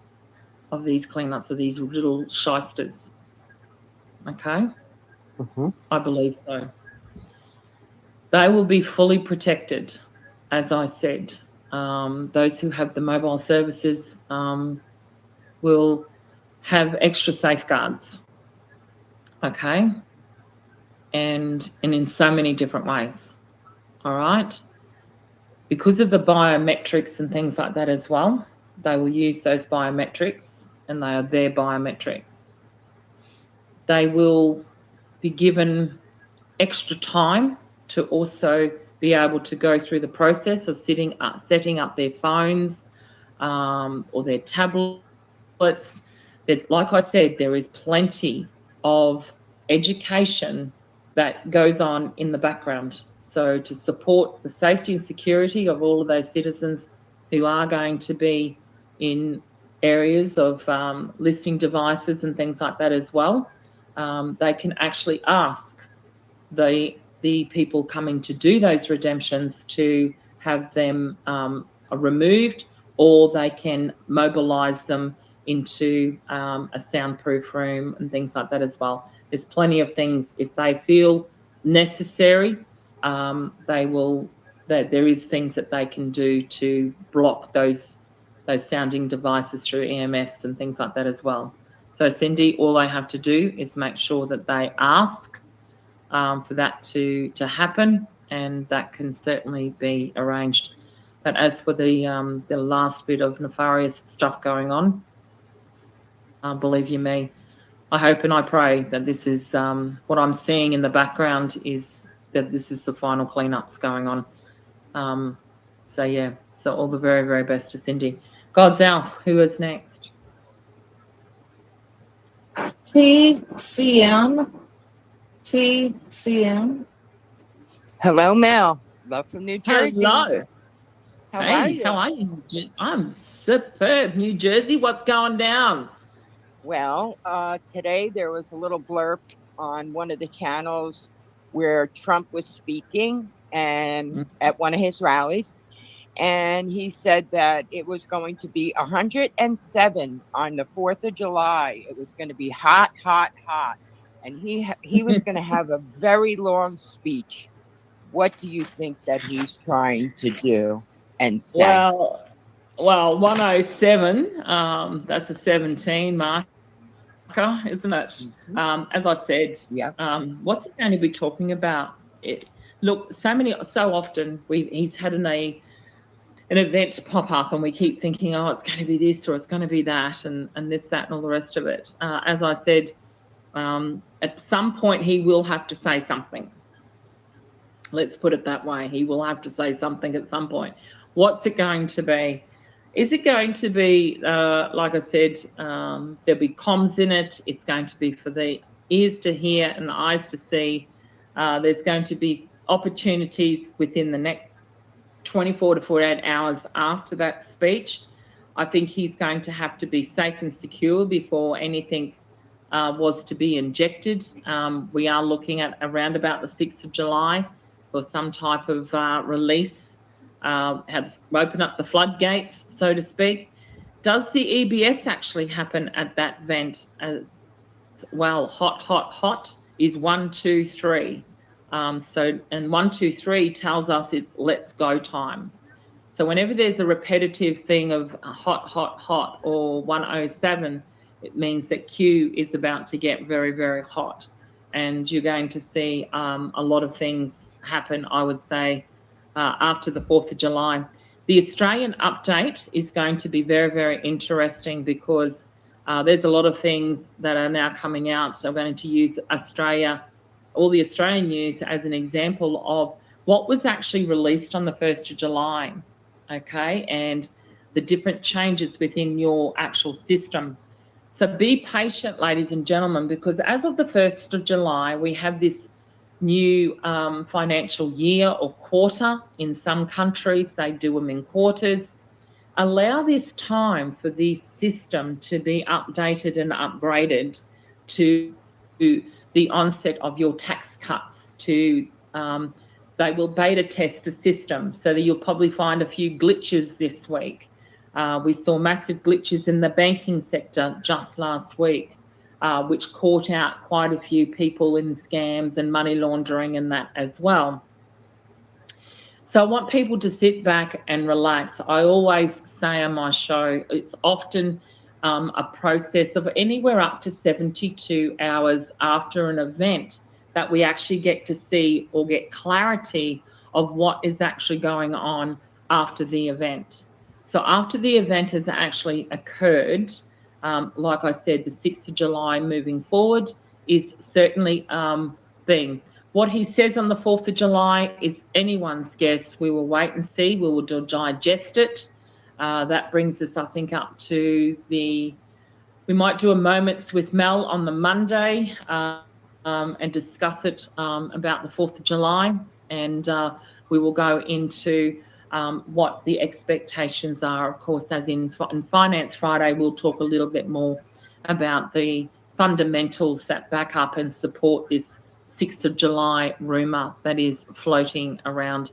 of these cleanups of these little shysters. Okay? I believe so. They will be fully protected, as I said. Those who have the mobile services will have extra safeguards. Okay? And in so many different ways. All right? Because of the biometrics and things like that as well, they will use those biometrics, and they are their biometrics. They will be given extra time to also be able to go through the process of setting up their phones or their tablets. There's, like I said, there is plenty of education that goes on in the background. So to support the safety and security of all of those citizens who are going to be in areas of listening devices and things like that as well, they can actually ask the people coming to do those redemptions to have them removed, or they can mobilise them into a soundproof room and things like that as well. There's plenty of things, if they feel necessary, there is things that they can do to block those those sounding devices through EMFs and things like that as well. So Cindy, all I have to do is make sure that they ask for that to happen, and that can certainly be arranged. But as for the last bit of nefarious stuff going on, believe you me, I hope and I pray that this is what I'm seeing in the background is that this is the final cleanups going on. So yeah, so all the very, very best to Cindy. God's Alf, who is next? TCM. TCM. Hello, Mel. Love from New Jersey. Hello. How are Hey, you? how are you? I'm superb. New Jersey, what's going down? Well, today there was a little blurb on one of the channels where Trump was speaking and at one of his rallies. And he said that it was going to be 107 on the 4th of July. It was going to be hot, hot, hot. And he was going to have a very long speech. What do you think that he's trying to do and say? Well, 107, that's a 17 marker, isn't it? As I said, what's he going to be talking about? Look, so often he's had an event pop up and we keep thinking, oh, it's going to be this or it's going to be that and this, that, and all the rest of it. As I said, at some point he will have to say something. Let's put it that way. He will have to say something at some point. What's it going to be? Is it going to be, like I said, there'll be comms in it. It's going to be for the ears to hear and the eyes to see. There's going to be opportunities within the next 24 to 48 hours after that speech. I think he's going to have to be safe and secure before anything was to be injected. We are looking at around about the 6th of July for some type of release, have opened up the floodgates, so to speak. Does the EBS actually happen at that event as well? Hot, hot, hot is 1, 2, 3. And 1, 2, 3 tells us it's let's go time. So whenever there's a repetitive thing of hot, hot, hot or 107, it means that Q is about to get very, very hot. And you're going to see a lot of things happen, I would say, after the 4th of July. The Australian update is going to be very, very interesting because there's a lot of things that are now coming out. So I'm going to use Australia, all the Australian news as an example of what was actually released on the 1st of July, okay, and the different changes within your actual system. So be patient, ladies and gentlemen, because as of the 1st of July, we have this new financial year or quarter. In some countries, they do them in quarters. Allow this time for the system to be updated and upgraded to the onset of your tax cuts. They will beta test the system so that you'll probably find a few glitches this week. We saw massive glitches in the banking sector just last week, which caught out quite a few people in scams and money laundering and that as well. So I want people to sit back and relax. I always say on my show, it's often a process of anywhere up to 72 hours after an event that we actually get to see or get clarity of what is actually going on after the event. So after the event has actually occurred, like I said, the 6th of July moving forward is certainly thing. What he says on the 4th of July is anyone's guess. We will wait and see. We will digest it. That brings us, I think, up to we might do a Moments with Mel on the Monday and discuss it about the 4th of July. And we will go into what the expectations are. Of course, as in Finance Friday, we'll talk a little bit more about the fundamentals that back up and support this 6th of July rumour that is floating around.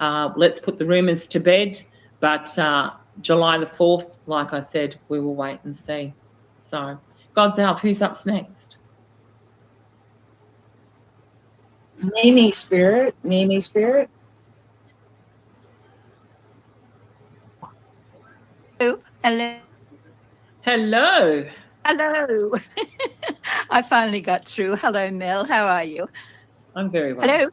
Let's put the rumours to bed, but July the 4th, like I said, we will wait and see. So, God's Alf, who's up next? Mimi Spirit. Mimi Spirit. Oop. Hello. Hello. Hello. I finally got through. Hello, Mel. How are you? I'm very well. Hello.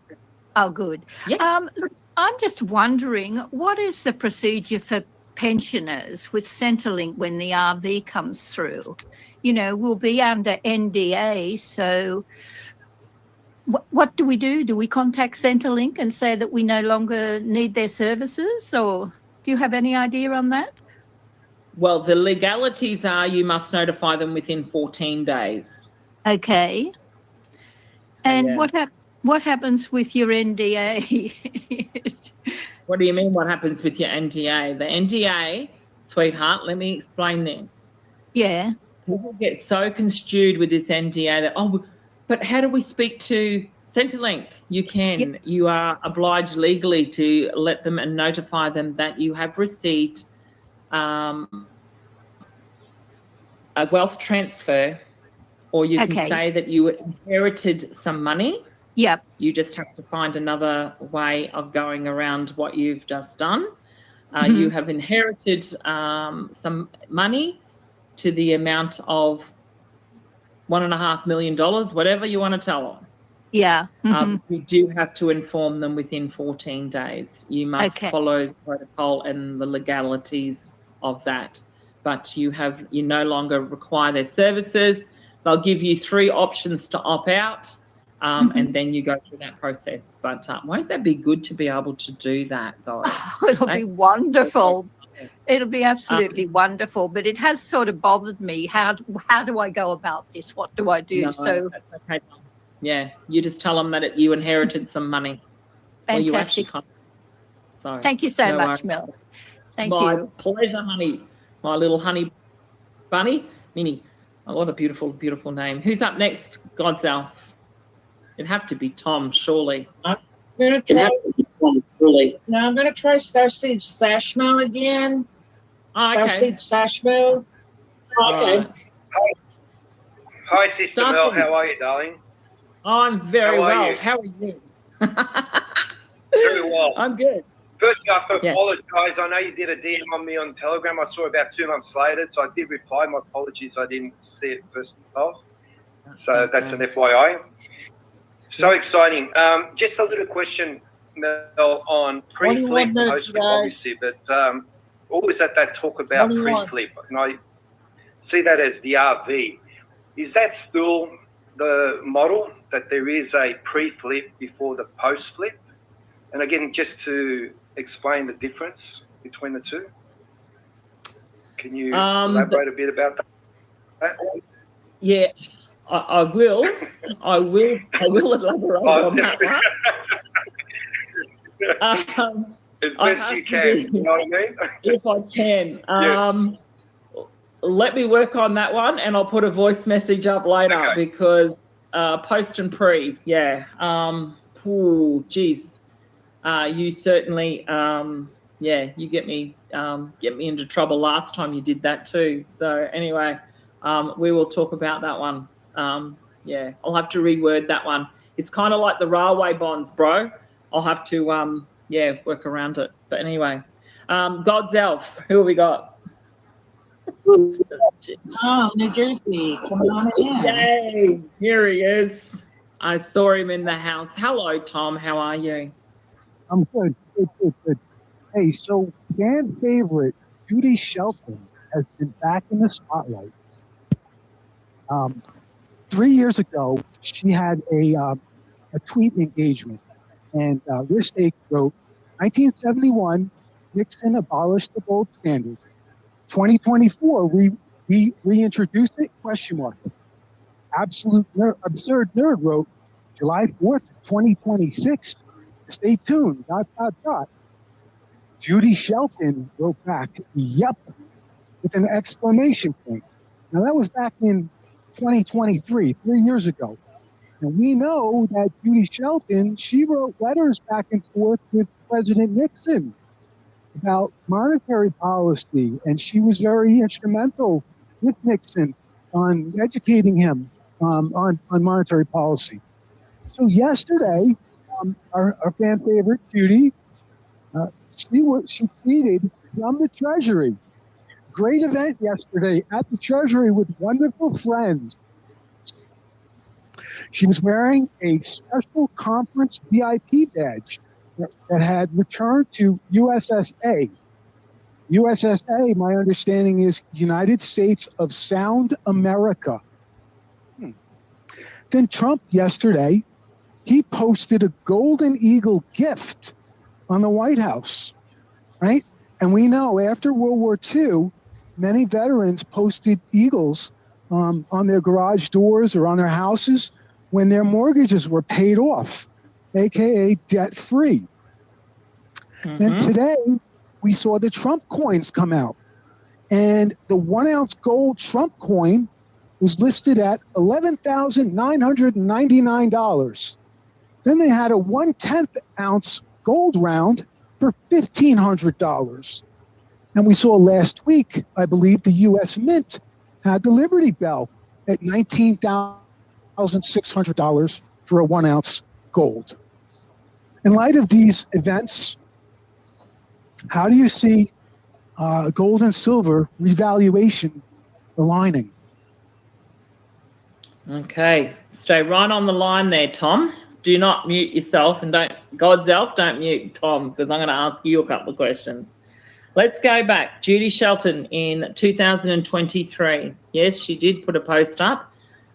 Oh, good. Yeah. Look, I'm just wondering, what is the procedure for pensioners with Centrelink when the RV comes through? You know, we'll be under NDA, so what do we do? Do we contact Centrelink and say that we no longer need their services, or do you have any idea on that? Well, the legalities are you must notify them within 14 days. Okay. And yeah. what happens with your NDA? What do you mean what happens with your NDA? The NDA, sweetheart, let me explain this. Yeah. People get so construed with this NDA that, oh, but how do we speak to Centrelink? You can. Yep. You are obliged legally to let them and notify them that you have received a wealth transfer, or you can say that you inherited some money. Yep. You just have to find another way of going around what you've just done. You have inherited some money to the amount of $1.5 million, whatever you want to tell them. Yeah. You do have to inform them within 14 days. You must follow the protocol and the legalities of that. But you no longer require their services. They'll give you 3 options to opt out, and then you go through that process. But won't that be good to be able to do that, guys? It'll be wonderful. It'll be absolutely wonderful. But it has sort of bothered me. How do I go about this? What do I do? No, so that's okay. Yeah, you just tell them that you inherited some money. Fantastic. So thank you so much, Mel. Thank you. My pleasure, honey. My little honey bunny, Minnie. Oh, what a beautiful, beautiful name. Who's up next, God's Elf? It'd have to be Tom, surely. I'm gonna try. No, I'm gonna try Starseed Sashmo again. Oh, okay. Starseed Sashmo. Okay. Hi, Sister Mel. How are you, darling? Oh, I'm very well. You? How are you? Very well. I'm good. Firstly, I have to apologise. I know you did a DM on me on Telegram. I saw it about 2 months later, so I did reply. My apologies. I didn't see it first off. So that's an FYI. So exciting. Just a little question, Mel, on pre-flip, post-flip, obviously, but always at that talk about pre-flip, and I see that as the RV. Is that still the model, that there is a pre-flip before the post-flip? And again, just to explain the difference between the two, can you elaborate a bit about that? Yeah, I will. I will elaborate on that one. As best you can, you know what I mean? If I can. Yes. Let me work on that one, and I'll put a voice message up later because post and pre, geez. You certainly, you get me into trouble last time you did that too. So anyway, we will talk about that one. I'll have to reword that one. It's kind of like the railway bonds, bro. I'll have to, work around it. But anyway, God's Elf, who have we got? Oh, New Jersey, come on in. Yay, here he is. I saw him in the house. Hello, Tom. How are you? I'm good. Good. Hey, so fan favorite Judy Shelton has been back in the spotlight. 3 years ago, she had a tweet engagement, and Rish Ake wrote, 1971, Nixon abolished the gold standard. 2024, we reintroduced it, ? Absurd Nerd wrote, July 4th, 2026, stay tuned, ... Judy Shelton wrote back, yep, with an exclamation point. Now that was back in 2023, 3 years ago. And we know that Judy Shelton, she wrote letters back and forth with President Nixon about monetary policy, and she was very instrumental with Nixon on educating him on monetary policy. So yesterday, our fan favorite Judy, she tweeted from the Treasury, great event yesterday at the Treasury with wonderful friends. She was wearing a special conference VIP badge that had returned to USSA. USSA, my understanding, is United States of Sound America. Then Trump yesterday, he posted a Golden Eagle gift on the White House, right? And we know after World War II, many veterans posted eagles on their garage doors or on their houses when their mortgages were paid off, aka debt-free. And today, we saw the Trump coins come out. And the 1 ounce gold Trump coin was listed at $11,999. Then they had a 1/10 ounce gold round for $1,500. And we saw last week, I believe the U.S. Mint had the Liberty Bell at $19,600 for a 1 ounce gold. In light of these events, how do you see gold and silver revaluation aligning? Okay, stay right on the line there, Tom. Do not mute yourself, and God's elf, don't mute Tom, because I'm going to ask you a couple of questions. Let's go back. Judy Shelton in 2023. Yes, she did put a post up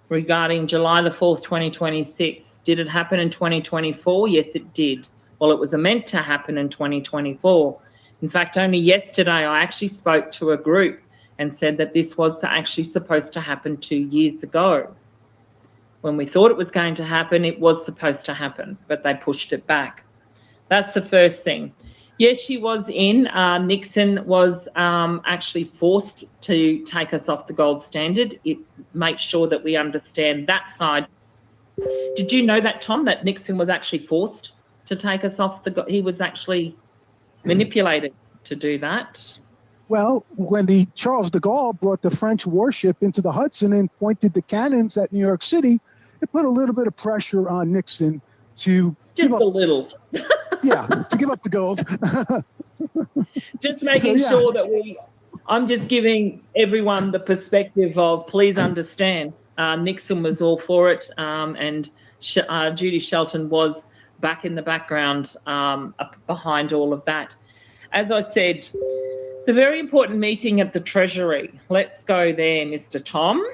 regarding July the 4th, 2026. Did it happen in 2024? Yes, it did. Well, it was meant to happen in 2024. In fact, only yesterday I actually spoke to a group and said that this was actually supposed to happen 2 years ago. When we thought it was going to happen, it was supposed to happen, but they pushed it back. That's the first thing. Yes, she was in. Nixon was actually forced to take us off the gold standard. It makes sure that we understand that side. Did you know that, Tom, that Nixon was actually forced to take us off the he was actually manipulated to do that? Well, when the Charles de Gaulle brought the French warship into the Hudson and pointed the cannons at New York City, it put a little bit of pressure on Nixon to just a little. Yeah, to give up the gold. Just making sure that I'm just giving everyone the perspective of, please understand, Nixon was all for it, and Judy Shelton was back in the background behind all of that. As I said, the very important meeting at the Treasury. Let's go there, Mr. Tom.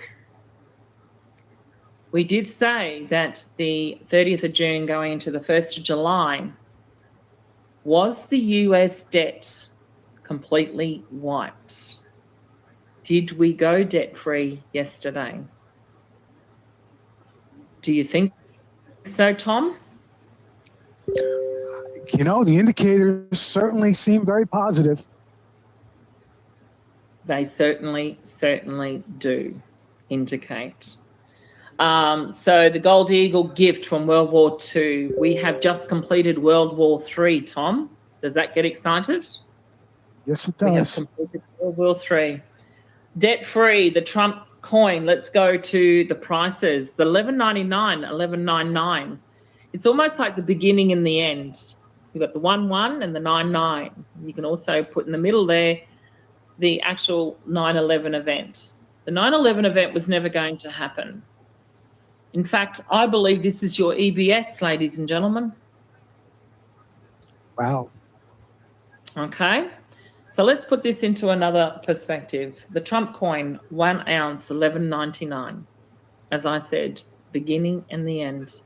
We did say that the 30th of June going into the 1st of July, was the US debt completely wiped? Did we go debt-free yesterday? Do you think so, Tom? You know, the indicators certainly seem very positive. They certainly do indicate. So the Gold Eagle gift from World War II. We have just completed World War III, Tom. Does that get excited? Yes, it does. We have completed World War III. Debt-free, the Trump coin. Let's go to the prices. The $11.99, $11.99. It's almost like the beginning and the end. You've got the 1.1 and the 9.9. You can also put in the middle there the actual 9/11 event. The 9/11 event was never going to happen. In fact, I believe this is your EBS, ladies and gentlemen. Wow. Okay. So let's put this into another perspective. The Trump coin, 1 ounce, $11.99. As I said, beginning and the end.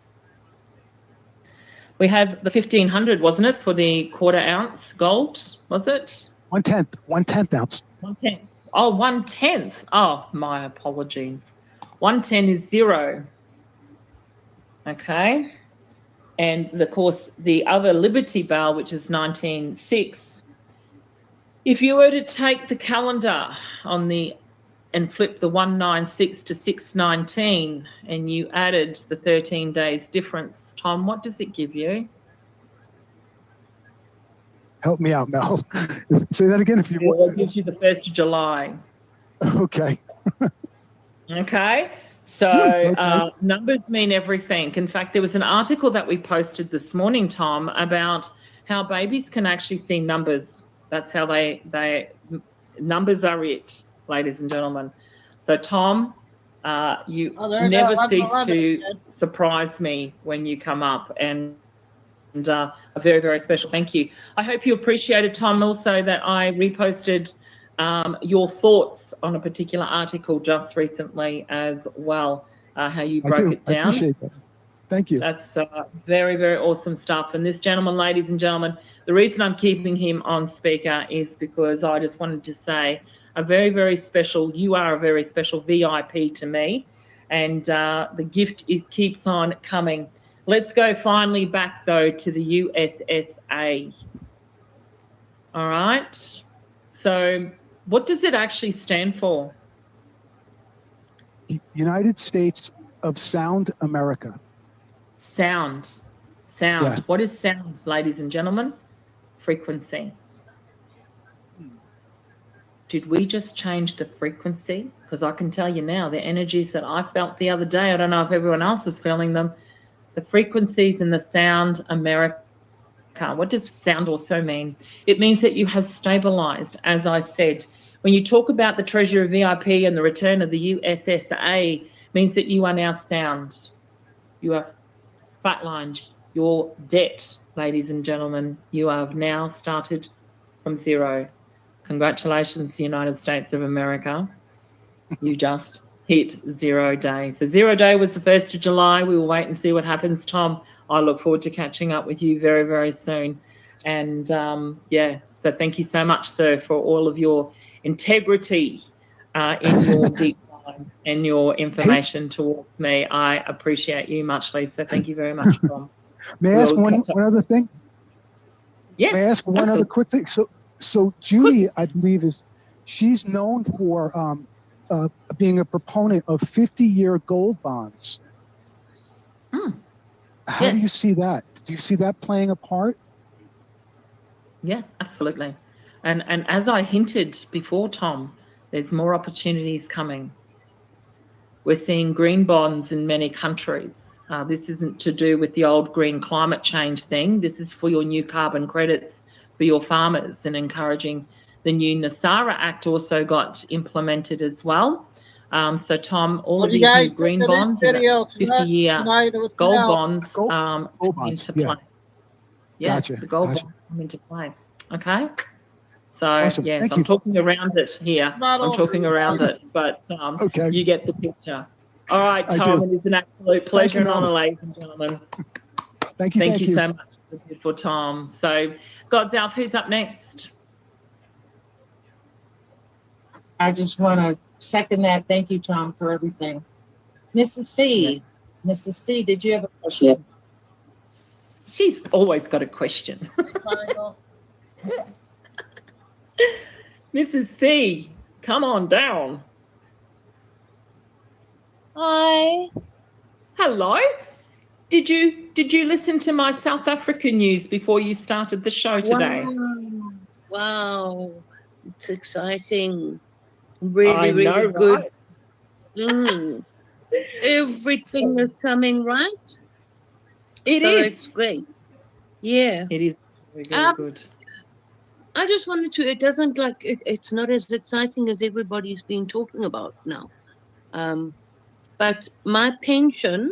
We have the 1500, wasn't it, for the 1/4 ounce gold, was it? 1/10 ounce. 1/10. Oh, 1/10. Oh, my apologies. 110 is 0. Okay. And of course, the other Liberty Bell, which is 19.6. If you were to take the calendar on the and flip the 196 to 619 and you added the 13 days difference, Tom, what does it give you? Help me out, Mel. Say that again if you want. Well, it gives you the 1st of July. Okay. Okay. So numbers mean everything. In fact, there was an article that we posted this morning, Tom, about how babies can actually see numbers. That's how they numbers are it, ladies and gentlemen. So, Tom, you there never you go. cease 11, to again. surprise me when you come up, and a very, very special thank you. I hope you appreciated, Tom, also that I reposted your thoughts on a particular article just recently as well, how you broke it down. I appreciate that. Thank you. That's very, very awesome stuff. And this gentleman, ladies and gentlemen, the reason I'm keeping him on speaker is because I just wanted to say a very, very special, you are a very special VIP to me. And the gift, it keeps on coming. Let's go finally back, though, to the USSA. All right. So what does it actually stand for? United States of Sound America. Sound. Sound. Yeah. What is sound, ladies and gentlemen? Frequency. Did we just change the frequency? Because I can tell you now, the energies that I felt the other day, I don't know if everyone else is feeling them, the frequencies in the Sound America. What does sound also mean? It means that you have stabilized, as I said. When you talk about the Treasury VIP and the return of the USSA, means that you are now sound. You are flatlined. Your debt, ladies and gentlemen, you have now started from zero. Congratulations, United States of America. You just hit 0 day. So 0 day was the 1st of July. We will wait and see what happens, Tom. I look forward to catching up with you very, very soon. And yeah, so thank you so much, sir, for all of your integrity in your deep dive and your information towards me. I appreciate you muchly. So thank you very much, Tom. May I ask one other thing? Yes. May I ask one other quick thing? So Judy, I believe, she's known for being a proponent of 50-year gold bonds. How do you see that? Do you see that playing a part? Yeah, absolutely. And as I hinted before, Tom, there's more opportunities coming. We're seeing green bonds in many countries. This isn't to do with the old green climate change thing. This is for your new carbon credits for your farmers, and encouraging the new NASARA Act also got implemented as well. So, Tom, all of these new green bonds, 50-year gold bonds come into play. Yeah, Gotcha. the gold bonds come into play. Okay. So, Awesome. yes, Thank I'm you. talking around it here. I'm talking around it, but you get the picture. All right, Tom, it is an absolute pleasure and honor, ladies and gentlemen. Thank you. Thank you so much for Tom. So, God's Elf, who's up next? I just want to second that. Thank you, Tom, for everything. Mrs. C. Yeah. Mrs. C, did you have a question? Yeah. She's always got a question. Mrs. C, come on down. Hi. Hello. Did you listen to my South African news before you started the show today? Wow. It's exciting. Really, really good. Right? Everything is coming right. It is. It's great. Yeah. It is very, very good. I just wanted to, it doesn't like, it's not as exciting as everybody's been talking about now. But my pension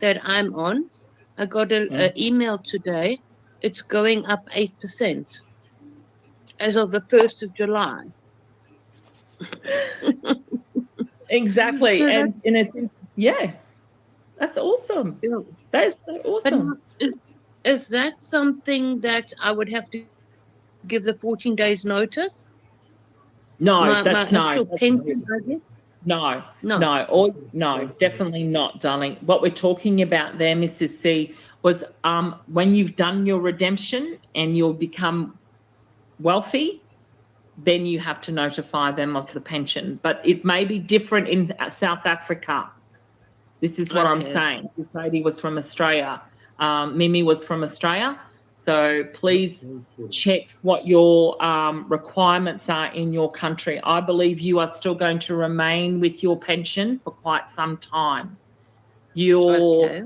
that I'm on, I got an email today. It's going up 8% as of the 1st of July. Exactly. So and it's, yeah, that's awesome. Yeah. That is so awesome. But is that something that I would have to give the 14 days notice? No, that's no. No, definitely not, darling. What we're talking about there, Mrs. C, was when you've done your redemption and you'll become wealthy, then you have to notify them of the pension. But it may be different in South Africa. This is what I'm saying. This lady was from Australia. Mimi was from Australia. So please check what your requirements are in your country. I believe you are still going to remain with your pension for quite some time. So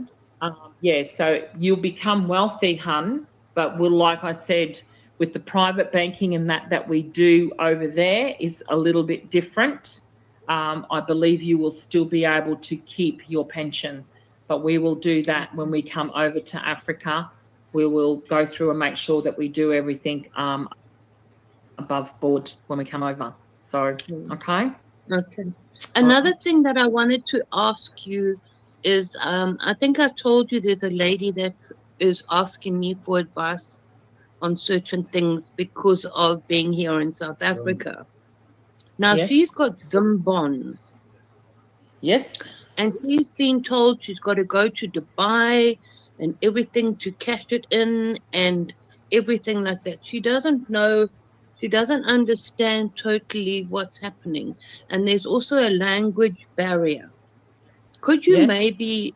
you'll become wealthy, hun, but like I said, with the private banking and that we do over there is a little bit different. I believe you will still be able to keep your pension, but we will do that when we come over to Africa. We will go through and make sure that we do everything above board when we come over. So, okay. Okay. Another thing that I wanted to ask you is, I think I told you there's a lady that is asking me for advice on certain things because of being here in South Africa. Now, Yes. she's got Zim bonds. Yes. And she's been told she's got to go to Dubai and everything to cash it in and everything like that. She doesn't know, she doesn't understand totally what's happening. And there's also a language barrier. Could you maybe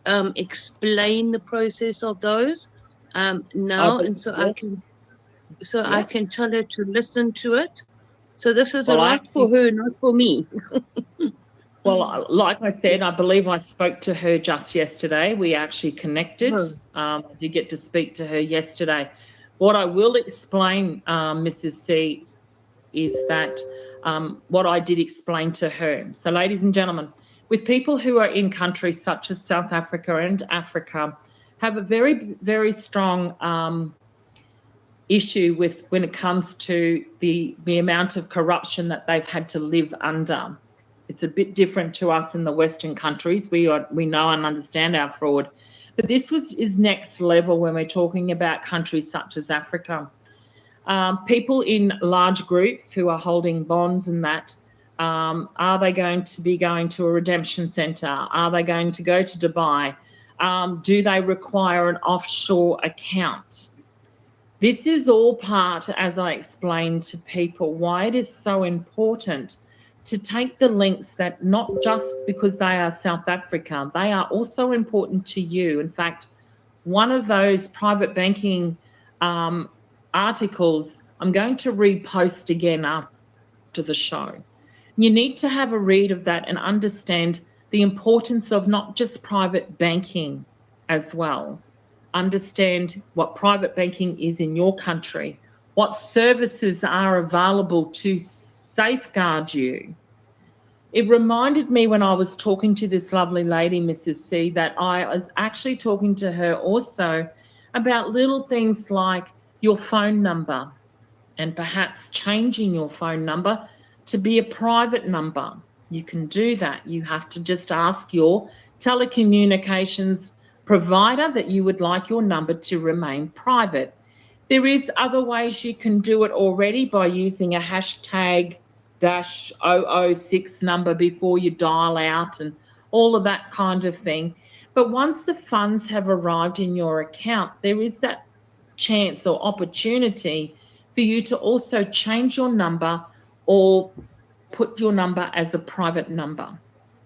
explain the process of those now, and so I can tell her to listen to it? So this is a lot for her, not for me. Well, like I said, I believe I spoke to her just yesterday. We actually connected. I did get to speak to her yesterday. What I will explain, Mrs. C, is that what I did explain to her. So, ladies and gentlemen, with people who are in countries such as South Africa and Africa, have a very, very strong issue with when it comes to the amount of corruption that they've had to live under. It's a bit different to us in the Western countries. We know and understand our fraud, but this is next level when we're talking about countries such as Africa. People in large groups who are holding bonds and that, are they going to be going to a redemption centre? Are they going to go to Dubai? Do they require an offshore account? This is all part, as I explained to people, why it is so important to take the links that not just because they are South Africa, they are also important to you. In fact, one of those private banking articles, I'm going to repost again after the show. You need to have a read of that and understand the importance of not just private banking as well. Understand what private banking is in your country, what services are available to safeguard you. It reminded me when I was talking to this lovely lady, Mrs. C, that I was actually talking to her also about little things like your phone number and perhaps changing your phone number to be a private number. You can do that. You have to just ask your telecommunications provider that you would like your number to remain private. There is other ways you can do it already by using a hashtag #006 number before you dial out and all of that kind of thing. But once the funds have arrived in your account, there is that chance or opportunity for you to also change your number or put your number as a private number.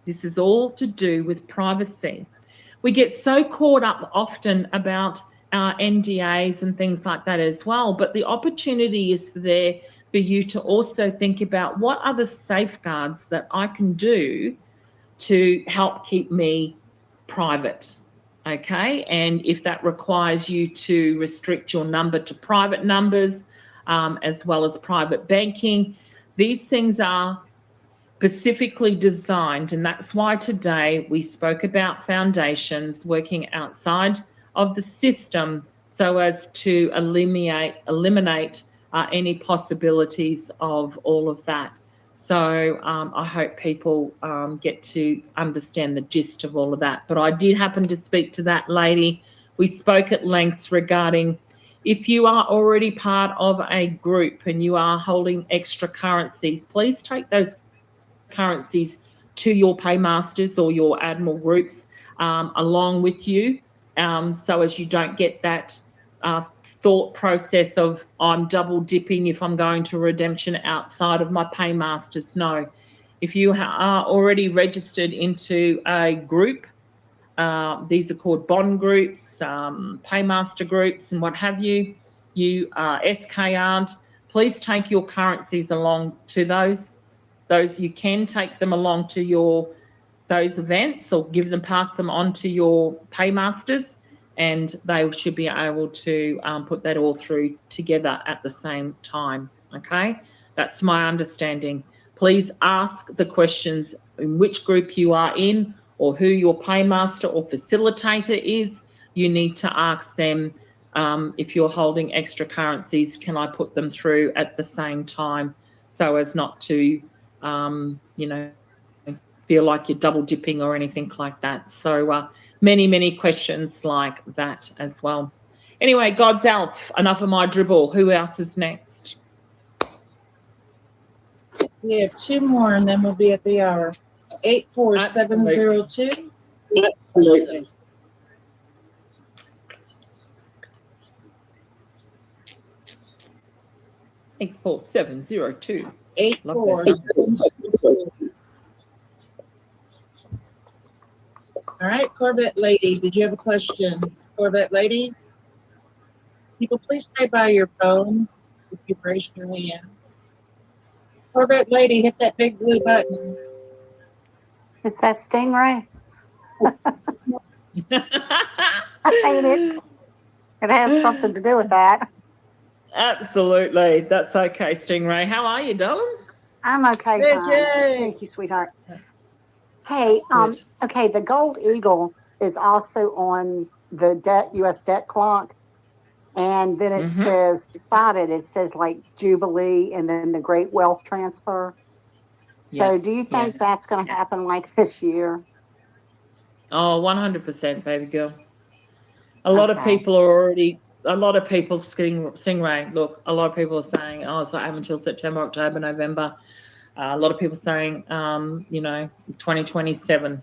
This is all to do with privacy. We get so caught up often about our NDAs and things like that as well, but the opportunity is there for you to also think about what are the safeguards that I can do to help keep me private, okay? And if that requires you to restrict your number to private numbers, as well as private banking, these things are specifically designed, and that's why today we spoke about foundations working outside of the system so as to eliminate any possibilities of all of that. So I hope people get to understand the gist of all of that. But I did happen to speak to that lady. We spoke at length regarding if you are already part of a group and you are holding extra currencies, please take those currencies to your paymasters or your admiral groups along with you, so as you don't get that thought process of I'm double dipping if I'm going to redemption outside of my paymasters. No, if you are already registered into a group, these are called bond groups, paymaster groups and what have you, you are SKR'd, please take your currencies along to those you can take them along to those events or pass them on to your paymasters. and they should be able to put that all through together at the same time. Okay, that's my understanding. Please ask the questions in which group you are in or who your paymaster or facilitator is. You need to ask them, if you're holding extra currencies, can I put them through at the same time, so as not to, you know, feel like you're double dipping or anything like that. So many questions like that as well. Anyway, God's Elf, enough of my dribble. Who else is next? We have 2 more and then we'll be at the hour. 84702. Absolutely. Eight 4702. 84. All right, Corvette Lady, did you have a question? Corvette Lady? People, please stay by your phone if you've raised your hand. Corvette Lady, hit that big blue button. Is that Stingray? I hate it. It has something to do with that. Absolutely. That's okay, Stingray. How are you, darling? I'm okay. Thank you, sweetheart. Hey, okay, the Gold Eagle is also on the U.S. debt clock. And then it says, beside it, it says like Jubilee and then the Great Wealth Transfer. So do you think that's going to happen like this year? Oh, 100%, baby girl. A lot of people are already, Stingray, look, a lot of people are saying, oh, it's not happening until September, October, November. A lot of people saying, you know, 2027.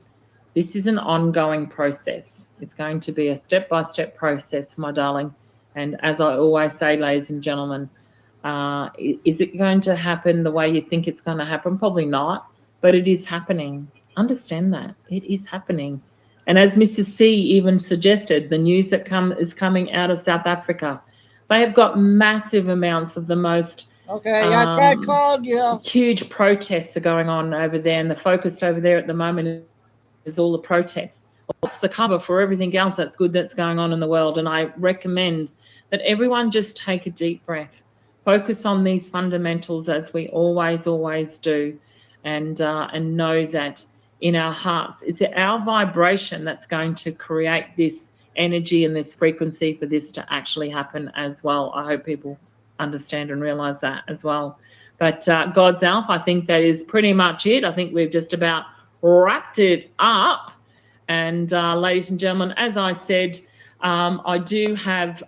This is an ongoing process. It's going to be a step-by-step process, my darling. And as I always say, ladies and gentlemen, is it going to happen the way you think it's going to happen? Probably not, but it is happening. Understand that. It is happening. And as Mrs. C even suggested, the news that is coming out of South Africa, they have got massive amounts of the most I tried calling you. huge protests are going on over there, and the focus over there at the moment is all the protests. What's the cover for everything else that's good that's going on in the world? And I recommend that everyone just take a deep breath, focus on these fundamentals as we always do, and know that in our hearts, it's our vibration that's going to create this energy and this frequency for this to actually happen as well. I hope people understand and realize that as well. But God's Elf, I think that is pretty much it. I think we've just about wrapped it up. And ladies and gentlemen, as I said, I do have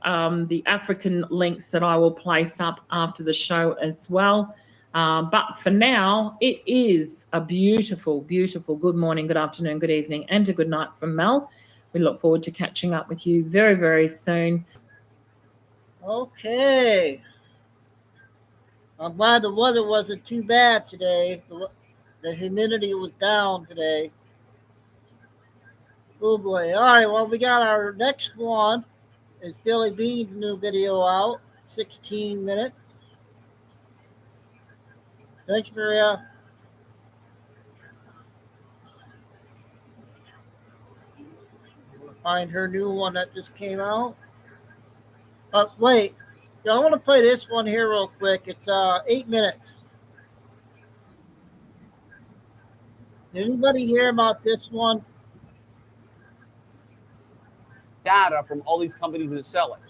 the African links that I will place up after the show as well. But for now, it is a beautiful good morning, good afternoon, good evening, and a good night from Mel. We look forward to catching up with you very soon. Okay. I'm glad the weather wasn't too bad today. The humidity was down today. Oh boy. All right, well, we got our next one. Is Billy Bean's new video out. 16 minutes. Thanks, Maria. Find her new one that just came out. Wait. I want to play this one here real quick. It's 8 minutes. Did anybody hear about this one? Data from all these companies that sell it.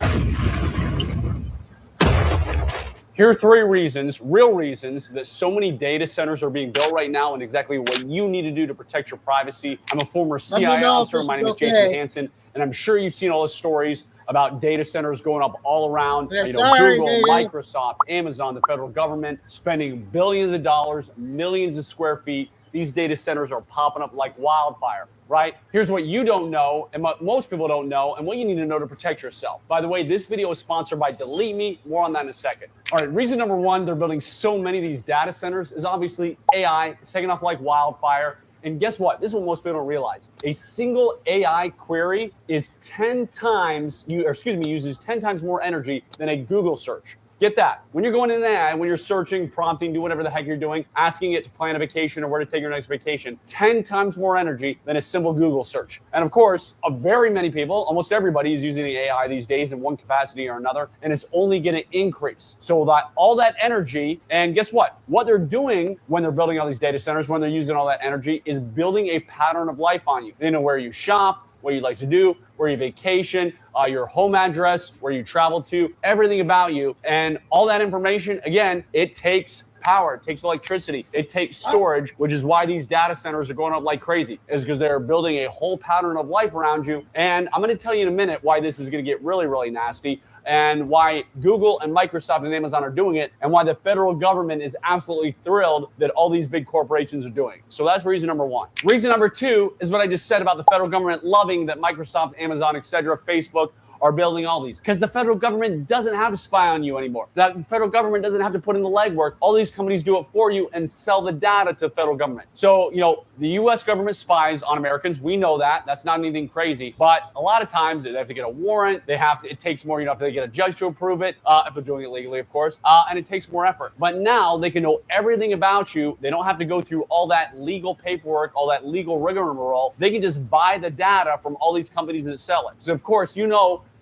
Here are 3 reasons, real reasons, that so many data centers are being built right now and exactly what you need to do to protect your privacy. I'm a former CIA officer. My name is Jason Hansen, and I'm sure you've seen all the stories about data centers going up all around. Google, Microsoft, Amazon, the federal government spending billions of dollars, millions of square feet. These data centers are popping up like wildfire, right? Here's what you don't know and what most people don't know and what you need to know to protect yourself. By the way, this video is sponsored by Delete Me. More on that in a second. All right, reason number 1, they're building so many of these data centers is obviously AI. It's taking off like wildfire. And guess what? This is what most people don't realize. A single AI query is uses 10 times more energy than a Google search. Get that. When you're going in an ad, when you're searching, prompting, do whatever the heck you're doing, asking it to plan a vacation or where to take your next vacation, 10 times more energy than a simple Google search. And of course, very many people, almost everybody is using the AI these days in one capacity or another, and it's only going to increase. So that all that energy, and guess what? What they're doing when they're building all these data centers, when they're using all that energy, is building a pattern of life on you. They know where you shop, what you like to do, where you vacation, your home address, where you travel to, everything about you. And all that information, again, it takes power, it takes electricity, it takes storage, which is why these data centers are going up like crazy, is because they're building a whole pattern of life around you. And I'm going to tell you in a minute why this is going to get really, really nasty, and why Google and Microsoft and Amazon are doing it, and why the federal government is absolutely thrilled that all these big corporations are doing. So that's reason number one. Reason number two is what I just said about the federal government loving that Microsoft, Amazon, etc., Facebook are building all these, because the federal government doesn't have to spy on you anymore. The federal government doesn't have to put in the legwork. All these companies do it for you and sell the data to the federal government. So, the U.S. government spies on Americans. We know that. That's not anything crazy. But a lot of times they have to get a warrant. It takes more, if they get a judge to approve it, if they're doing it legally, of course, and it takes more effort. But now they can know everything about you. They don't have to go through all that legal paperwork, all that legal rigmarole. They can just buy the data from all these companies that sell it. So, of course,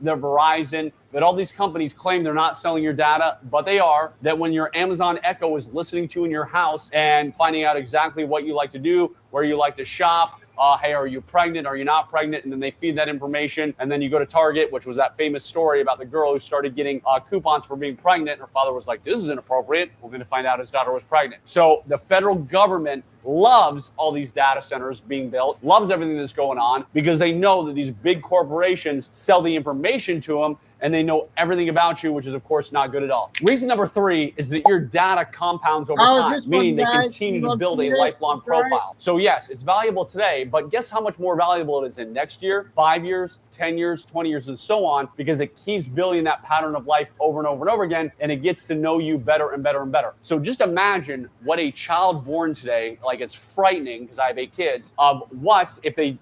the Verizon, that all these companies claim they're not selling your data, but they are. That when your Amazon Echo is listening to you in your house and finding out exactly what you like to do, where you like to shop, hey, are you pregnant? Are you not pregnant? And then they feed that information. And then you go to Target, which was that famous story about the girl who started getting coupons for being pregnant. Her father was like, this is inappropriate. We're going to find out his daughter was pregnant. So the federal government loves all these data centers being built, loves everything that's going on, because they know that these big corporations sell the information to them, and they know everything about you, which is, of course, not good at all. Reason number three is that your data compounds over time, meaning they continue to build a lifelong profile. So yes, it's valuable today, but guess how much more valuable it is in next year, 5 years, 10 years, 20 years, and so on, because it keeps building that pattern of life over and over and over again, and it gets to know you better and better and better. So just imagine what a child born today, like, it's frightening, because I have 8 kids, of what, if they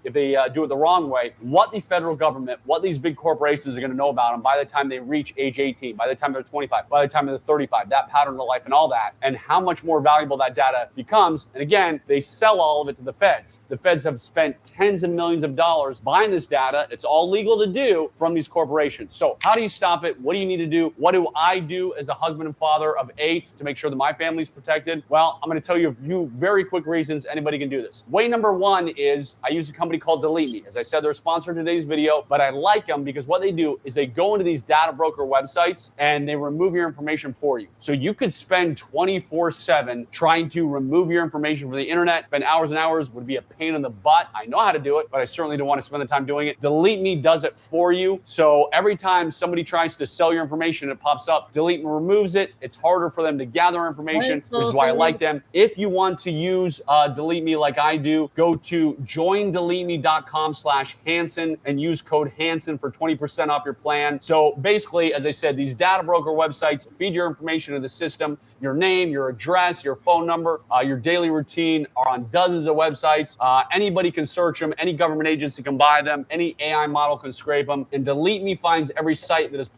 do it the wrong way, what the federal government, what these big corporations are going to know about them by the time they reach age 18, by the time they're 25, by the time they're 35, that pattern of life and all that, and how much more valuable that data becomes. And again, they sell all of it to the feds. The feds have spent tens of millions of dollars buying this data. It's all legal to do from these corporations. So how do you stop it? What do you need to do? What do I do as a husband and father of 8 to make sure that my family's protected? Well, I'm going to tell you a few very quick reasons anybody can do this. Way number one is I use a company called Delete Me. As I said, they're sponsoring today's video, but I like them because what they do is they go into these data broker websites and they remove your information for you. So you could spend 24/7 trying to remove your information from the internet, spend hours and hours, would be a pain in the butt. I know how to do it, but I certainly don't want to spend the time doing it. Delete Me does it for you. So every time somebody tries to sell your information, it pops up. Delete Me removes it. It's harder for them to gather information, which is why I like them. If you want to use Delete Me like I do, go to joindeleteme.com/Hansen and use code Hansen for 20% off your plan. So basically, as I said, these data broker websites feed your information to the system, your name, your address, your phone number, your daily routine are on dozens of websites. Anybody can search them. Any government agency can buy them. Any AI model can scrape them. And Delete Me finds every site that is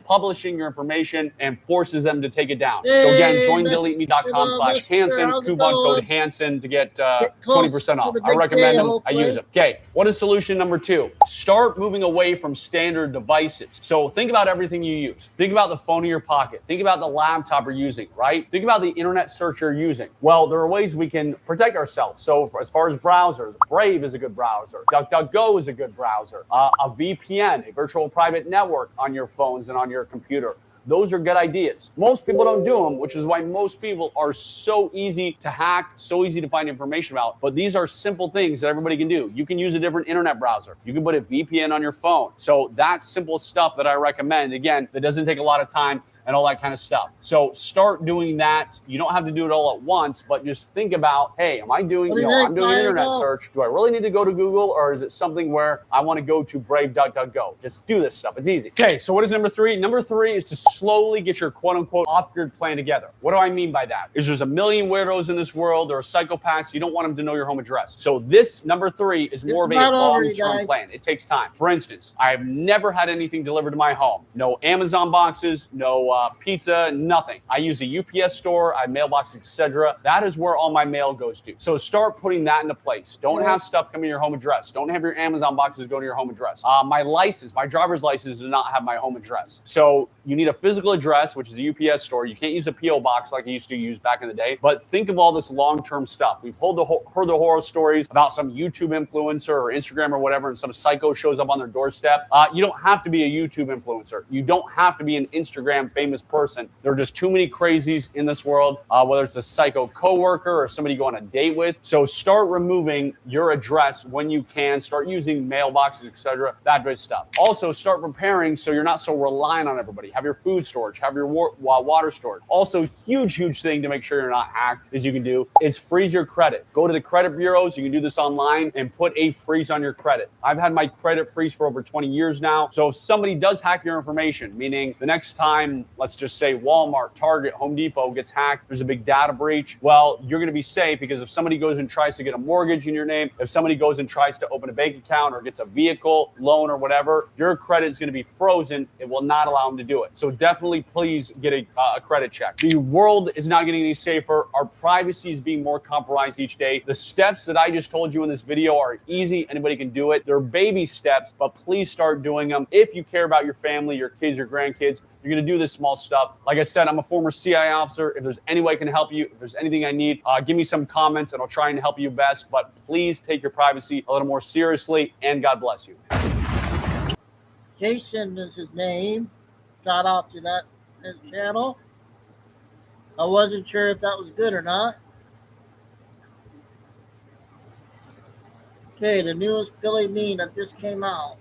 publishing your information and forces them to take it down. So again, joindeleteme.com/Hansen, coupon code Hansen to get 20% off. I recommend them. I use them. Okay, what is solution number 2? Start moving away from standard devices. So think about everything you use. Think about the phone in your pocket. Think about the laptop you're using, right? Think about the internet search you're using. Well, there are ways we can protect ourselves. So as far as browsers, Brave is a good browser. DuckDuckGo is a good browser. A VPN, a virtual private network on your phones and on your computer. Those are good ideas. Most people don't do them, which is why most people are so easy to hack, so easy to find information about. But these are simple things that everybody can do. You can use a different internet browser. You can put a VPN on your phone. So that's simple stuff that I recommend. Again, that doesn't take a lot of time and all that kind of stuff. So start doing that. You don't have to do it all at once, but just think about, hey, am I doing, I'm doing an internet search. Do I really need to go to Google, or is it something where I want to go to Brave, DuckDuckGo? Just do this stuff. It's easy. Okay, so what is number 3? Number 3 is to slowly get your quote-unquote off-grid plan together. What do I mean by that? Is there's a million weirdos in this world. There are psychopaths. You don't want them to know your home address. So this number 3 is more of a long-term plan. It takes time. For instance, I have never had anything delivered to my home. No Amazon boxes, no pizza, nothing. I use a UPS store, I have mailbox, etc. That is where all my mail goes to. So start putting that into place. Don't have stuff come to your home address. Don't have your Amazon boxes go to your home address. My license, my driver's license does not have my home address. So you need a physical address, which is a UPS store. You can't use a PO box like I used to use back in the day. But think of all this long-term stuff. We've heard the horror stories about some YouTube influencer or Instagram or whatever, and some psycho shows up on their doorstep. You don't have to be a YouTube influencer. You don't have to be an Instagram famous person. There are just too many crazies in this world, whether it's a psycho coworker or somebody you go on a date with. So start removing your address when you can. Start using mailboxes, etc. That good stuff. Also, start preparing so you're not so reliant on everybody. Have your food storage, have your water storage. Also, huge thing to make sure you're not hacked is you can do is freeze your credit. Go to the credit bureaus. You can do this online and put a freeze on your credit. I've had my credit freeze for over 20 years now. So if somebody does hack your information, meaning the next time, let's just say Walmart, Target, Home Depot gets hacked, there's a big data breach, well, you're going to be safe because if somebody goes and tries to get a mortgage in your name, if somebody goes and tries to open a bank account or gets a vehicle loan or whatever, your credit is going to be frozen. It will not allow them to do it. So definitely please get a credit check. The world is not getting any safer. Our privacy is being more compromised each day. The steps that I just told you in this video are easy. Anybody can do it. They're baby steps, but please start doing them. If you care about your family, your kids, your grandkids, you're going to do this small stuff. Like I said, I'm a former CIA officer. If there's any way I can help you, if there's anything I need, give me some comments and I'll try and help you best. But please take your privacy a little more seriously, and God bless you. Jason is his name. Shout out to that channel. I wasn't sure if that was good or not. Okay, the newest Billy Mean that just came out.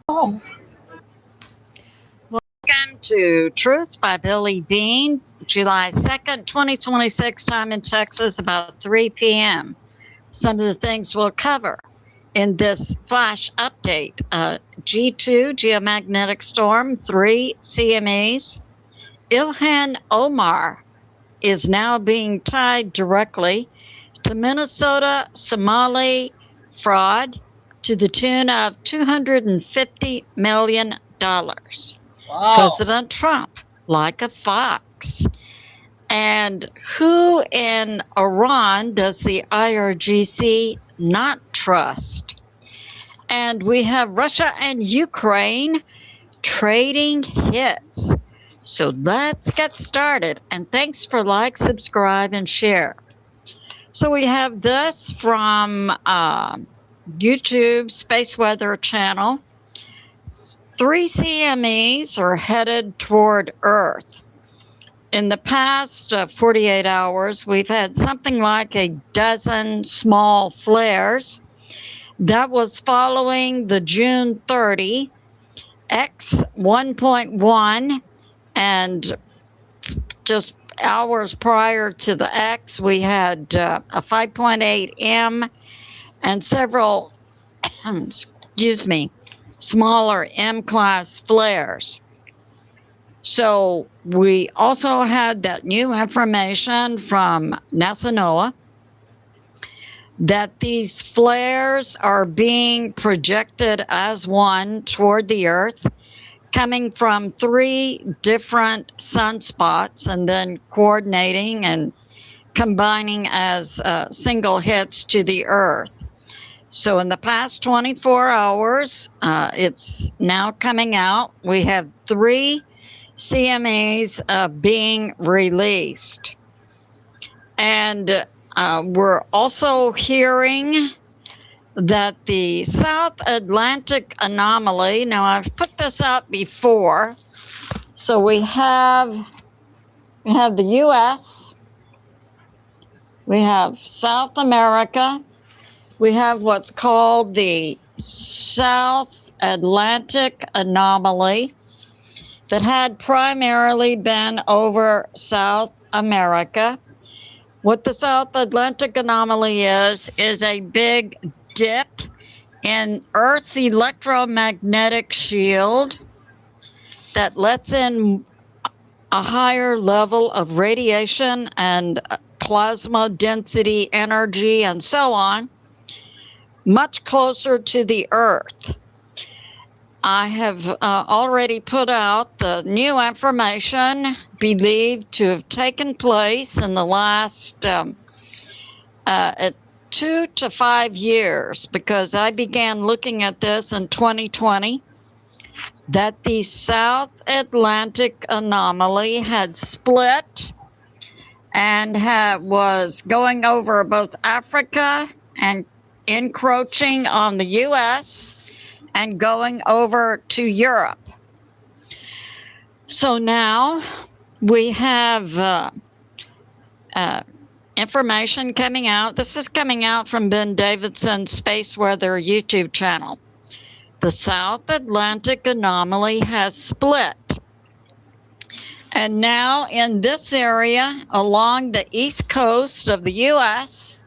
Oh. Welcome to Truth by Billy Bean, July 2nd, 2026, time in Texas, about 3 p.m. Some of the things we'll cover in this flash update. G2, geomagnetic storm, 3 CMEs. Ilhan Omar is now being tied directly to Minnesota Somali fraud to the tune of $250 million. Wow. President Trump, like a fox. And who in Iran does the IRGC not trust? And we have Russia and Ukraine trading hits. So let's get started. And thanks for like, subscribe, and share. So we have this from YouTube Space Weather Channel. 3 CMEs are headed toward Earth. In the past 48 hours, we've had something like a dozen small flares. That was following the June 30 X 1.1, and just hours prior to the X, we had a 5.8 M and several, smaller M-class flares. So we also had that new information from NASA NOAA that these flares are being projected as one toward the Earth, coming from 3 different sunspots and then coordinating and combining as single hits to the Earth. So in the past 24 hours, it's now coming out. We have 3 CMEs being released. And we're also hearing that the South Atlantic anomaly, now I've put this out before, so we have the U.S., we have South America, we have what's called the South Atlantic anomaly that had primarily been over South America. What the South Atlantic anomaly is a big dip in Earth's electromagnetic shield that lets in a higher level of radiation and plasma density energy, and so on, much closer to the Earth. I have already put out the new information believed to have taken place in the last 2 to 5 years, because I began looking at this in 2020, that the South Atlantic anomaly had split and was going over both Africa and encroaching on the U.S. and going over to Europe. So now we have information coming out. This is coming out from Ben Davidson's Space Weather YouTube channel. The South Atlantic anomaly has split. And now in this area along the east coast of the U.S.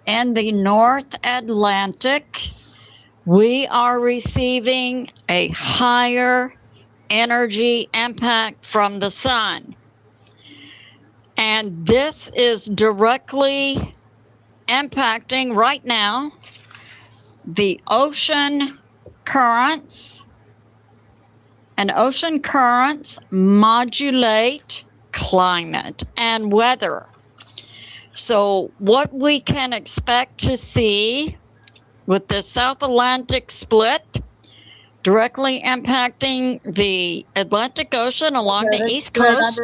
and the North Atlantic, we are receiving a higher energy impact from the sun. And this is directly impacting right now the ocean currents. And ocean currents modulate climate and weather. So what we can expect to see with the South Atlantic split directly impacting the Atlantic Ocean along the East Coast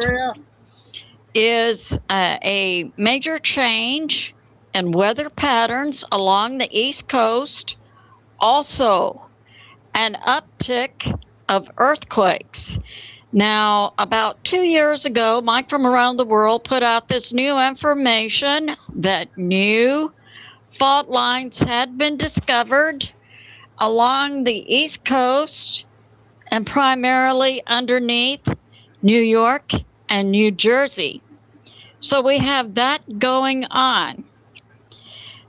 is a major change in weather patterns along the East Coast. Also, an uptick of earthquakes. Now, about 2 years ago, Mike from Around the World put out this new information that new fault lines had been discovered along the East Coast and primarily underneath New York and New Jersey. So we have that going on.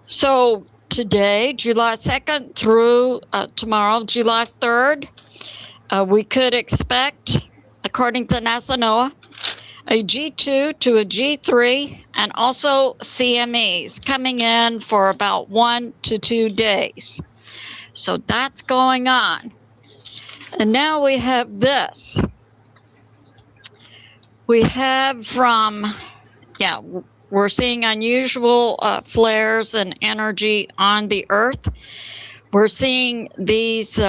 So today, July 2nd through tomorrow, July 3rd, we could expect, according to NASA NOAA, a G2 to a G3 and also CMEs coming in for about 1 to 2 days. So that's going on. And now we have this. We have we're seeing unusual flares and energy on the Earth. We're seeing these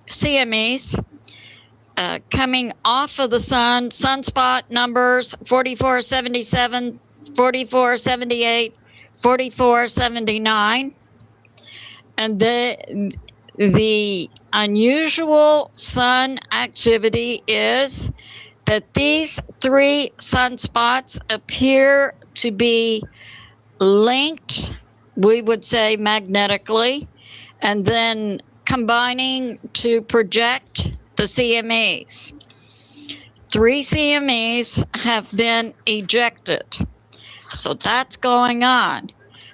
CMEs coming off of the sun, sunspot numbers 4477, 4478, 4479. And the unusual sun activity is that these 3 sunspots appear to be linked, we would say magnetically, and then combining to project the CMEs. 3 CMEs have been ejected. So that's going on.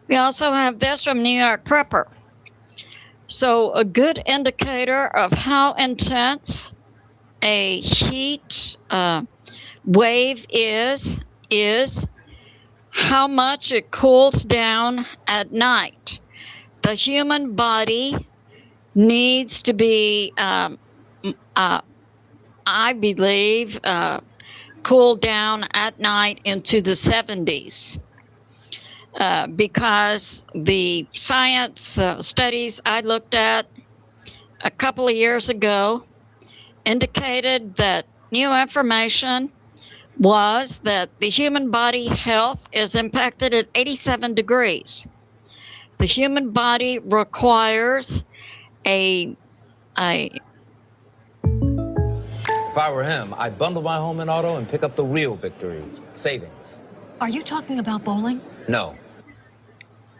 We also have this from New York Prepper. So a good indicator of how intense a heat wave is how much it cools down at night. The human body needs to be, I believe, cooled down at night into the 70s. Because the science studies I looked at a couple of years ago indicated that new information was that the human body health is impacted at 87 degrees. The human body requires If I were him, I'd bundle my home and auto and pick up the real victory, savings. Are you talking about bowling? No.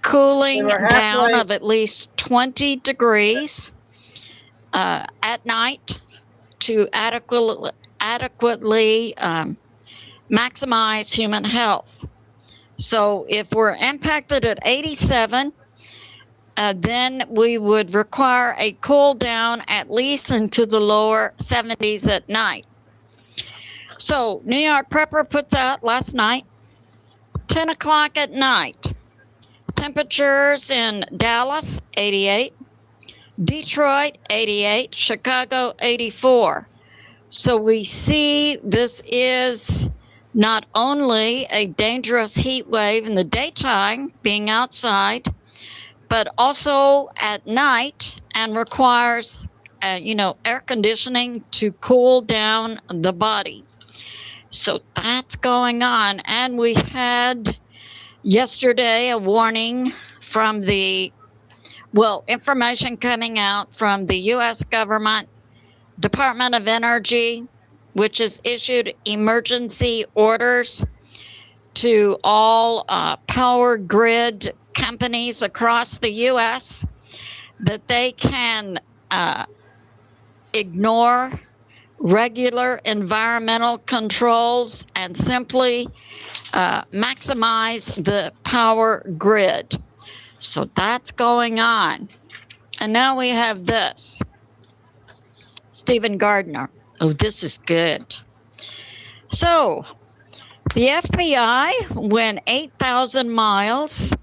Cooling down of at least 20 degrees at night to adequately maximize human health. So if we're impacted at 87, then we would require a cool down at least into the lower 70s at night. So New York Prepper puts out last night 10 o'clock at night. Temperatures in Dallas, 88. Detroit, 88. Chicago, 84. So we see this is not only a dangerous heat wave in the daytime, being outside, but also at night, and requires, air conditioning to cool down the body. So that's going on. And we had yesterday a warning from information coming out from the U.S. government, Department of Energy, which has issued emergency orders to all power grid companies across the U.S. that they can ignore regular environmental controls and simply maximize the power grid. So that's going on. And now we have this. Stephen Gardner. Oh, this is good. So the FBI went 8,000 miles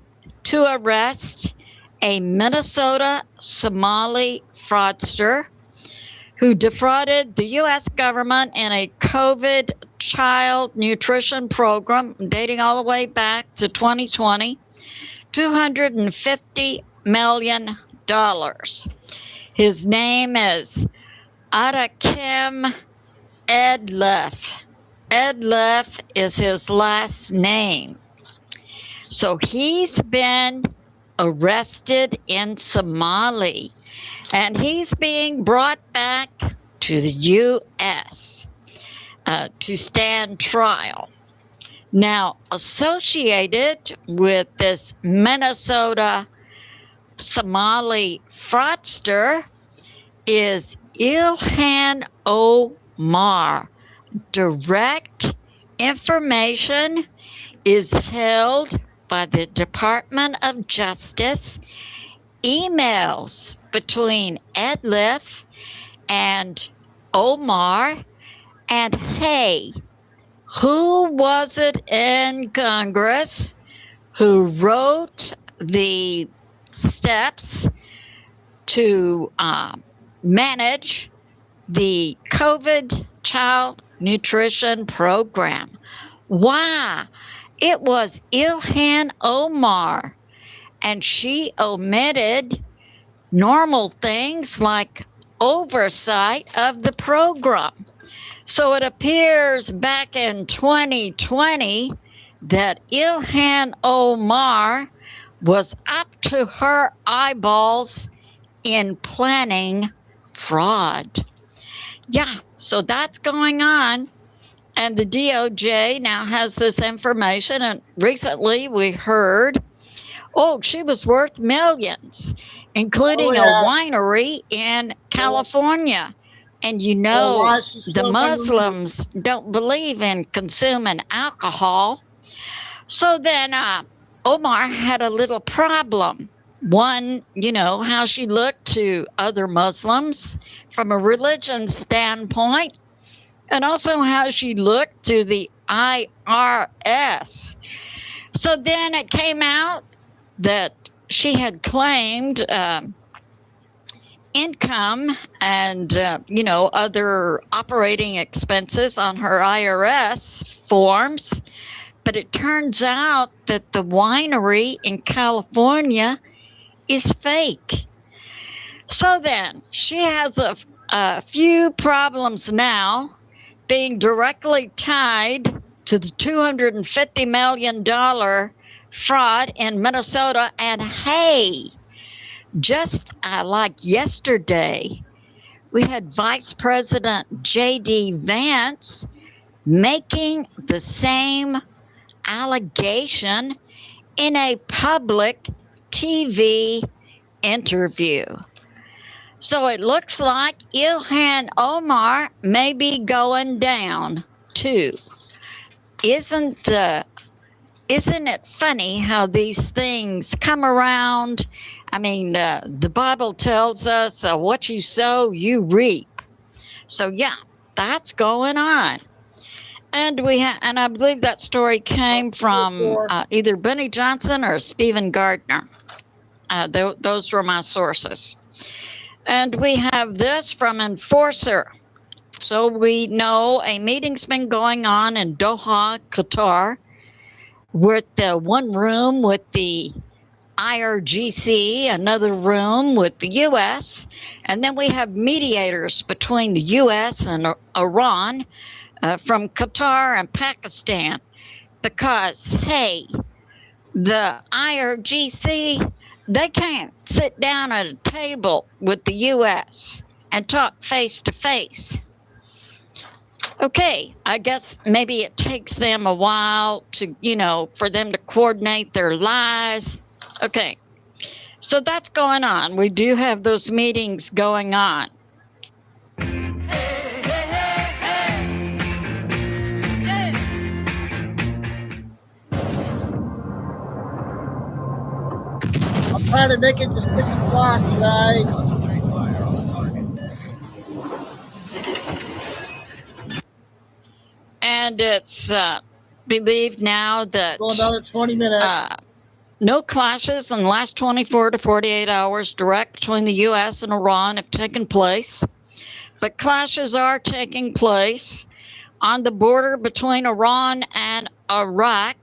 to arrest a Minnesota Somali fraudster who defrauded the U.S. government in a COVID child nutrition program dating all the way back to 2020, $250 million. His name is Adakim Edlef. Edlef is his last name. So he's been arrested in Somali, and he's being brought back to the U.S. To stand trial. Now, associated with this Minnesota Somali fraudster is Ilhan Omar. Direct information is held by the Department of Justice. Emails between Edlef and Omar. And hey, who was it in Congress who wrote the steps to manage the COVID child nutrition program? Why? It was Ilhan Omar, and she omitted normal things like oversight of the program. So it appears back in 2020 that Ilhan Omar was up to her eyeballs in planning fraud. Yeah, so that's going on. And the DOJ now has this information. And recently we heard, she was worth millions, including a winery in California. And the Muslims don't believe in consuming alcohol. So then Omar had a little problem. One, how she looked to other Muslims from a religion standpoint, and also how she looked to the IRS. So then it came out that she had claimed income and, other operating expenses on her IRS forms. But it turns out that the winery in California is fake. So then she has a few problems now, being directly tied to the $250 million fraud in Minnesota. And hey, just like yesterday, we had Vice President J.D. Vance making the same allegation in a public TV interview. So it looks like Ilhan Omar may be going down too. Isn't it funny how these things come around? I mean, the Bible tells us what you sow, you reap. So yeah, that's going on. And and I believe that story came from either Benny Johnson or Stephen Gardner. Those were my sources. And we have this from Enforcer. So we know a meeting's been going on in Doha, Qatar, with the one room with the IRGC, another room with the U.S., and then we have mediators between the U.S. and Iran from Qatar and Pakistan. Because, hey, the IRGC, they can't sit down at a table with the U.S. and talk face to face. Okay, I guess maybe it takes them a while to, for them to coordinate their lies. Okay, so that's going on. We do have those meetings going on. I'm trying to make it to 6 o'clock, guys. And it's believed now that Go another 20 minutes. No clashes in the last 24 to 48 hours direct between the U.S. and Iran have taken place. But clashes are taking place on the border between Iran and Iraq,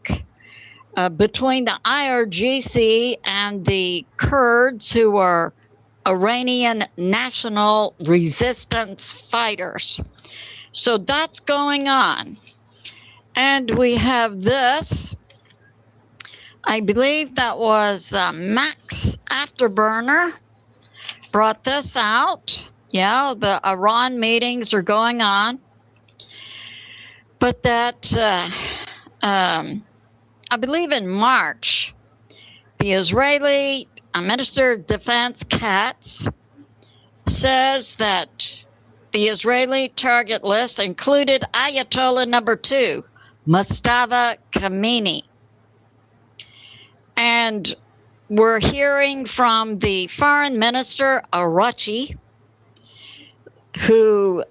between the IRGC and the Kurds, who are Iranian national resistance fighters. So that's going on. And we have this. I believe that was Max Afterburner brought this out. Yeah, the Iran meetings are going on. But that, I believe in March, the Israeli Minister of Defense, Katz, says that the Israeli target list included Ayatollah number 2, Mustafa Khamenei. And we're hearing from the foreign minister, Arachi, who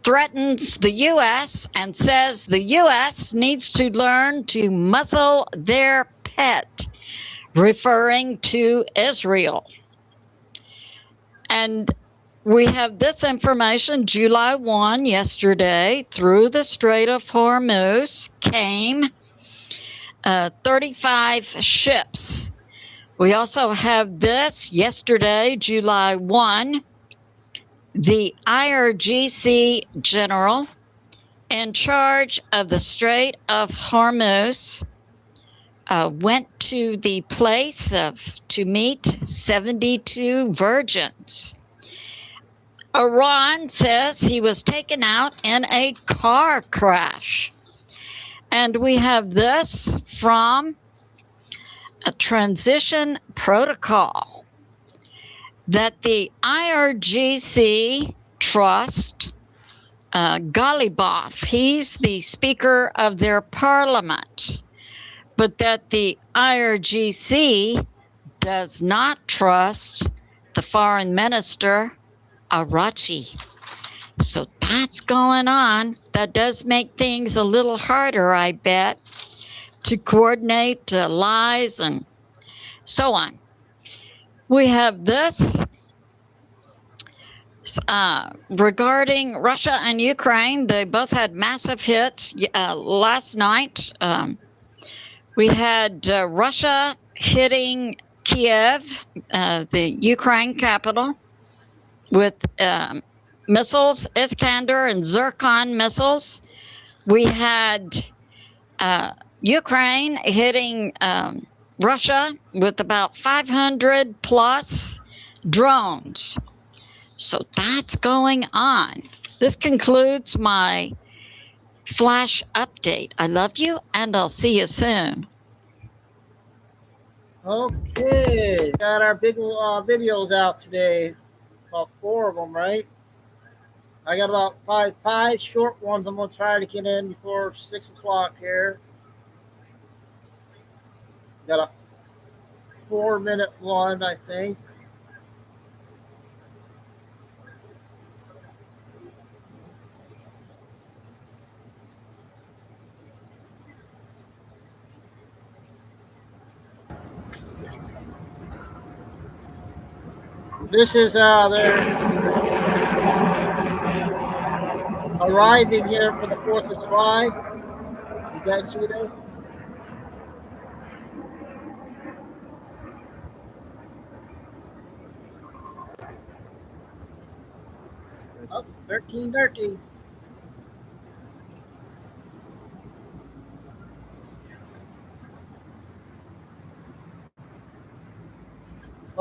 threatens the U.S. and says the U.S. needs to learn to muzzle their pet, referring to Israel. And we have this information, July 1, yesterday, through the Strait of Hormuz came 35 ships. We also have this yesterday, July 1, the IRGC general in charge of the Strait of Hormuz went to the place to meet 72 virgins. Iran says he was taken out in a car crash. And we have this from a transition protocol that the IRGC trust Ghalibaf, he's the speaker of their parliament, but that the IRGC does not trust the foreign minister, Arachi. So that's going on. That does make things a little harder, I bet, to coordinate lies and so on. We have this regarding Russia and Ukraine. They both had massive hits last night. We had Russia hitting Kiev, the Ukraine capital, with missiles, Iskander and Zircon missiles. We had Ukraine hitting Russia with about 500 plus drones. So that's going on. This concludes my flash update. I love you, and I'll see you soon. Okay, got our big videos out today. About 4 of them, right? I got about five short ones I'm going to try to get in before 6 o'clock here. Got a 4-minute one, I think. This is they're arriving here for the 4th of July. You guys see those? Oh, 13.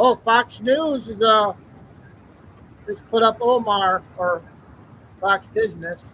Oh, Fox News is just put up Omar or Fox Business.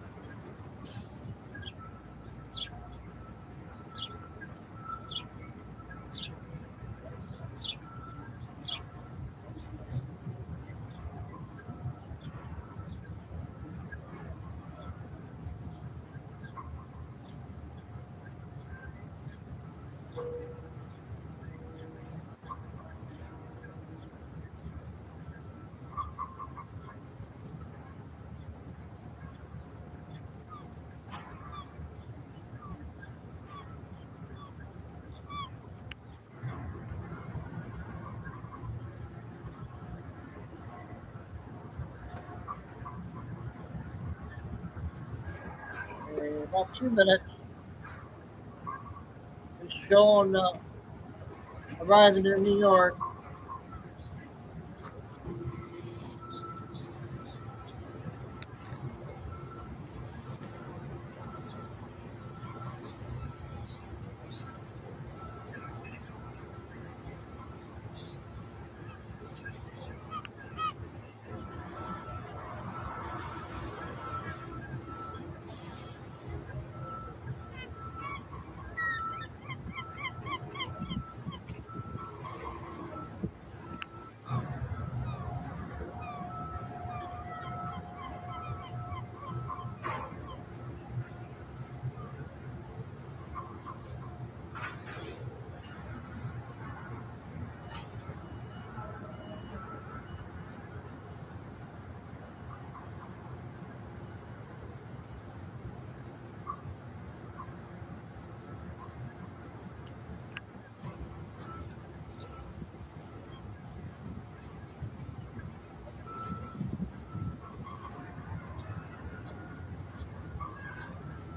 About 2 minutes. It's showing arriving in New York.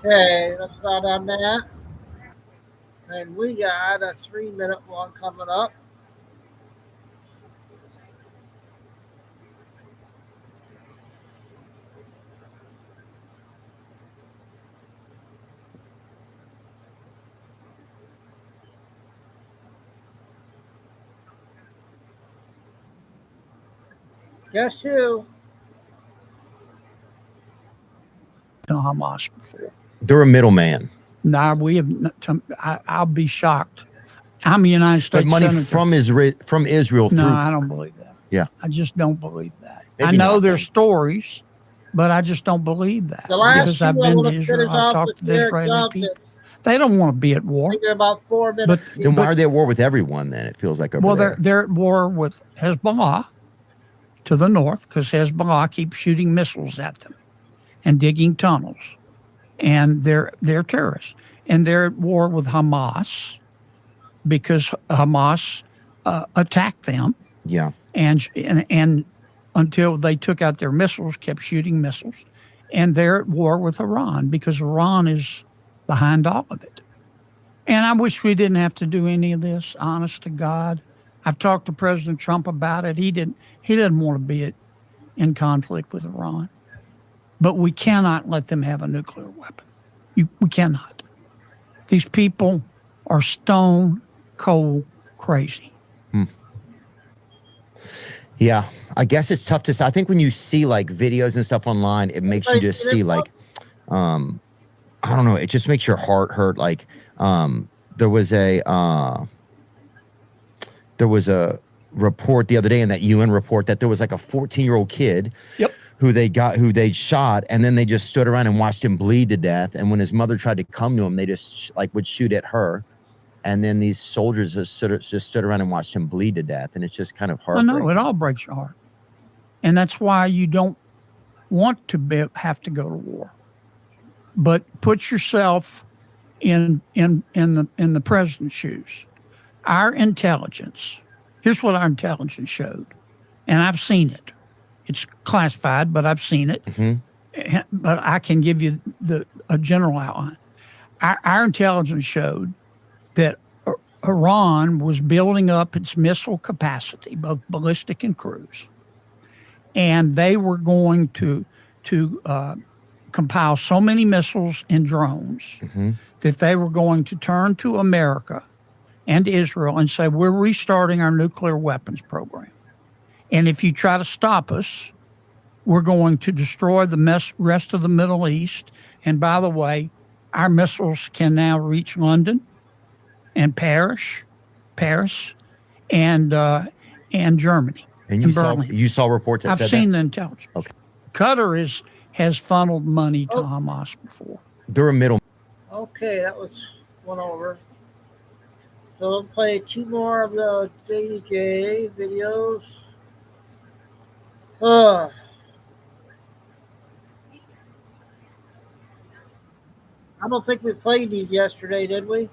Okay, that's not on that. And we got a 3-minute one coming up. Guess who? Hamas before. They're a middleman. No, we have. I'll be shocked. I'm a United States But money senator. from Israel No, through. I don't believe that. Yeah. I just don't believe that. Maybe I know not, there's then. stories, but I just don't believe that. The last Because two I've I been want to to Israel. finish I've off talked with to the Derek Israeli Johnson. people. They don't want to be at I war. think they're about 4 minutes. Then why are they at war with everyone then? It feels like over Well, there. they're at war with Hezbollah to the north because Hezbollah keeps shooting missiles at them and digging tunnels, and they're terrorists. And they're at war with Hamas because Hamas attacked them, Yeah. and until they took out their missiles, kept shooting missiles, and they're at war with Iran because Iran is behind all of it. And I wish we didn't have to do any of this, honest to God. I've talked to President Trump about it. He doesn't want to be in conflict with Iran. But we cannot let them have a nuclear weapon. We cannot. These people are stone cold crazy. Yeah. I guess it's tough to say. I think when you see like videos and stuff online, it makes you just see like, I don't know. It just makes your heart hurt. Like, there was a report the other day in that UN report that there was like a 14-year-old kid who they shot, and then they just stood around and watched him bleed to death. And when his mother tried to come to him, they just like would shoot at her. And then these soldiers just stood around and watched him bleed to death. And it's just kind of I heartbreaking. know, it all breaks your heart. And that's why you don't want to have to go to war. But put yourself in the president's shoes. Our intelligence, here's what our intelligence showed. and I've seen it. It's classified, but I've seen it. But I can give you a general outline. Our intelligence showed that Iran was building up its missile capacity, both ballistic and cruise, and they were going to compile so many missiles and drones that they were going to turn to America and Israel and say, we're restarting our nuclear weapons program. And if you try to stop us, we're going to destroy the rest of the Middle East. And by the way, our missiles can now reach London and Paris, and Germany. And you saw reports that I've said seen that? the intelligence. Okay. Qatar has funneled money to Hamas before. They're a middle. Okay, that was one over. So we'll play 2 more of the DJ videos. I don't think we played these yesterday, did we?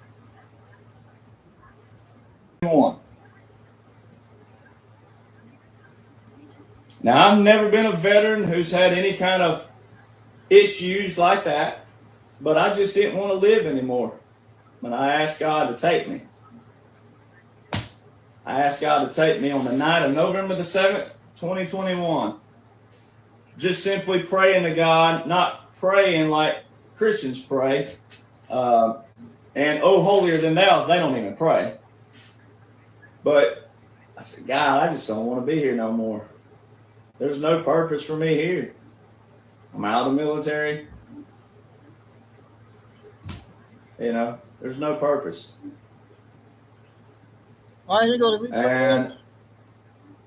Now, I've never been a veteran who's had any kind of issues like that, but I just didn't want to live anymore. And I asked God to take me. I asked God to take me on the night of November the 7th, 2021. Just simply praying to God, not praying like Christians pray. And oh, holier than thou, they don't even pray. But I said, God, I just don't want to be here no more. There's no purpose for me here. I'm out of the military. You know, there's no purpose. Why did he go to And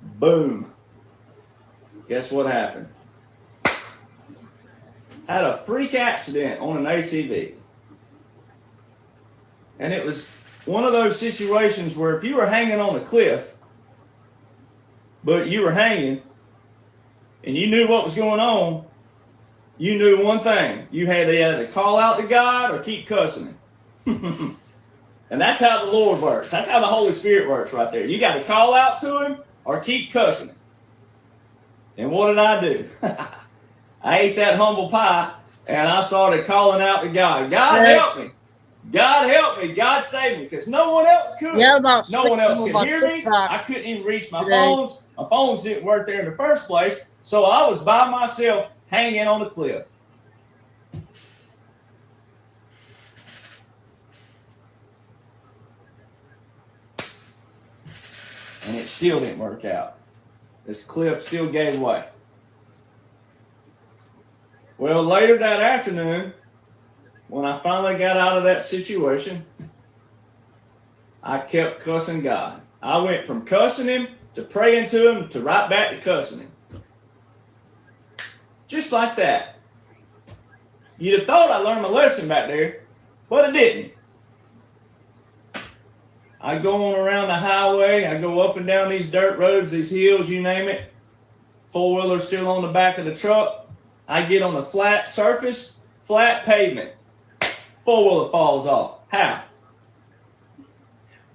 boom. Guess what happened? Had a freak accident on an ATV. And it was one of those situations where if you were hanging on a cliff, but you were hanging and you knew what was going on, you knew one thing. You had to either call out to God or keep cussing him. And that's how the Lord works. That's how the Holy Spirit works right there. You got to call out to him or keep cussing him. And what did I do? I ate that humble pie and I started calling out to God. God help me. God help me. God save me. Because no one else could. Yeah, about no one else could about hear me. TikTok I couldn't even reach my today. phones. My phones didn't work there in the first place. So I was by myself hanging on the cliff. And it still didn't work out. This cliff still gave way. Well, later that afternoon, when I finally got out of that situation, I kept cussing God. I went from cussing him to praying to him to right back to cussing him. Just like that. You'd have thought I learned my lesson back there, but I didn't. I go on around the highway. I go up and down these dirt roads, these hills, you name it. Four-wheeler still on the back of the truck. I get on the flat surface, flat pavement. Four-wheeler falls off. How?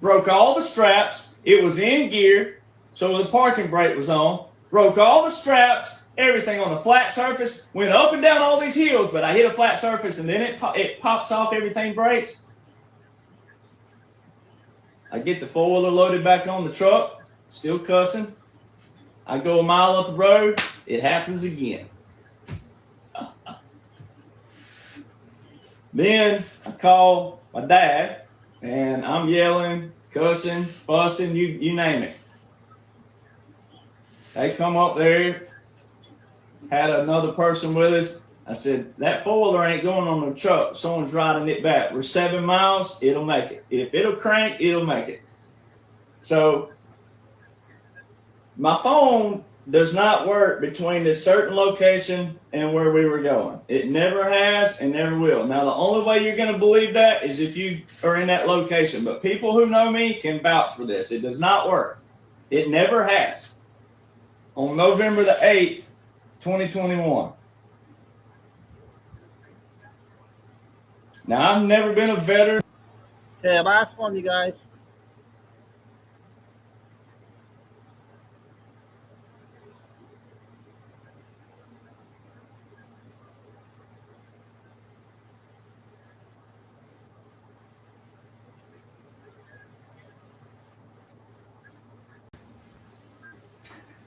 Broke all the straps. It was in gear, so the parking brake was on. Broke all the straps, everything on the flat surface. Went up and down all these hills, but I hit a flat surface and then it pops off, everything breaks. I get the four-wheeler loaded back on the truck, still cussing. I go a mile up the road, it happens again. Then I call my dad, and I'm yelling, cussing, fussing, you name it. They come up there, had another person with us. I said, that four-wheeler ain't going on the truck. Someone's riding it back. We're 7 miles, it'll make it. If it'll crank, it'll make it. So my phone does not work between this certain location and where we were going. It never has and never will. Now, the only way you're going to believe that is if you are in that location. But people who know me can vouch for this. It does not work. It never has. On November the 8th, 2021. Now, I've never been a veteran. Okay, last one, you guys.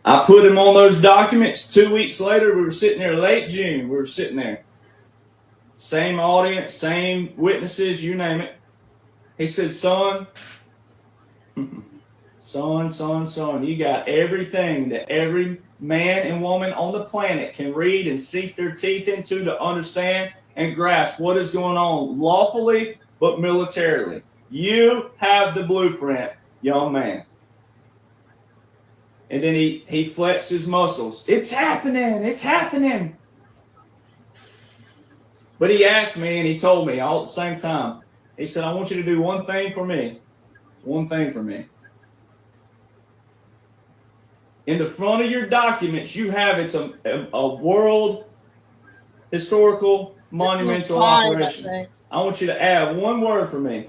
I put him on those documents. 2 weeks later, we were sitting there, late June, we were sitting there. Same audience, same witnesses, you name it. He said, son, you got everything that every man and woman on the planet can read and sink their teeth into to understand and grasp what is going on lawfully but militarily. You have the blueprint, young man. And then he flexed his muscles. It's happening. It's happening. But he asked me and he told me all at the same time. He said, I want you to do one thing for me. One thing for me. In the front of your documents, you have it's a world historical monumental operation. I want you to add one word for me.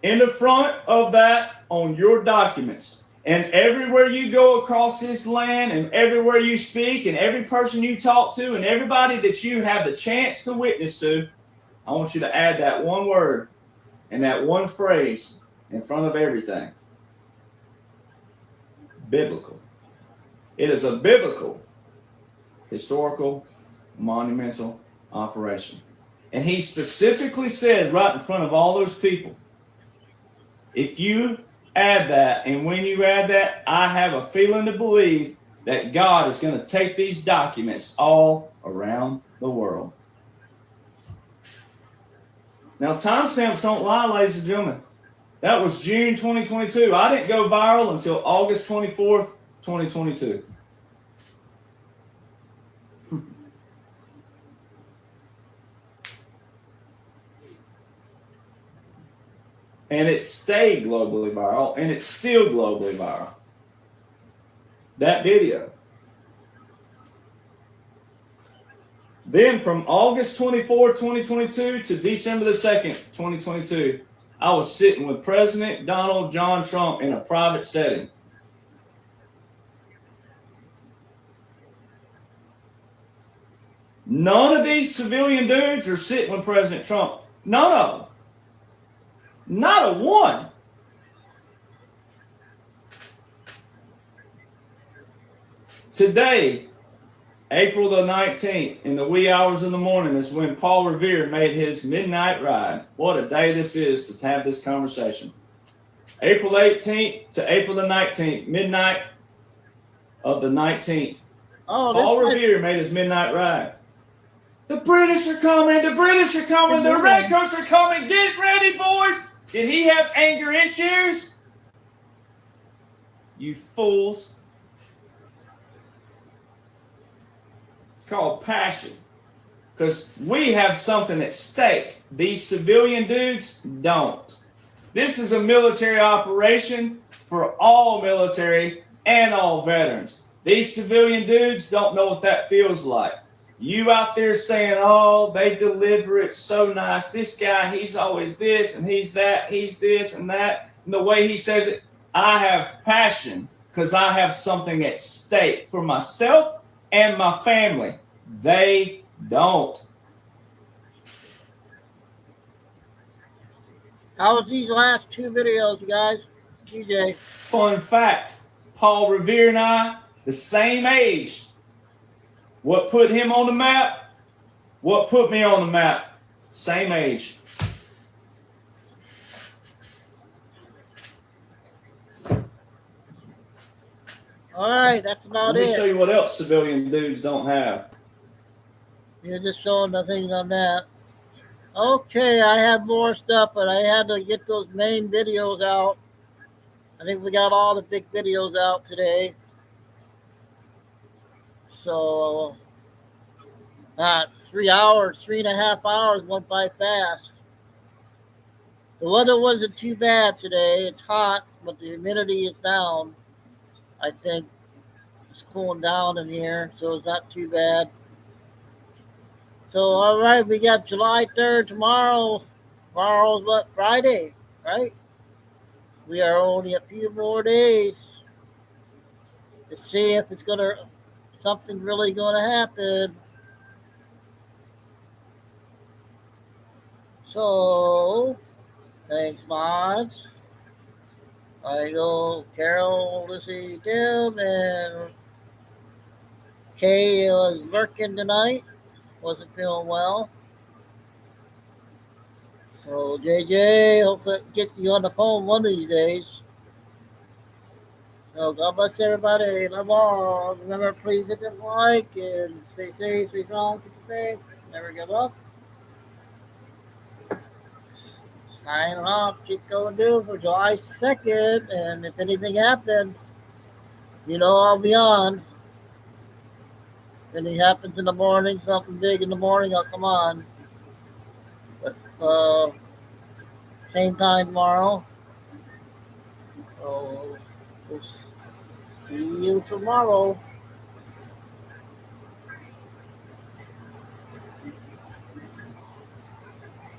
In the front of that on your documents, and everywhere you go across this land, and everywhere you speak, and every person you talk to, and everybody that you have the chance to witness to, I want you to add that one word and that one phrase in front of everything. Biblical. It is a biblical, historical, monumental operation. And he specifically said right in front of all those people, if you add that, and when you add that, I have a feeling to believe that God is going to take these documents all around the world. Now, timestamps don't lie, ladies and gentlemen. That was June 2022. I didn't go viral until August 24th, 2022. And it stayed globally viral, and it's still globally viral. That video. Then from August 24, 2022 to December the 2nd, 2022, I was sitting with President Donald John Trump in a private setting. None of these civilian dudes are sitting with President Trump. None of them. Not a one. Today, April the 19th, in the wee hours of the morning, is when Paul Revere made his midnight ride. What a day this is to have this conversation. April 18th to April the 19th, midnight of the 19th. Paul Revere made his midnight ride. The British are coming, the British are coming, the Redcoats are coming, get ready, boys. Did he have anger issues? You fools. It's called passion. Because we have something at stake. These civilian dudes don't. This is a military operation for all military and all veterans. These civilian dudes don't know what that feels like. You out there saying, oh, they deliver it so nice. This guy, he's always this and he's that, he's this and that. And the way he says it, I have passion because I have something at stake for myself and my family. They don't. How was these last two videos, you guys? DJ. Fun fact, Paul Revere and I, the same age. What put him on the map? What put me on the map? Same age. All right, that's about it. Let me show you what else civilian dudes don't have. You're just showing the things on that. Okay, I have more stuff, but I had to get those main videos out. I think we got all the big videos out today. So, 3 hours, 3.5 hours went by fast. The weather wasn't too bad today. It's hot, but the humidity is down. I think it's cooling down in here, so it's not too bad. So, all right, we got July 3rd tomorrow. Tomorrow's what? Friday, right? We are only a few more days to see if it's something really gonna happen. So, thanks, mods. I go Carol, Lucy, Tim, and Kay was working tonight. Wasn't feeling well. So JJ, hope to get you on the phone one of these days. So God bless everybody. Love all. Remember, please hit the like and stay safe, stay strong, keep the faith, never give up. Signing off, Chico and do for July 2nd. And if anything happens, you know I'll be on. If anything happens in the morning, something big in the morning, I'll come on. But same time tomorrow. So we'll see you tomorrow.